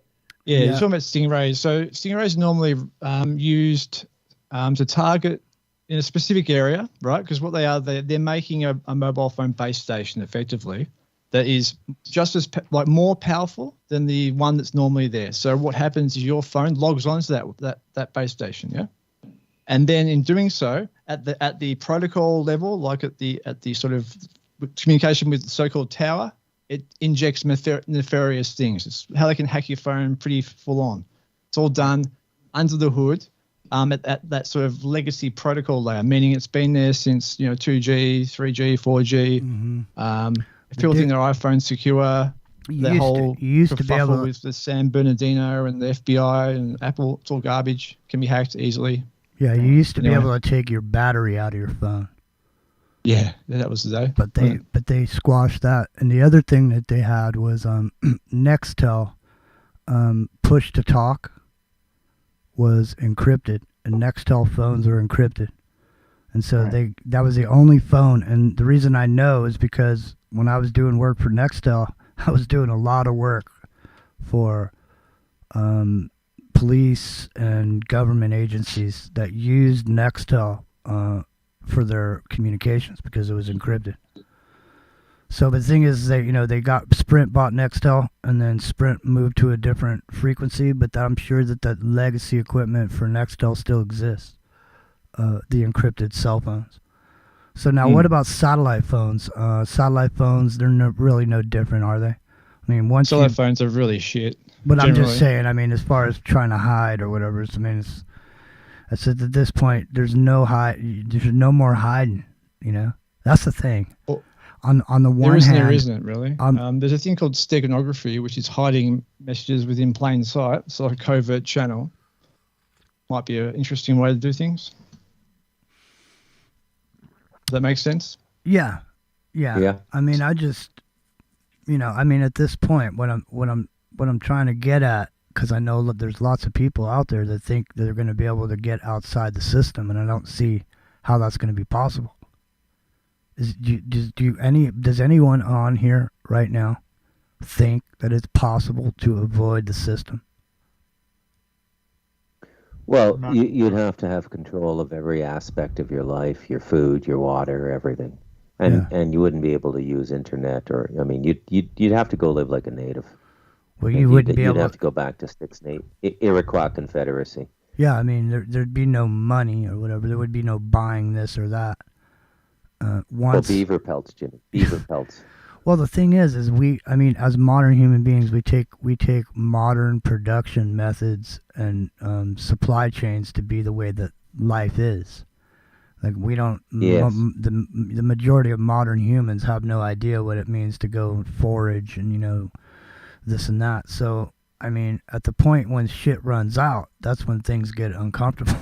Yeah, you're talking about Stingrays. So Stingrays are normally used to target in a specific area, right? Because what they are, they're making a mobile phone base station effectively that is just as more powerful than the one that's normally there. So what happens is your phone logs onto that base station, yeah, and then in doing so at the protocol level, like at the sort of communication with the so-called tower, it injects nefarious things. It's how they can hack your phone pretty full on. It's all done under the hood at that sort of legacy protocol layer, meaning it's been there since 2G, 3G, 4G. People think their iPhone's secure. You used to be able with the San Bernardino and the FBI and Apple. It's all garbage. Can be hacked easily. Yeah, you used to be able to take your battery out of your phone. Yeah, that was the day. But they squashed that. And the other thing that they had was Nextel push to talk was encrypted, and Nextel phones are encrypted. And so that was the only phone. And the reason I know is because when I was doing work for Nextel, I was doing a lot of work for police and government agencies that used Nextel for their communications because it was encrypted. So the thing is, they got Sprint bought Nextel, and then Sprint moved to a different frequency. But I'm sure that legacy equipment for Nextel still exists, the encrypted cell phones. So now, what about satellite phones? Satellite phones, they're really no different, are they? I mean, satellite phones are really shit. But generally. I'm just saying. I mean, as far as trying to hide or whatever, I said at this point, there's no more hiding. That's the thing. Well, on the one hand, there isn't really. There's a thing called steganography, which is hiding messages within plain sight. It's like a covert channel. Might be an interesting way to do things. Does that make sense? Yeah. I mean, I just, at this point, what I'm trying to get at, because I know that there's lots of people out there that think that they're going to be able to get outside the system, and I don't see how that's going to be possible. Does anyone on here right now think that it's possible to avoid the system? Well, you'd have to have control of every aspect of your life, your food, your water, everything, and you wouldn't be able to use internet, or you'd have to go live like a native. Well, you'd have to go back to Iroquois Confederacy. Yeah, I mean, there'd be no money or whatever. There would be no buying this or that. Beaver pelts, Jimmy. Beaver pelts. Well, the thing is as modern human beings, we take modern production methods and supply chains to be the way that life is. Like we don't. Yes. The majority of modern humans have no idea what it means to go forage and this and that. So I mean, at the point when shit runs out, that's when things get uncomfortable.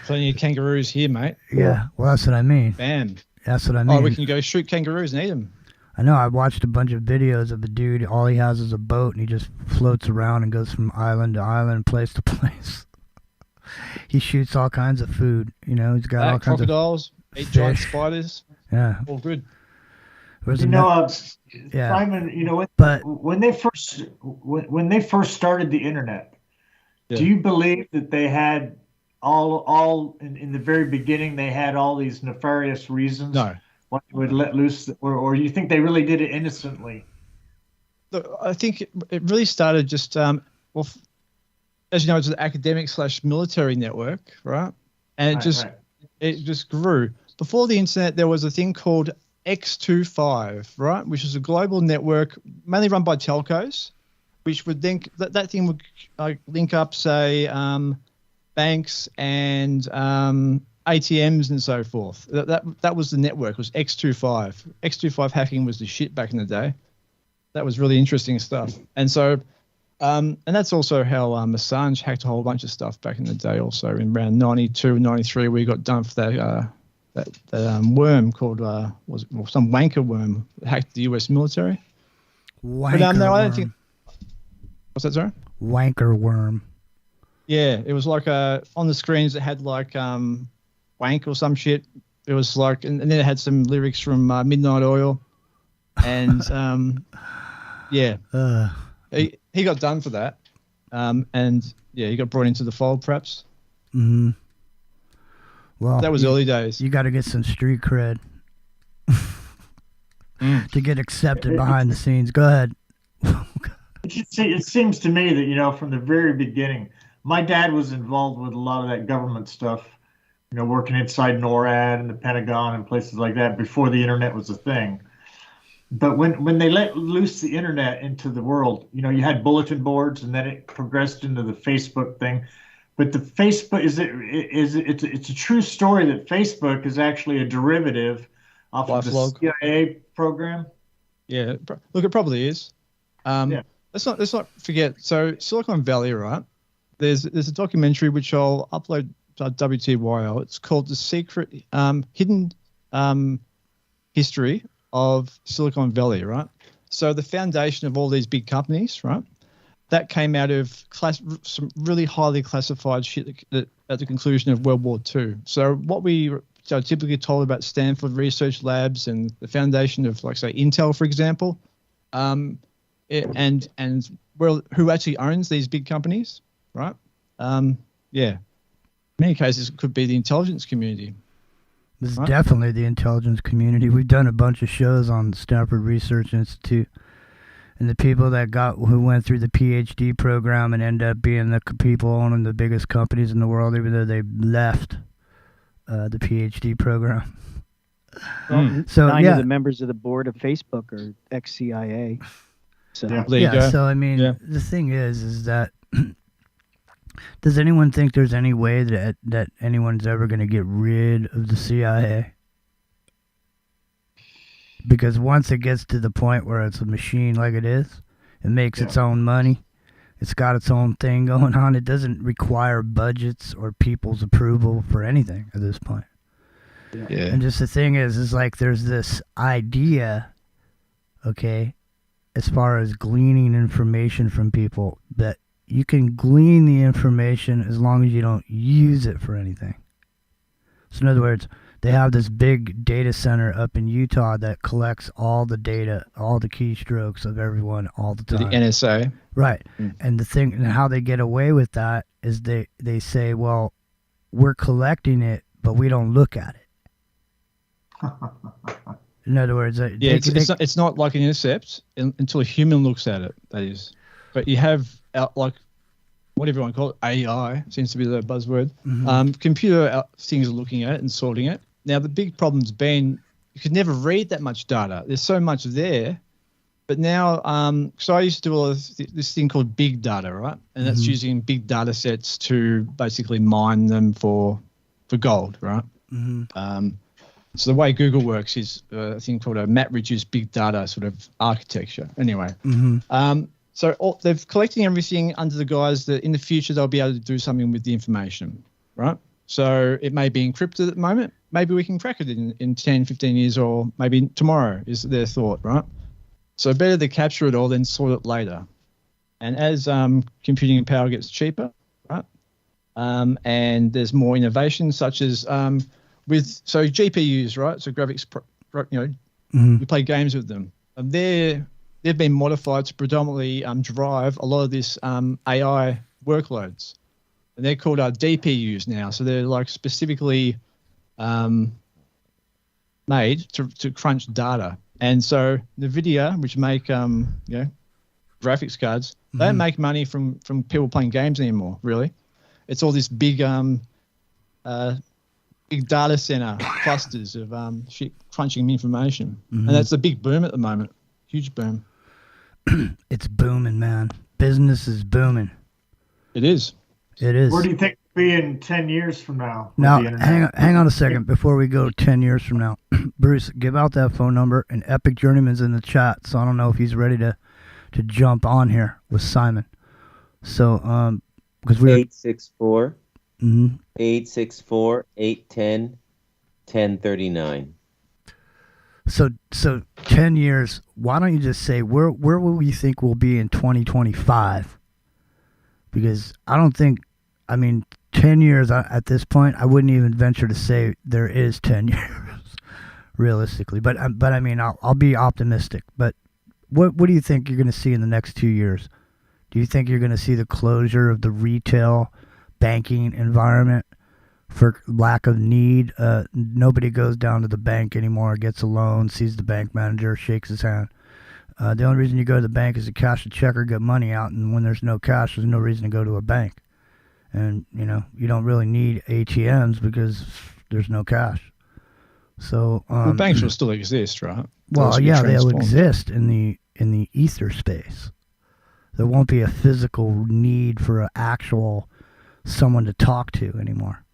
Plenty of kangaroos here, mate. Yeah, well, that's what I mean. Bam. That's what I mean. Oh, we can go shoot kangaroos and eat them. I know. I watched a bunch of videos of a dude. All he has is a boat, and he just floats around and goes from island to island, place to place. He shoots all kinds of food. He's got all kinds crocodiles, of eat giant spiders. Yeah, all good. Simon, when they first started the internet, do you believe that they had all in the very beginning they had all these nefarious reasons? No. Why they would let loose, or you think they really did it innocently? Look, I think it really started just as you know, it's an academic/military network, right? And it just grew. Before the internet, there was a thing called X25, right, which is a global network mainly run by telcos, which would then that thing would link up, say, banks and ATMs and so forth. That was the network. It was X25. X25 hacking was the shit back in the day. That was really interesting stuff. And so, and that's also how Assange hacked a whole bunch of stuff back in the day. Also in around 92, 93, we got done for that worm called some wanker worm that hacked the US military. Wanker no, I don't worm. think. What's that, sorry? Wanker worm. Yeah, it was like on the screens it had like wank or some shit. It was like, and then it had some lyrics from Midnight Oil, and yeah, he got done for that, and yeah, he got brought into the fold perhaps. Mm-hmm. Well, that was early days. You got to get some street cred to get accepted behind the scenes. Go ahead. It seems to me that, from the very beginning, my dad was involved with a lot of that government stuff, working inside NORAD and the Pentagon and places like that before the internet was a thing. But when they let loose the internet into the world, you had bulletin boards, and then it progressed into the Facebook thing. But the Facebook it's a true story that Facebook is actually a derivative off of the CIA program. Yeah, look, it probably is. Let's not forget. So Silicon Valley, right? There's a documentary which I'll upload to WTYL. It's called The Secret Hidden History of Silicon Valley, right? So the foundation of all these big companies, right? That came out of some really highly classified shit at the conclusion of World War II. So what we are typically told about Stanford research labs and the foundation of, like, say, Intel, for example, and who actually owns these big companies, right? In many cases, it could be the intelligence community. This is definitely the intelligence community. We've done a bunch of shows on Stanford Research Institute, and the people who went through the PhD program and end up being the people owning the biggest companies in the world, even though they left the PhD program. So 9 of the members of the board of Facebook are ex-CIA. So So I mean, the thing is that does anyone think there's any way that anyone's ever going to get rid of the CIA? Because once it gets to the point where it's a machine like it is, it makes its own money, it's got its own thing going on, it doesn't require budgets or people's approval for anything at this point. Yeah. And just the thing is like there's this idea, okay, as far as gleaning information from people, that you can glean the information as long as you don't use it for anything. So in other words, they have this big data center up in Utah that collects all the data, all the keystrokes of everyone all the time. The NSA. Right. And the thing, and how they get away with that is they say, well, we're collecting it, but we don't look at it. In other words, it's not like an intercept until a human looks at it, that is. But you have, like, what everyone calls it, AI, seems to be the buzzword. Computer things are looking at it and sorting it. Now, the big problem's been you could never read that much data. There's so much there. But now, so I used to do all this thing called big data, right? And that's using big data sets to basically mine them for gold, right? So the way Google works is a thing called a map-reduced big data sort of architecture. Anyway, so they're collecting everything under the guise that in the future they'll be able to do something with the information, right? So it may be encrypted at the moment. Maybe we can crack it in 10, 15 years, or maybe tomorrow is their thought, right? So better to capture it all than sort it later. And as computing power gets cheaper, right, and there's more innovation, such as so GPUs, right? So graphics, we play games with them. And they've been modified to predominantly drive a lot of this AI workloads. And they're called DPUs now. So they're like specifically made to crunch data. And so NVIDIA, which make graphics cards, they don't make money from people playing games anymore, really. It's all this big big data center clusters of shit crunching information. And that's the big boom at the moment. Huge boom. It's booming, man. Business is booming. It is. It is. Where do you think we'll be in 10 years from now? Now, hang on a second before we go 10 years from now. Bruce, give out that phone number, and Epic Journeyman's in the chat, so I don't know if he's ready to jump on here with Simon. So, because we're 864 864 810 1039. So 10 years, why don't you just say, where will we think we'll be in 2025? Because I don't think, 10 years at this point, I wouldn't even venture to say there is 10 years, realistically. But I'll be optimistic. But what do you think you're going to see in the next 2 years? Do you think you're going to see the closure of the retail banking environment for lack of need. Nobody goes down to the bank anymore, gets a loan, sees the bank manager, shakes his hand. The only reason you go to the bank is to cash a check or get money out, and when there's no cash, there's no reason to go to a bank. And, you know, you don't really need ATMs because there's no cash. So well, banks will still exist, right? Well, yeah, they'll exist in the ether space. There won't be a physical need for an actual someone to talk to anymore.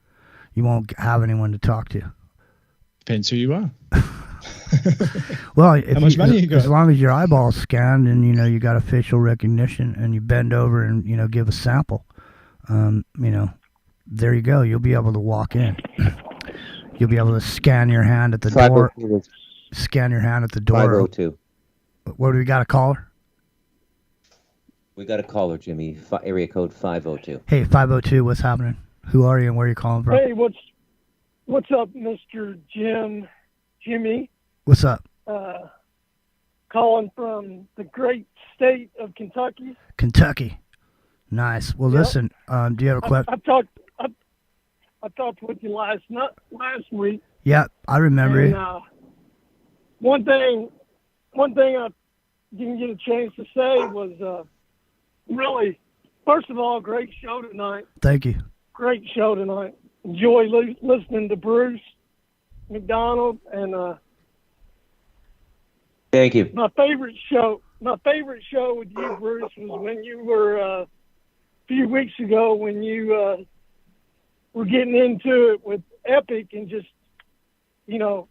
You won't have anyone to talk to. Depends who you are. Well, if how much money you got? As long as your eyeball's scanned and you know you got a facial recognition and you bend over and you know give a sample, you know, there you go. You'll be able to walk in. You'll be able to scan your hand at the door. Scan your hand at the door. 502. What do we got? A caller? We got a caller, Jimmy. Area code 502. Hey, 502. What's happening? Who are you and where are you calling from? Hey, what's up, Mr. Jimmy? What's up? Calling from the great state of Kentucky. Kentucky. Nice. Well, Yep. listen. Do you have a question? I talked with you last week. Yeah, I remember And, you. one thing I didn't get a chance to say was really, first of all, great show tonight. Thank you. Great show tonight. Enjoy listening to Bruce McDonald and Thank you. my favorite show with you, Bruce, was when you were a few weeks ago when you were getting into it with Epic and just, you know,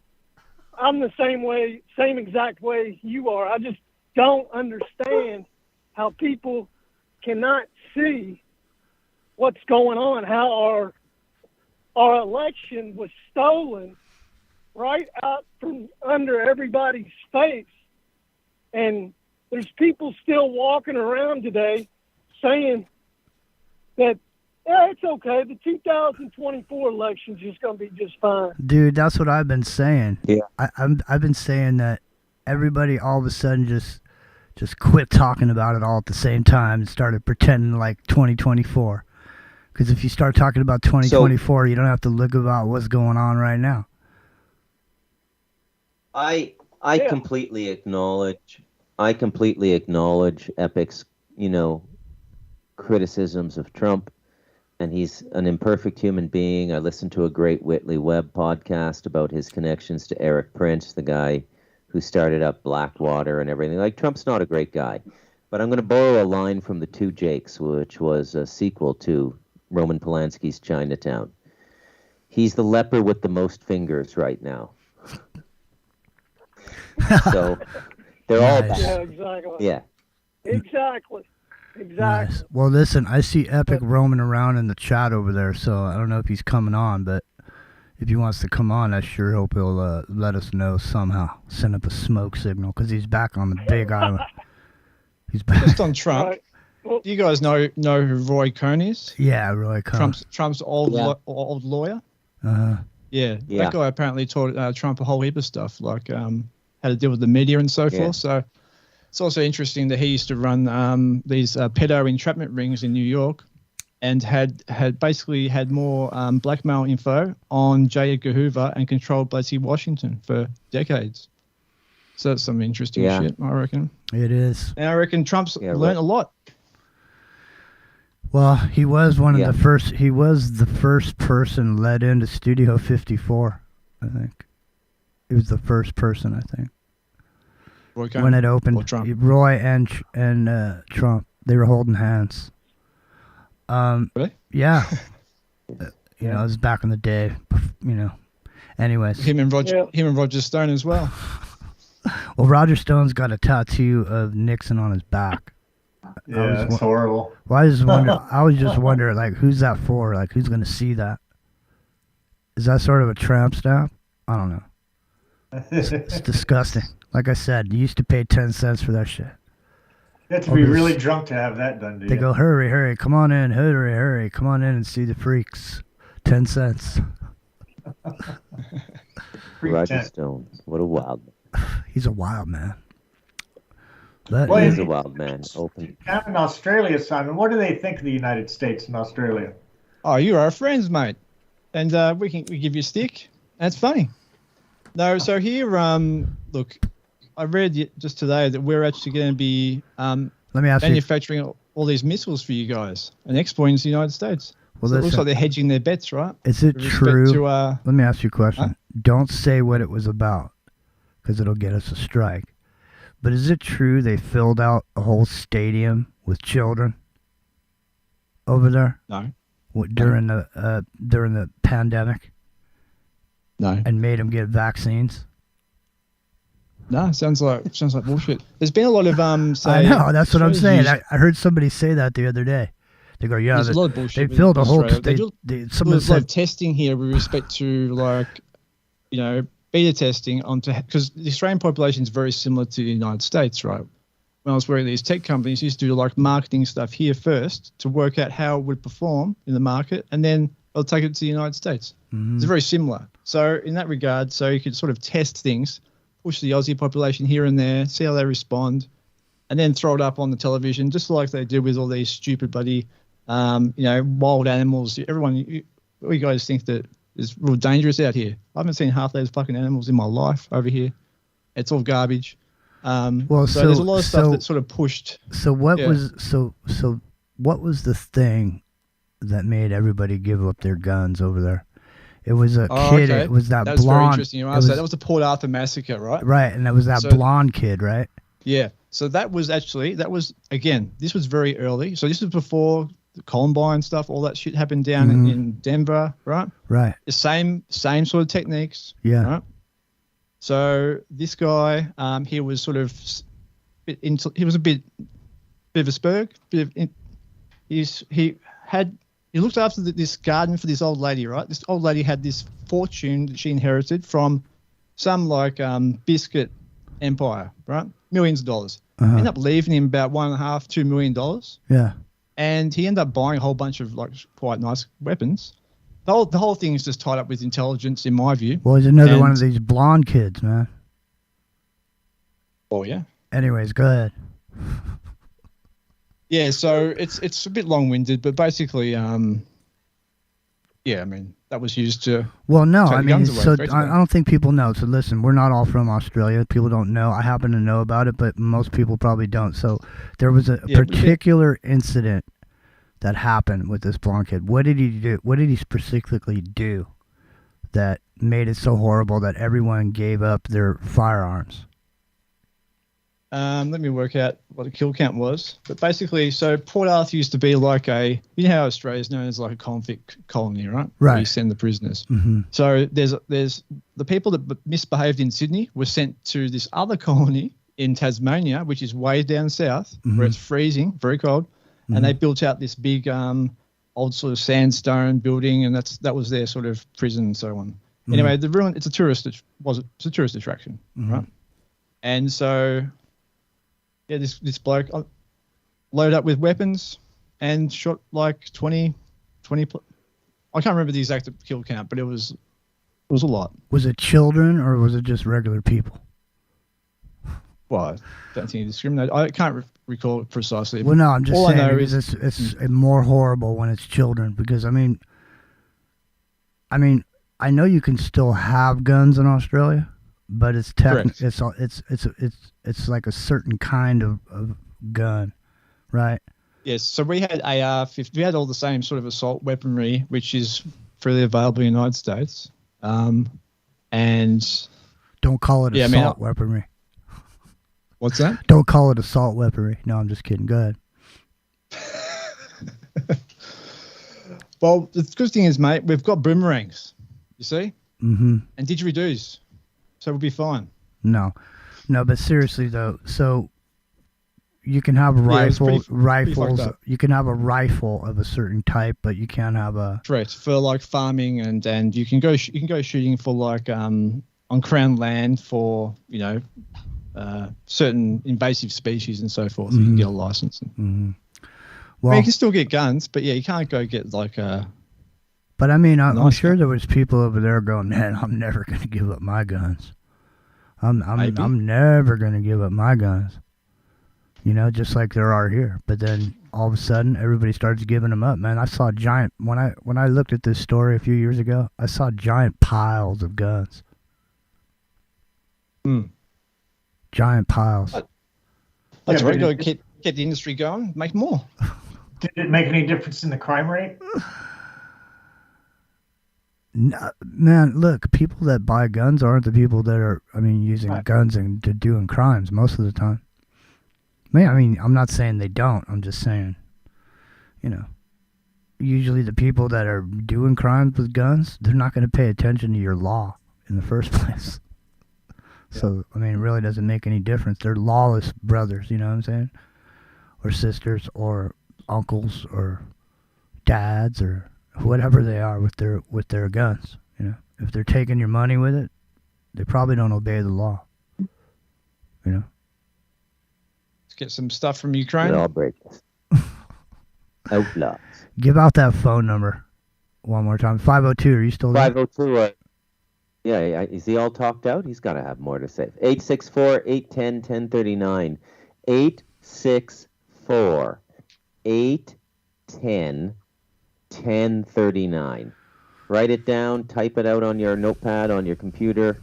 I'm the same exact way you are. I just don't understand how people cannot see what's going on, how our election was stolen right out from under everybody's face. And there's people still walking around today saying that, yeah, it's okay. The 2024 election's just going to be just fine. Dude, that's what I've been saying. Yeah. I've been saying that everybody all of a sudden just quit talking about it all at the same time and started pretending like 2024. Because if you start talking about 2024, you don't have to look about what's going on right now. I completely acknowledge Epic's, you know, criticisms of Trump, and he's an imperfect human being. I listened to a great Whitley Webb podcast about his connections to Eric Prince, the guy who started up Blackwater and everything. Like, Trump's not a great guy. But I'm going to borrow a line from The Two Jakes, which was a sequel to Roman Polanski's Chinatown. He's the leper with the most fingers right now. So they're all bad. Yeah, exactly. Yeah. Exactly. Nice. Well, listen, I see Epic roaming around in the chat over there, so I don't know if he's coming on, but if he wants to come on, I sure hope he'll let us know somehow. Send up a smoke signal, because he's back on the big island. He's back. Just on Trump. Right. Well, do you guys know who Roy Cohn is? Yeah, Roy Cohn. Trump's old lawyer. Yeah, that guy apparently taught Trump a whole heap of stuff, like how to deal with the media and so forth. So it's also interesting that he used to run these pedo entrapment rings in New York, and had basically had more blackmail info on J. Edgar Hoover and controlled Blasey Washington for decades. So that's some interesting shit, I reckon. It is. And I reckon Trump's learned a lot. Well, he was one of the first. He was the first person let into Studio 54. I think he was the first person. I think when it opened, Roy and Trump, they were holding hands. Really? Yeah. You know, it was back in the day. You know. Anyways, him and Roger Stone as well. Well, Roger Stone's got a tattoo of Nixon on his back. Yeah, that's horrible. Well, I was just wondering, like, who's that for? Like, who's going to see that? Is that sort of a tramp stamp? I don't know. It's disgusting. Like I said, you used to pay 10 cents for that shit. You have to be really drunk to have that done, They go, hurry, hurry, come on in, hurry, come on in and see the freaks. 10 cents. Roger Stone, what a wild man. He's a wild man. He's a wild man. Open. Down in Australia, Simon, what do they think of the United States and Australia? Oh, you are friends, mate. and we give you a stick, and it's funny. No, so here, look, I read just today that we're actually going to be Let me ask manufacturing all these missiles for you guys and exporting to the United States. Well, so it looks like they're hedging their bets, right? Is it With respect true? to, Let me ask you a question. Don't say what it was about, because it'll get us a strike. But is it true they filled out a whole stadium with children over there? No. During the pandemic? No. And made them get vaccines? No, sounds like bullshit. There's been a lot of say. I know, that's what I'm saying. used- I heard somebody say that the other day. They go, yeah, There's a lot of bullshit. they filled a whole. Australia. Someone There's a lot of said testing here with respect to beta testing onto, because the Australian population is very similar to the United States, right? When I was working at these tech companies, used to do like marketing stuff here first to work out how it would perform in the market, and then they'll take it to the United States. It's very similar. So in that regard, so you could sort of test things, push the Aussie population here and there, see how they respond, and then throw it up on the television, just like they do with all these stupid bloody, wild animals. Everyone, you guys think that it's real dangerous out here. I haven't seen half those fucking animals in my life over here. It's all garbage. So there's a lot of stuff that's sort of pushed. So what was the thing that made everybody give up their guns over there? It was a kid. Okay. It was that That's blonde. very interesting. You asked that. That was the Port Arthur massacre, right? Right, and it was that blonde kid, right? Yeah. So that was again, this was very early. So this was before the Columbine stuff, all that shit happened down in Denver, right? Right. The same sort of techniques. Yeah. Right? So this guy, he was sort of he was a bit of a spurg. He looked after this garden for this old lady, right? This old lady had this fortune that she inherited from some biscuit empire, right? Millions of dollars. Ended up leaving him about $1.5–2 million. Yeah. And he ended up buying a whole bunch of quite nice weapons. The whole thing is just tied up with intelligence, in my view. Well, he's another one of these blonde kids, man. Oh yeah. Anyways, go ahead. Yeah, so it's a bit long-winded, but basically, that was used to. Well, no, take I the mean, guns away, so basically. I don't think people know. So listen, we're not all from Australia. People don't know. I happen to know about it, but most people probably don't. So there was a particular incident that happened with this blonde kid. What did he do? What did he specifically do that made it so horrible that everyone gave up their firearms? Let me work out what the kill count was. But basically, so Port Arthur used to be like you know how Australia is known as like a convict colony, right? Right. Where you send the prisoners. Mm-hmm. So there's the people that misbehaved in Sydney were sent to this other colony in Tasmania, which is way down south, where it's freezing, very cold, and they built out this big old sort of sandstone building, and that was their sort of prison and so on. Anyway, the ruin, it's a tourist attraction, right? And so. Yeah, this bloke loaded up with weapons and shot like 20. I can't remember the exact kill count, but it was a lot. Was it children or was it just regular people? Well, I don't think he discriminated. I can't recall it precisely. Well, no, I'm just all saying I know because it's more horrible when it's children. Because I mean, I know you can still have guns in Australia. But it's it's like a certain kind of gun, right? Yes. So we had AR-15. We had all the same sort of assault weaponry, which is freely available in the United States. And don't call it assault weaponry. What's that? Don't call it assault weaponry. No, I'm just kidding. Go ahead. Well, the good thing is, mate, we've got boomerangs. You see? Mm-hmm. And didgeridoos. So we'll be fine. No, but seriously though, so you can have rifles. You can have a rifle of a certain type, but you can't have a. Correct, for like farming and you can go shooting for like on crown land for certain invasive species and so forth. You can get a license. Well, you can still get guns, but yeah, you can't go get like a. But I mean, I'm sure there was people over there going, man, I'm never going to give up my guns. I'm never going to give up my guns. Just like there are here. But then all of a sudden everybody starts giving them up, man. I saw giant when I looked at this story a few years ago, I saw giant piles of guns. Giant piles. That's right. Got to keep the industry going, make more. Did it make any difference in the crime rate? No, man, look, people that buy guns aren't the people that are, using guns and to doing crimes most of the time. I'm not saying they don't. I'm just saying, usually the people that are doing crimes with guns, they're not going to pay attention to your law in the first place. So, it really doesn't make any difference. They're lawless brothers, you know what I'm saying? Or sisters, or uncles, or dads, or whatever they are with their guns. If they're taking your money with it, they probably don't obey the law. Let's get some stuff from Ukraine. Lawbreakers. Outlaws. Give out that phone number one more time. 502. Are you still there? 502. Yeah. Is he all talked out? He's got to have more to say. 864-810-1039. 864-810-1039. Write it down. Type it out on your notepad, on your computer.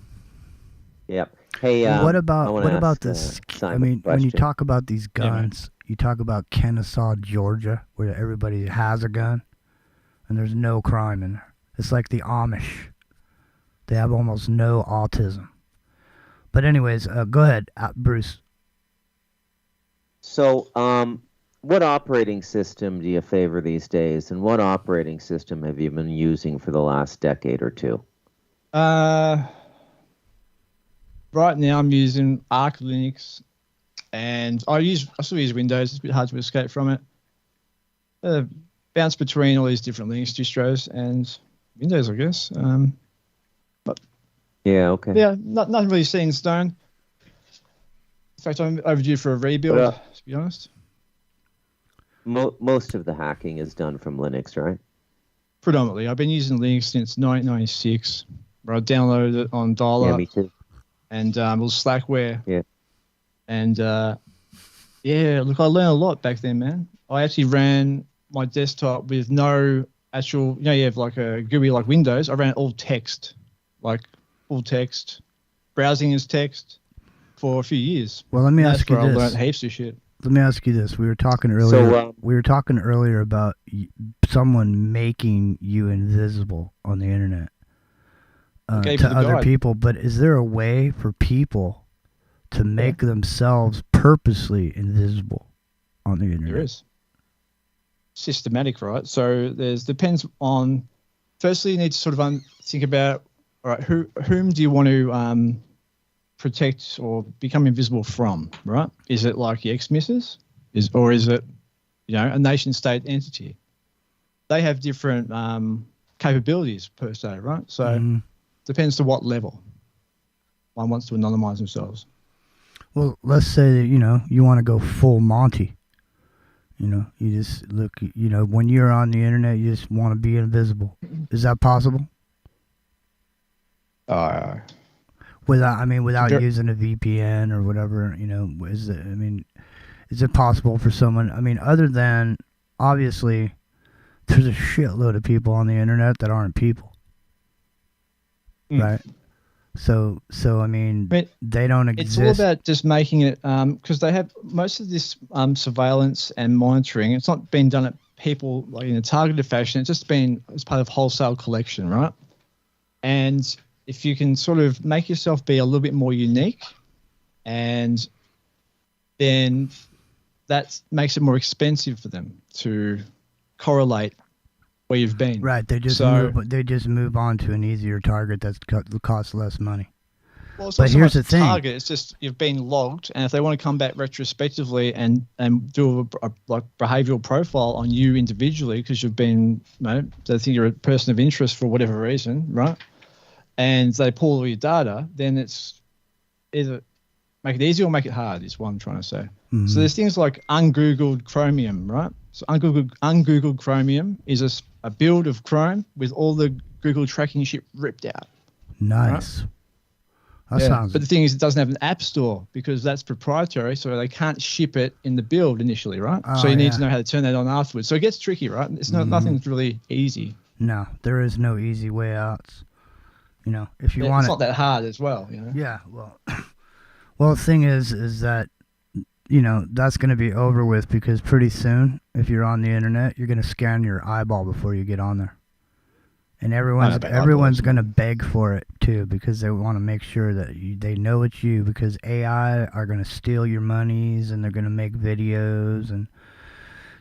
Yep. Hey, what about this? When you talk about these guns, you talk about Kennesaw, Georgia, where everybody has a gun, and there's no crime in there. It's like the Amish. They have almost no autism. But anyways, go ahead, Bruce. So, what operating system do you favor these days, and what operating system have you been using for the last decade or two? Right now I'm using Arch Linux, and I still use Windows. It's a bit hard to escape from it. Bounce between all these different Linux distros and Windows, I guess. Yeah, okay. Yeah, nothing really set in stone. In fact, I'm overdue for a rebuild, to be honest. Most of the hacking is done from Linux, right? Predominantly. I've been using Linux since 1996, where I downloaded it on dial-up. Yeah, me too. And it was Slackware. Yeah. And, look, I learned a lot back then, man. I actually ran my desktop with no actual, you have like a GUI like Windows. I ran all text, like full text, browsing as text for a few years. Well, let me ask you this. I learned heaps of shit. Let me ask you this. We were talking earlier. About someone making you invisible on the internet to other people. But is there a way for people to make themselves purposely invisible on the internet? There is. Systematic, right? So depends on. Firstly, you need to sort of think about, all right, whom do you want to protect or become invisible from, right? Is it like your ex-missus? Or is it, a nation-state entity? They have different capabilities per se, right? So depends to what level one wants to anonymize themselves. Well, let's say that, you want to go full Monty. You just look, when you're on the internet, you just want to be invisible. Is that possible? Without using a VPN or whatever, is it possible for someone, other than, obviously, there's a shitload of people on the internet that aren't people. Right? So they don't exist. It's all about just making it, because they have most of this surveillance and monitoring. It's not been done at people like in a targeted fashion. It's just been as part of wholesale collection, right? And if you can sort of make yourself be a little bit more unique, and then that makes it more expensive for them to correlate where you've been. Right. They just move on to an easier target that costs less money. Well, it's not so much the target. It's just you've been logged, and if they want to come back retrospectively and do a behavioral profile on you individually, because you've been, they think you're a person of interest for whatever reason, right? And they pull all your data, then it's either make it easy or make it hard is what I'm trying to say. Mm-hmm. So there's things like ungoogled Chromium, right? So ungoogled Chromium is a build of Chrome with all the Google tracking shit ripped out. Nice. Right? That sounds. But the thing is, it doesn't have an app store because that's proprietary, so they can't ship it in the build initially, right? So you need to know how to turn that on afterwards. So it gets tricky, right? It's not nothing's really easy. No, there is no easy way out. You know, if you want it's not that hard as well. You know? Yeah. Well, the thing is that, you know, that's going to be over with because pretty soon, if you're on the internet, you're going to scan your eyeball before you get on there. And everyone's going to beg for it too because they want to make sure that they know it's you because AI are going to steal your monies and they're going to make videos and,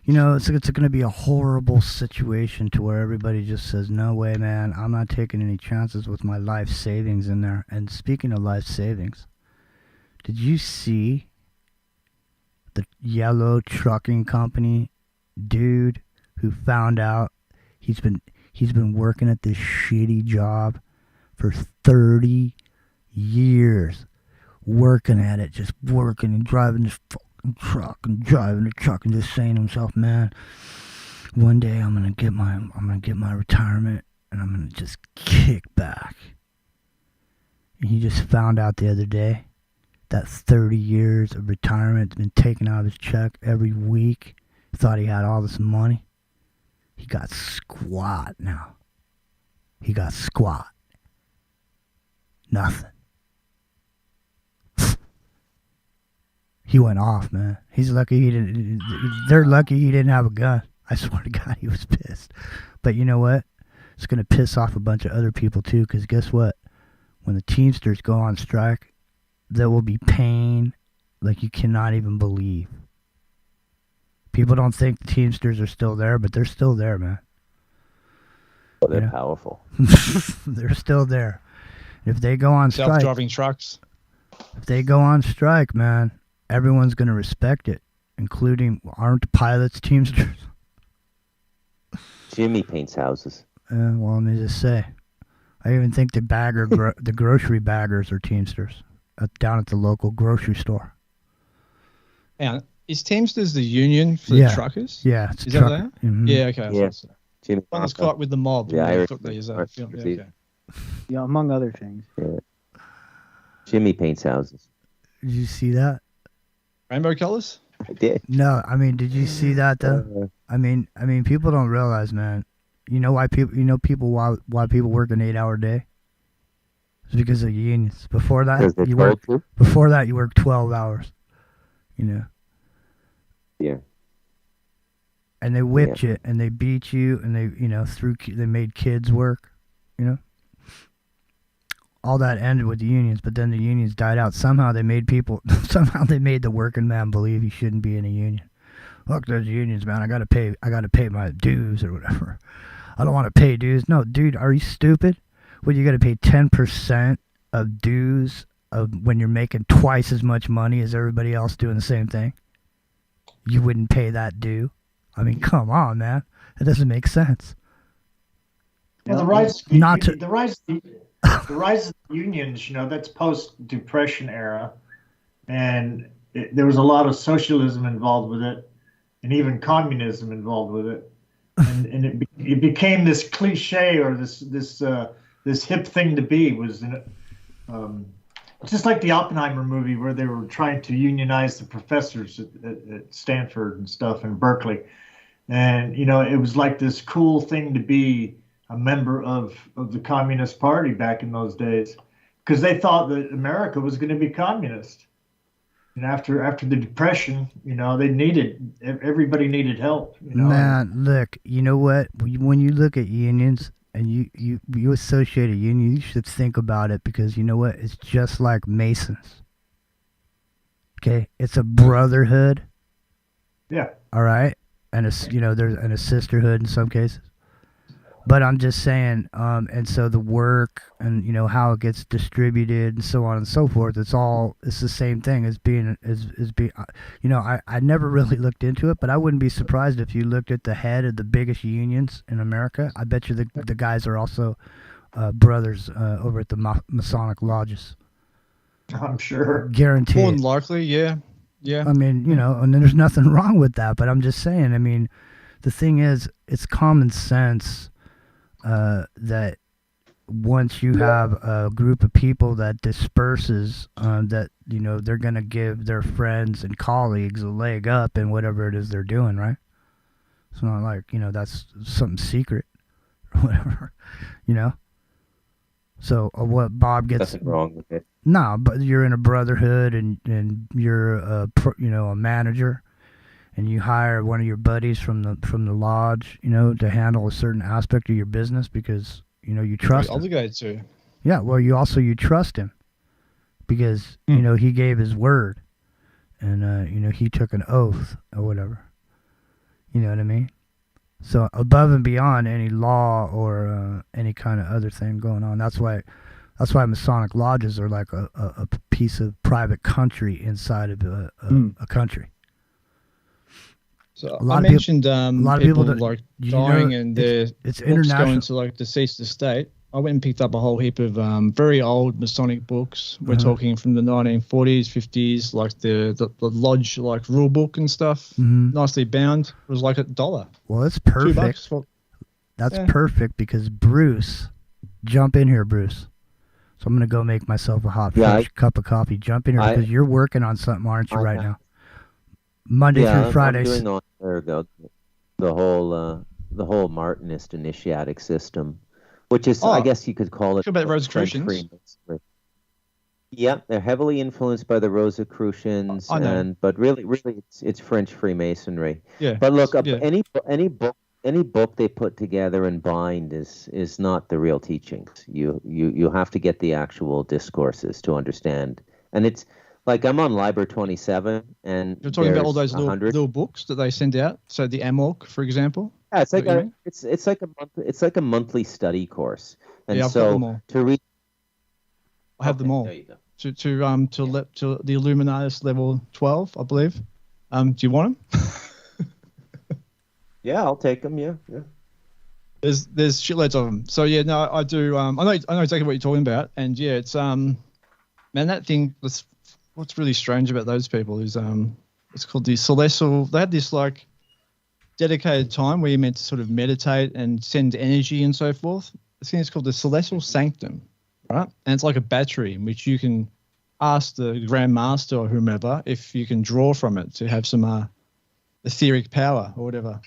you know, it's going to be a horrible situation to where everybody just says, no way, man, I'm not taking any chances with my life savings in there. And speaking of life savings, did you see the yellow trucking company dude who found out he's been working at this shitty job for 30 years, working at it, just working and driving this fucking truck and driving the truck and just saying to himself, man, one day I'm gonna get my retirement and I'm gonna just kick back. And he just found out the other day that 30 years of retirement's been taken out of his check every week. Thought he had all this money. He got squat now. He got squat. Nothing. He went off, man. He's lucky he didn't. They're lucky he didn't have a gun. I swear to God, he was pissed. But you know what? It's going to piss off a bunch of other people too, because guess what? When the Teamsters go on strike, there will be pain like you cannot even believe. People don't think the Teamsters are still there, but they're still there, man. Well, they're powerful. They're still there. If they go on strike, self-driving trucks. If they go on strike, man, everyone's going to respect it, including aren't pilots Teamsters? Jimmy paints houses. Well, let me just say, I even think the grocery baggers are Teamsters down at the local grocery store. Yeah. Is Teamsters the union for the truckers? Yeah. Is that there? Mm-hmm. Yeah, okay. Yes. Yeah. One that's caught with the mob. Yeah, Yeah, among other things. Yeah. Jimmy paints houses. Did you see that? Rainbow colors? I did. No, I mean, did you see that though? I mean, people don't realize, man. You know why people? You know why people work an 8-hour day? It's because of unions. Before that, you work 12 hours. You know. Yeah. And they whipped you, and they beat you, and they made kids work, you know. All that ended with the unions, but then the unions died out. Somehow they made the working man believe he shouldn't be in a union. Look, there's unions, man. I gotta pay my dues or whatever. I don't want to pay dues. No, dude, are you stupid? Well, you gotta pay 10% of dues of when you're making twice as much money as everybody else doing the same thing. You wouldn't pay that due. I mean, come on, man. That doesn't make sense. Well, the rise of the unions, you know, that's post-Depression era, and there was a lot of socialism involved with it, and even communism involved with it, and it became this cliche or this hip thing to be. Was just like the Oppenheimer movie where they were trying to unionize the professors at Stanford and stuff in Berkeley. And, you know, it was like this cool thing to be a member of the Communist Party back in those days because they thought that America was going to be communist. And after the Depression, you know, everybody needed help. You know? Man, look, you know what? When you look at unions, and you associate a union, you should think about it because you know what? It's just like Masons. Okay? It's a brotherhood. Yeah. All right? And there's a sisterhood in some cases. But I'm just saying, and so the work and, you know, how it gets distributed and so on and so forth, it's the same thing as being, you know, I never really looked into it, but I wouldn't be surprised if you looked at the head of the biggest unions in America. I bet you the guys are also brothers over at the Masonic lodges. I'm sure. Guaranteed. More than likely, yeah. Yeah. I mean, you know, and there's nothing wrong with that, but I'm just saying, I mean, the thing is, it's common sense that once you have a group of people that disperses, that, you know, they're going to give their friends and colleagues a leg up in whatever it is they're doing, right? It's not like, you know, that's something secret or whatever, you know? So what Bob gets... Nothing wrong with it. No, but you're in a brotherhood and you're you know, a manager, and you hire one of your buddies from the lodge, you know, to handle a certain aspect of your business because, you know, you trust him. Obligated to. Yeah, well, you trust him because, you know, he gave his word and, you know, he took an oath or whatever. You know what I mean? So above and beyond any law or any kind of other thing going on, that's why Masonic lodges are like a piece of private country inside of a country. So I mentioned a lot of people like dying, you know, and their it's books international. going to like deceased estate. I went and picked up a whole heap of very old Masonic books. We're talking from the 1940s, 50s, like the lodge like rule book and stuff. Nicely bound. It was like $1. Well, it's perfect. That's perfect because Bruce, jump in here, Bruce. So I'm gonna go make myself a hot fresh cup of coffee. Jump in here because you're working on something, aren't you, right now? Monday through Fridays. I'm doing the whole Martinist initiatic system, which is, I guess you could call it. About Rosicrucians. Yeah, they're heavily influenced by the Rosicrucians, but really, it's French Freemasonry. Yeah. But look, any book they put together and bind is not the real teachings. You have to get the actual discourses to understand, and it's. Like, I'm on Liber 27, and you're talking about all those little books that they send out. So the AMORC, for example. Yeah, it's like a monthly study course. And I've got them all. To read, I have them all. There you go. To the Illuminatus level 12, I believe. Do you want them? Yeah, I'll take them. Yeah. There's shitloads of them. So yeah, no, I do. I know exactly what you're talking about, and yeah, it's man, that thing was. What's really strange about those people is it's called the celestial. They had this like dedicated time where you're meant to sort of meditate and send energy and so forth. The thing is called the celestial sanctum, right? And it's like a battery in which you can ask the Grand Master or whomever if you can draw from it to have some etheric power or whatever.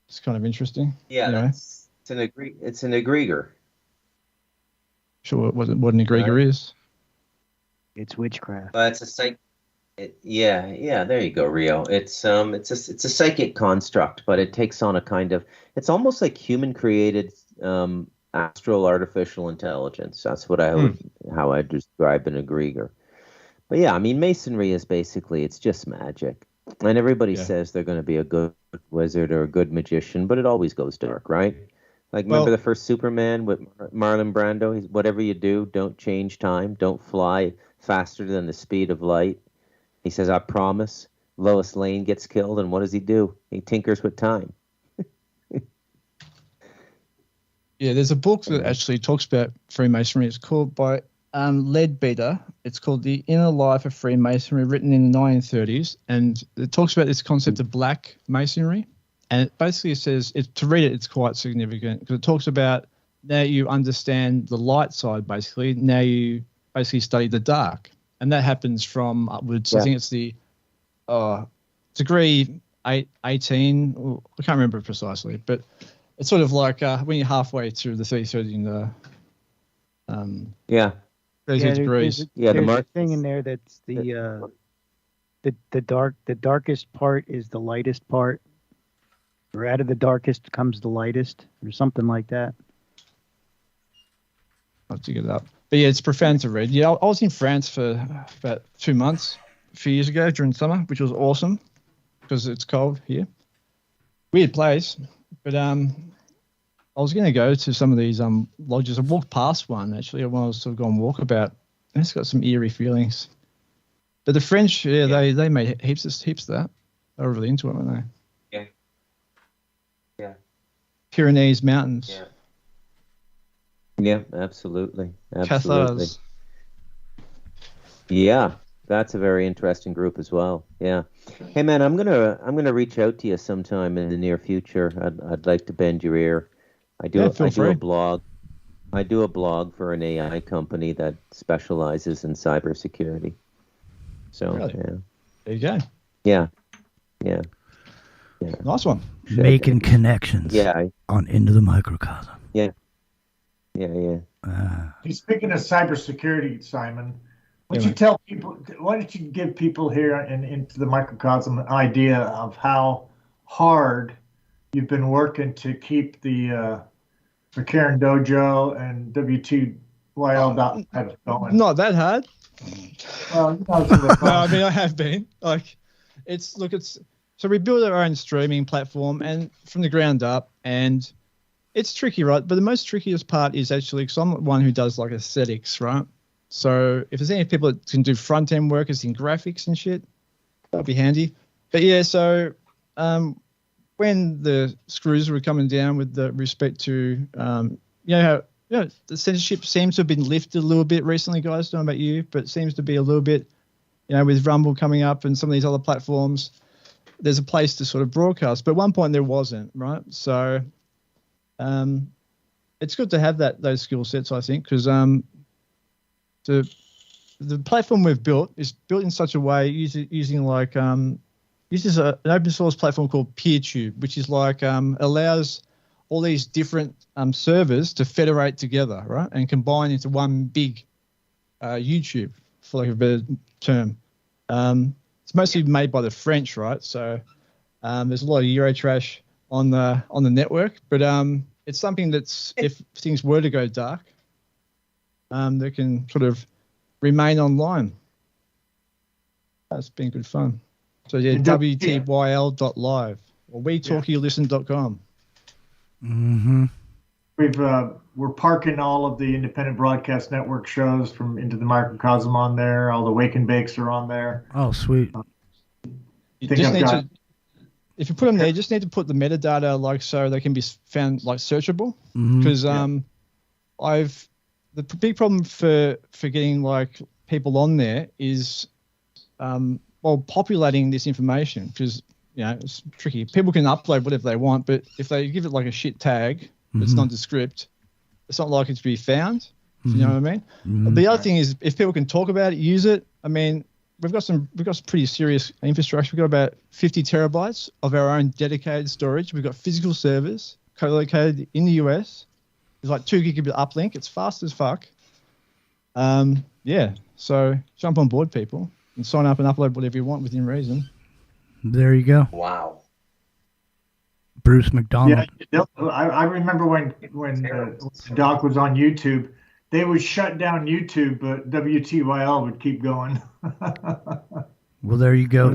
It's kind of interesting. Yeah, anyway. It's an egregor. Sure, what an egregor is. It's witchcraft. It's a psych. Yeah. There you go, Rio. It's a psychic construct, but it takes on a kind of. It's almost like human created astral artificial intelligence. That's what how I describe an egregor. But yeah, I mean, Masonry is basically it's just magic, and everybody says they're going to be a good wizard or a good magician, but it always goes dark, right? Like, remember the first Superman with Marlon Brando? He's, whatever you do, don't change time, don't fly faster than the speed of light. He says, I promise. Lois Lane gets killed, and what does he do? He tinkers with time. Yeah, there's a book that actually talks about Freemasonry. It's called by Leadbeater. It's called The Inner Life of Freemasonry, written in the 1930s. And it talks about this concept of black masonry. And it basically says, to read it, it's quite significant because it talks about now you understand the light side, basically. Now you basically study the dark. And that happens from upwards. Yeah. I think it's the degree 18. I can't remember precisely, but it's sort of like when you're halfway through the 30 in the 30 degrees. There's a thing in there that's the darkest part is the lightest part. Or out of the darkest comes the lightest, or something like that. I'll have to get it up. But yeah, it's profound to read. Yeah, I was in France for about 2 months a few years ago during summer, which was awesome because it's cold here. Weird place, but I was going to go to some of these lodges. I walked past one actually when I was sort of going walkabout, and it's got some eerie feelings. But the French, they made heaps of that. They were really into it, weren't they? Pyrenees Mountains. Yeah, absolutely. Cathars. Yeah, that's a very interesting group as well. Yeah. Hey man, I'm gonna reach out to you sometime in the near future. I'd like to bend your ear. I do a blog. I do a blog for an AI company that specializes in cybersecurity. So, Really? yeah. There you go. Yeah. Nice one. Making connections. Yeah. On Into the Microcosm. Yeah. Speaking of cybersecurity, Simon, why don't you give people here into the Microcosm an idea of how hard you've been working to keep the Karen Dojo and WTYL going? Not that hard. Well, no, I mean, I have been. So we built our own streaming platform and from the ground up, and it's tricky, right? But the most trickiest part is actually, because I'm one who does like aesthetics, right? So if there's any people that can do front end work as in graphics and shit, that'll be handy. But yeah, so when the screws were coming down with the respect to, the censorship seems to have been lifted a little bit recently, guys. Don't know about you, but it seems to be a little bit, with Rumble coming up and some of these other platforms, there's a place to sort of broadcast. But at one point there wasn't, right? So it's good to have those skill sets, I think, because the platform we've built is built in such a way uses an open source platform called PeerTube, which is like allows all these different servers to federate together, right, and combine into one big YouTube, for lack of a better term. It's mostly made by the French, right? So there's a lot of Eurotrash on the network, but it's something that's, if things were to go dark, they can sort of remain online. That's been good fun. So yeah, WTYL.live or WeTalkYouListen.com. Mm-hmm. We're parking all of the independent broadcast network shows from Into the Microcosm on there. All the Wake and Bakes are on there. Oh, sweet. If you put them there, you just need to put the metadata so they can be found like searchable. Because the big problem for getting like people on there is populating this information, because it's tricky. People can upload whatever they want, but if they give it like a shit tag that's nondescript, it's not likely to be found. You know what I mean? The other thing is, if people can talk about it, use it. I mean, we've got some pretty serious infrastructure. We've got about 50 terabytes of our own dedicated storage. We've got physical servers co-located in the US. There's like 2 gigabit uplink. It's fast as fuck. So jump on board, people, and sign up and upload whatever you want within reason. There you go. Wow. Bruce McDonald. Yeah, I remember when Doc was on YouTube, they would shut down YouTube, but WTYL would keep going. Well, there you go.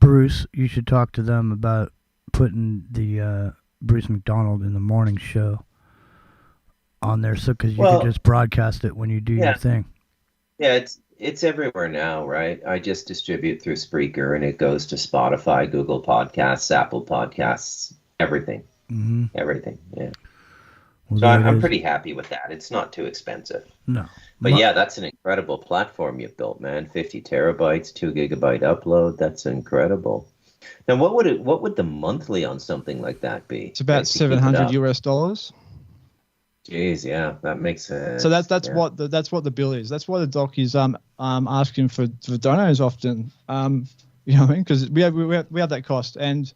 Bruce, you should talk to them about putting the Bruce McDonald in the morning show on there, because you could just broadcast it when you do your thing. Yeah, it's everywhere now, right? I just distribute through Spreaker, and it goes to Spotify, Google Podcasts, Apple Podcasts, everything. Mm-hmm. Everything, yeah. Well, so I'm pretty happy with that. It's not too expensive. No. But yeah, that's an incredible platform you've built, man. 50 terabytes, 2 gigabyte upload. That's incredible. Now, what would the monthly on something like that be? It's about $700 US. Jeez, yeah, that makes sense. So that's what the bill is. That's why the doc is asking for donos often. You know what I mean? Because we have that cost, and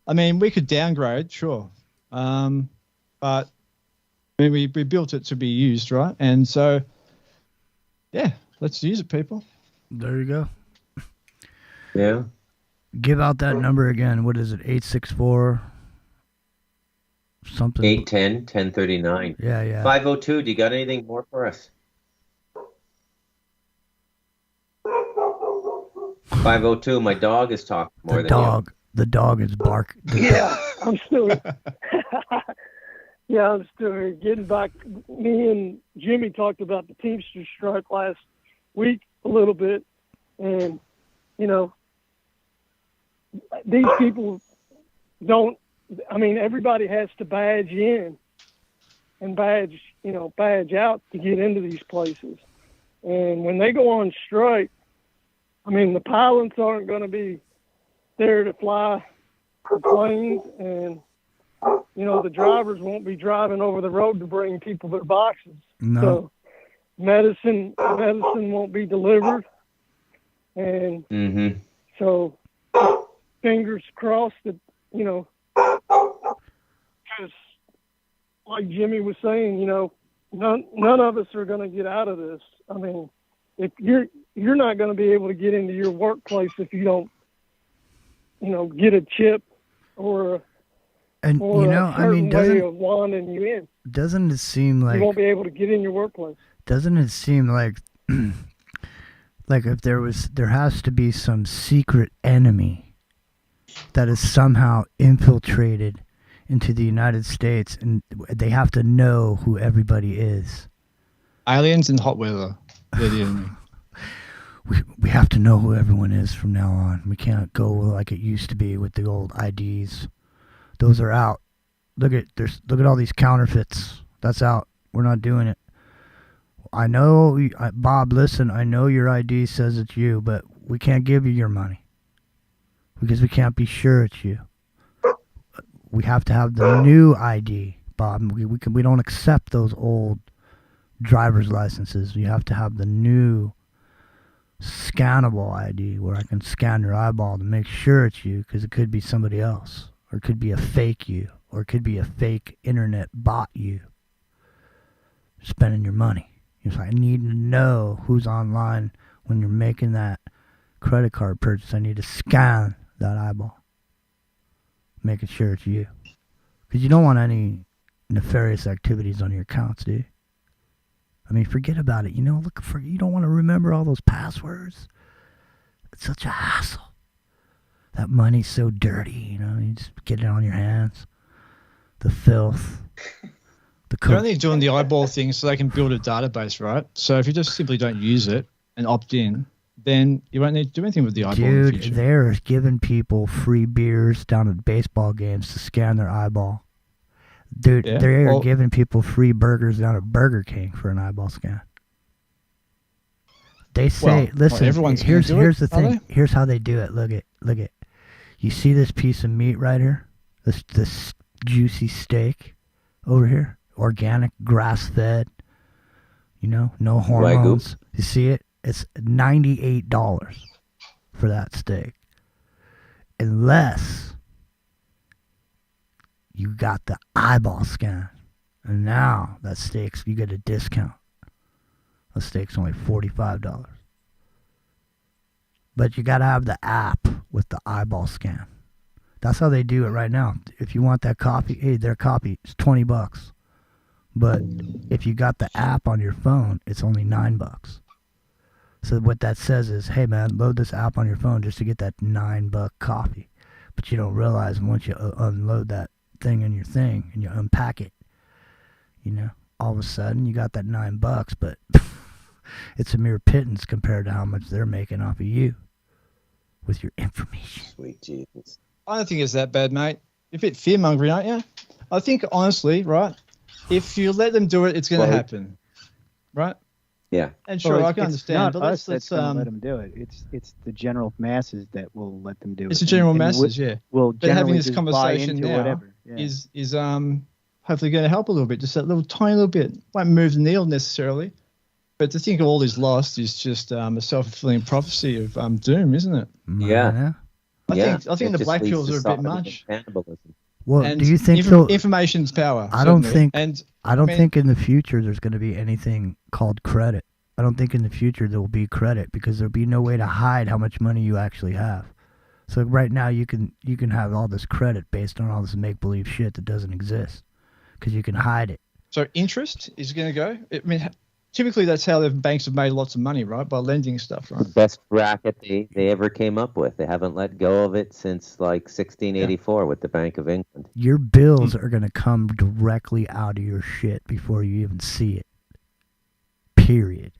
I mean we could downgrade, sure, but I mean we built it to be used, right? And so yeah, let's use it, people. There you go. Yeah. Give out that number again. What is it? 864. Something. 810-1039. Yeah. 502. Do you got anything more for us? 502. My dog is talking more than you. The dog is barking. I'm still. I'm still here. Getting back, me and Jimmy talked about the Teamsters strike last week a little bit, and these people don't. I mean, everybody has to badge in and badge out to get into these places. And when they go on strike, I mean, the pilots aren't going to be there to fly the planes, and the drivers won't be driving over the road to bring people their boxes. No. So medicine won't be delivered. And so fingers crossed that, because like Jimmy was saying, none of us are going to get out of this. I mean, if you're not going to be able to get into your workplace if you don't, get a chip or a certain way of wanding you in. Doesn't it seem like you won't be able to get in your workplace? Doesn't it seem like like if there has to be some secret enemy that is somehow infiltrated into the United States, and they have to know who everybody is. Aliens and hot weather. They're the enemy. We have to know who everyone is from now on. We can't go like it used to be with the old IDs. Those are out. Look at all these counterfeits. That's out. We're not doing it. I know, Bob, listen, I know your ID says it's you, but we can't give you your money because we can't be sure it's you. We have to have the new ID, Bob. We don't accept those old driver's licenses. You have to have the new scannable ID where I can scan your eyeball to make sure it's you, because it could be somebody else, or it could be a fake you, or it could be a fake internet bot you spending your money. It's like, I need to know who's online when you're making that credit card purchase. I need to scan that eyeball, making sure it's you, because you don't want any nefarious activities on your accounts, do you? I mean, forget about it. You don't want to remember all those passwords. It's such a hassle. That money's so dirty, you just get it on your hands. The filth. They're only doing the eyeball thing so they can build a database, right? So if you just simply don't use it and opt in, then you won't need to do anything with the eyeball in the future. Dude, they're giving people free beers down at baseball games to scan their eyeball. Dude, they're giving people free burgers down at Burger King for an eyeball scan. They say, listen, here's the thing. Here's how they do it. Look at. You see this piece of meat right here? This juicy steak over here? Organic, grass-fed, no hormones. You see it? It's $98 for that steak. Unless you got the eyeball scan. And now that steak's, you get a discount. The steak's only $45. But you got to have the app with the eyeball scan. That's how they do it right now. If you want that coffee, hey, their coffee is $20. But if you got the app on your phone, it's only $9. So what that says is, hey man, load this app on your phone just to get that $9 coffee. But you don't realize once you unload that thing in your thing and you unpack it, all of a sudden you got that $9, but it's a mere pittance compared to how much they're making off of you with your information. Sweet Jesus. I don't think it's that bad, mate. You're a bit fear-mongering, aren't you? I think, honestly, right, if you let them do it, it's going to happen, right? Yeah. And sure, I can understand, but let's let them do it. It's the general masses that will let them do it. It's the general masses, yeah. Will but having this just conversation now is hopefully going to help a little bit, just a little tiny little bit. Won't move the needle necessarily, but to think all is lost is just a self-fulfilling prophecy of doom, isn't it? Yeah. I think the black pills are a bit much. Well, and do you think information's power? I don't think. I mean, think in the future there's going to be anything called credit. I don't think in the future there will be credit because there'll be no way to hide how much money you actually have. So right now you can have all this credit based on all this make-believe shit that doesn't exist because you can hide it. So interest is going to go. I mean, typically that's how the banks have made lots of money, right? By lending stuff, right? Best bracket they ever came up with. They haven't let go of it since like 1684 with the Bank of England. Your bills are going to come directly out of your shit before you even see it. Period.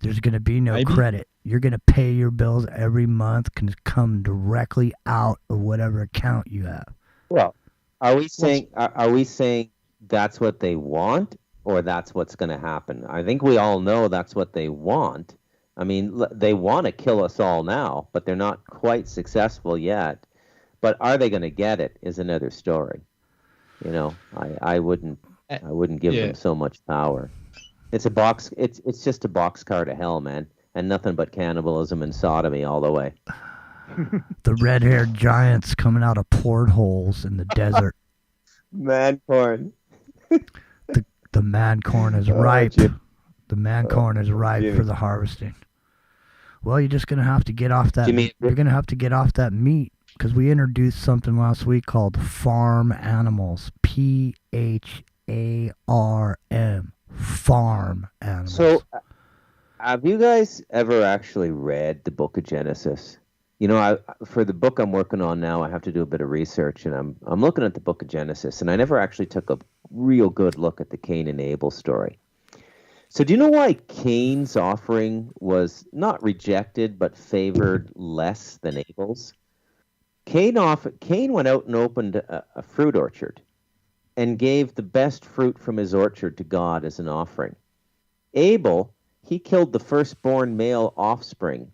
There's going to be no credit. You're going to pay your bills every month, can come directly out of whatever account you have. Well, are we saying that's what they want? Or that's what's going to happen. I think we all know that's what they want. I mean, they want to kill us all now, but they're not quite successful yet. But are they going to get it is another story. You know, I wouldn't give them so much power. It's a box. It's just a boxcar to hell, man, and nothing but cannibalism and sodomy all the way. The red-haired giants coming out of portholes in the desert. Man corn. The man corn is ripe. The man corn is ripe for the harvesting. Well, you're just gonna have to get off that. You're gonna have to get off that meat because we introduced something last week called farm animals. PHARM. Farm animals. So, have you guys ever actually read the Book of Genesis? You know, for the book I'm working on now, I have to do a bit of research, and I'm looking at the Book of Genesis, and I never actually took a real good look at the Cain and Abel story. So do you know why Cain's offering was not rejected but favored less than Abel's? Cain went out and opened a fruit orchard and gave the best fruit from his orchard to God as an offering. Abel, he killed the firstborn male offspring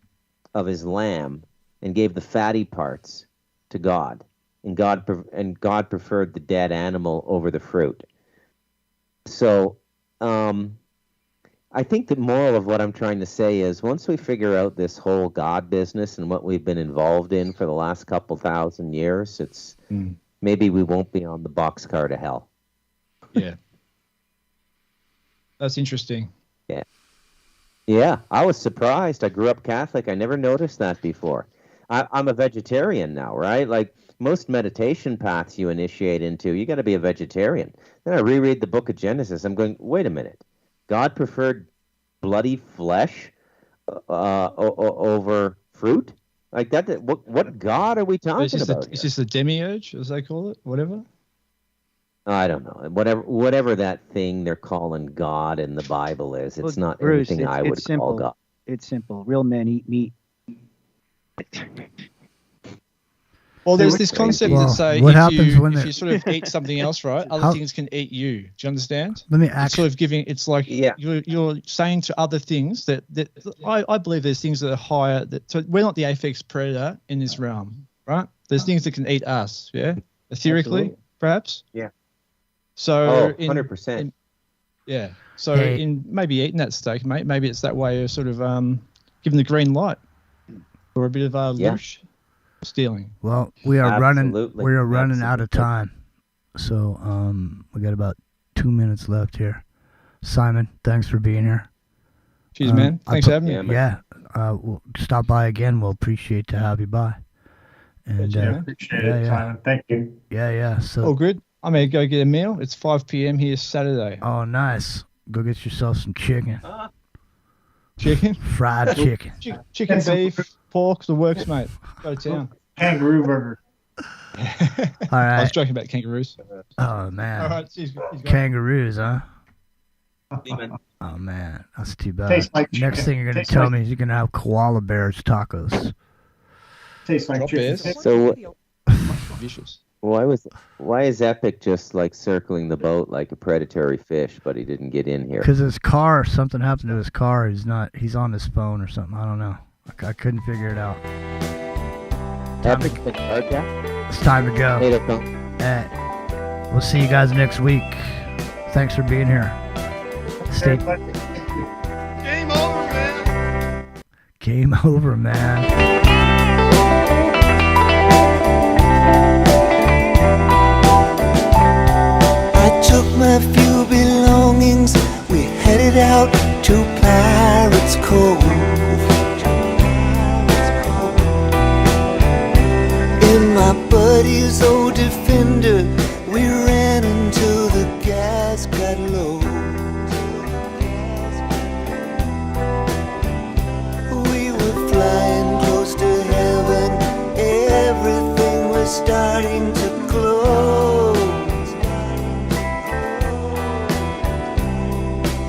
of his lamb and gave the fatty parts to God. And God preferred the dead animal over the fruit. So, I think the moral of what I'm trying to say is once we figure out this whole God business and what we've been involved in for the last couple thousand years, it's maybe we won't be on the boxcar to hell. Yeah. That's interesting. Yeah. Yeah, I was surprised. I grew up Catholic. I never noticed that before. I'm a vegetarian now, right? Like most meditation paths you initiate into, you got to be a vegetarian. Then I reread the Book of Genesis. I'm going, wait a minute. God preferred bloody flesh over fruit? Like that? What God are we talking about? It's just a demiurge, as they call it, whatever. I don't know. Whatever that thing they're calling God in the Bible is, it's not Bruce, anything I would call God. It's simple. Real men eat meat. Well, there's this concept that say if you sort of eat something else, right, other things can eat you. Do you understand? Let me It's sort of giving. It's like you're saying to other things that I believe there's things that are higher. So we're not the apex predator in this realm, right? There's things that can eat us. Yeah, ethereally, perhaps. Yeah. So 100%. Yeah. So in maybe eating that steak, mate, maybe it's that way of sort of giving the green light for a bit of loosh stealing. Well, we are running out of time. So we got about 2 minutes left here. Simon, thanks for being here. Cheers, man. Thanks for having me. Yeah. We'll stop by again. We'll appreciate to have you by. And appreciate it, Simon. Thank you. Yeah. So all good. I'm going to go get a meal. It's 5 p.m. here Saturday. Oh, nice. Go get yourself some chicken. Chicken? Fried chicken. Chicken, beef, pork, the works, mate. Go to town. Kangaroo burger. All right. I was joking about kangaroos. Oh, man. All right. Cheers. Kangaroos, huh? Oh, man. That's too bad. Tastes like Next chicken. thing you're going to tell me is you're going to have koala bears tacos. Tastes like chicken. So vicious. Why is Epic just like circling the boat like a predatory fish, but he didn't get in here? Because something happened to his car. He's on his phone or something. I don't know. I couldn't figure it out. Epic been carjacked? It's time to go. Hey, don't We'll see you guys next week. Thanks for being here. Stay. Game over, man. Game over, man. Took my few belongings, we headed out to Pirates Cove. In my buddy's old Defender, we ran until the gas got low. We were flying close to heaven, everything was starting to close.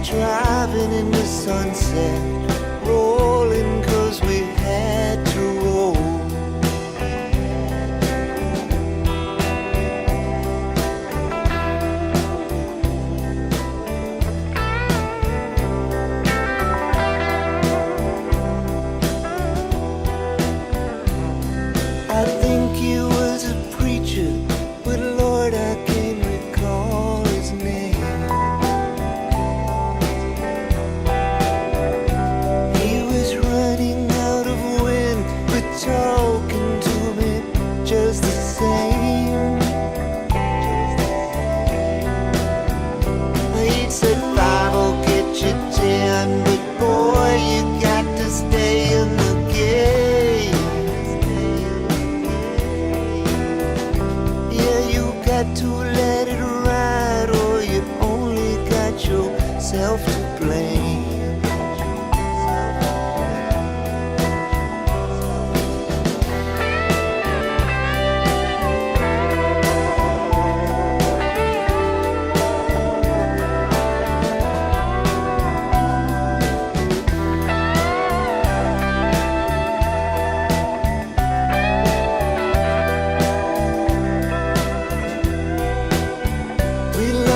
Driving in the sunset, rolling 'cause we had to roll.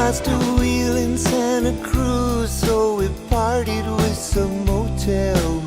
lost a wheel in Santa Cruz, so we partied with some motel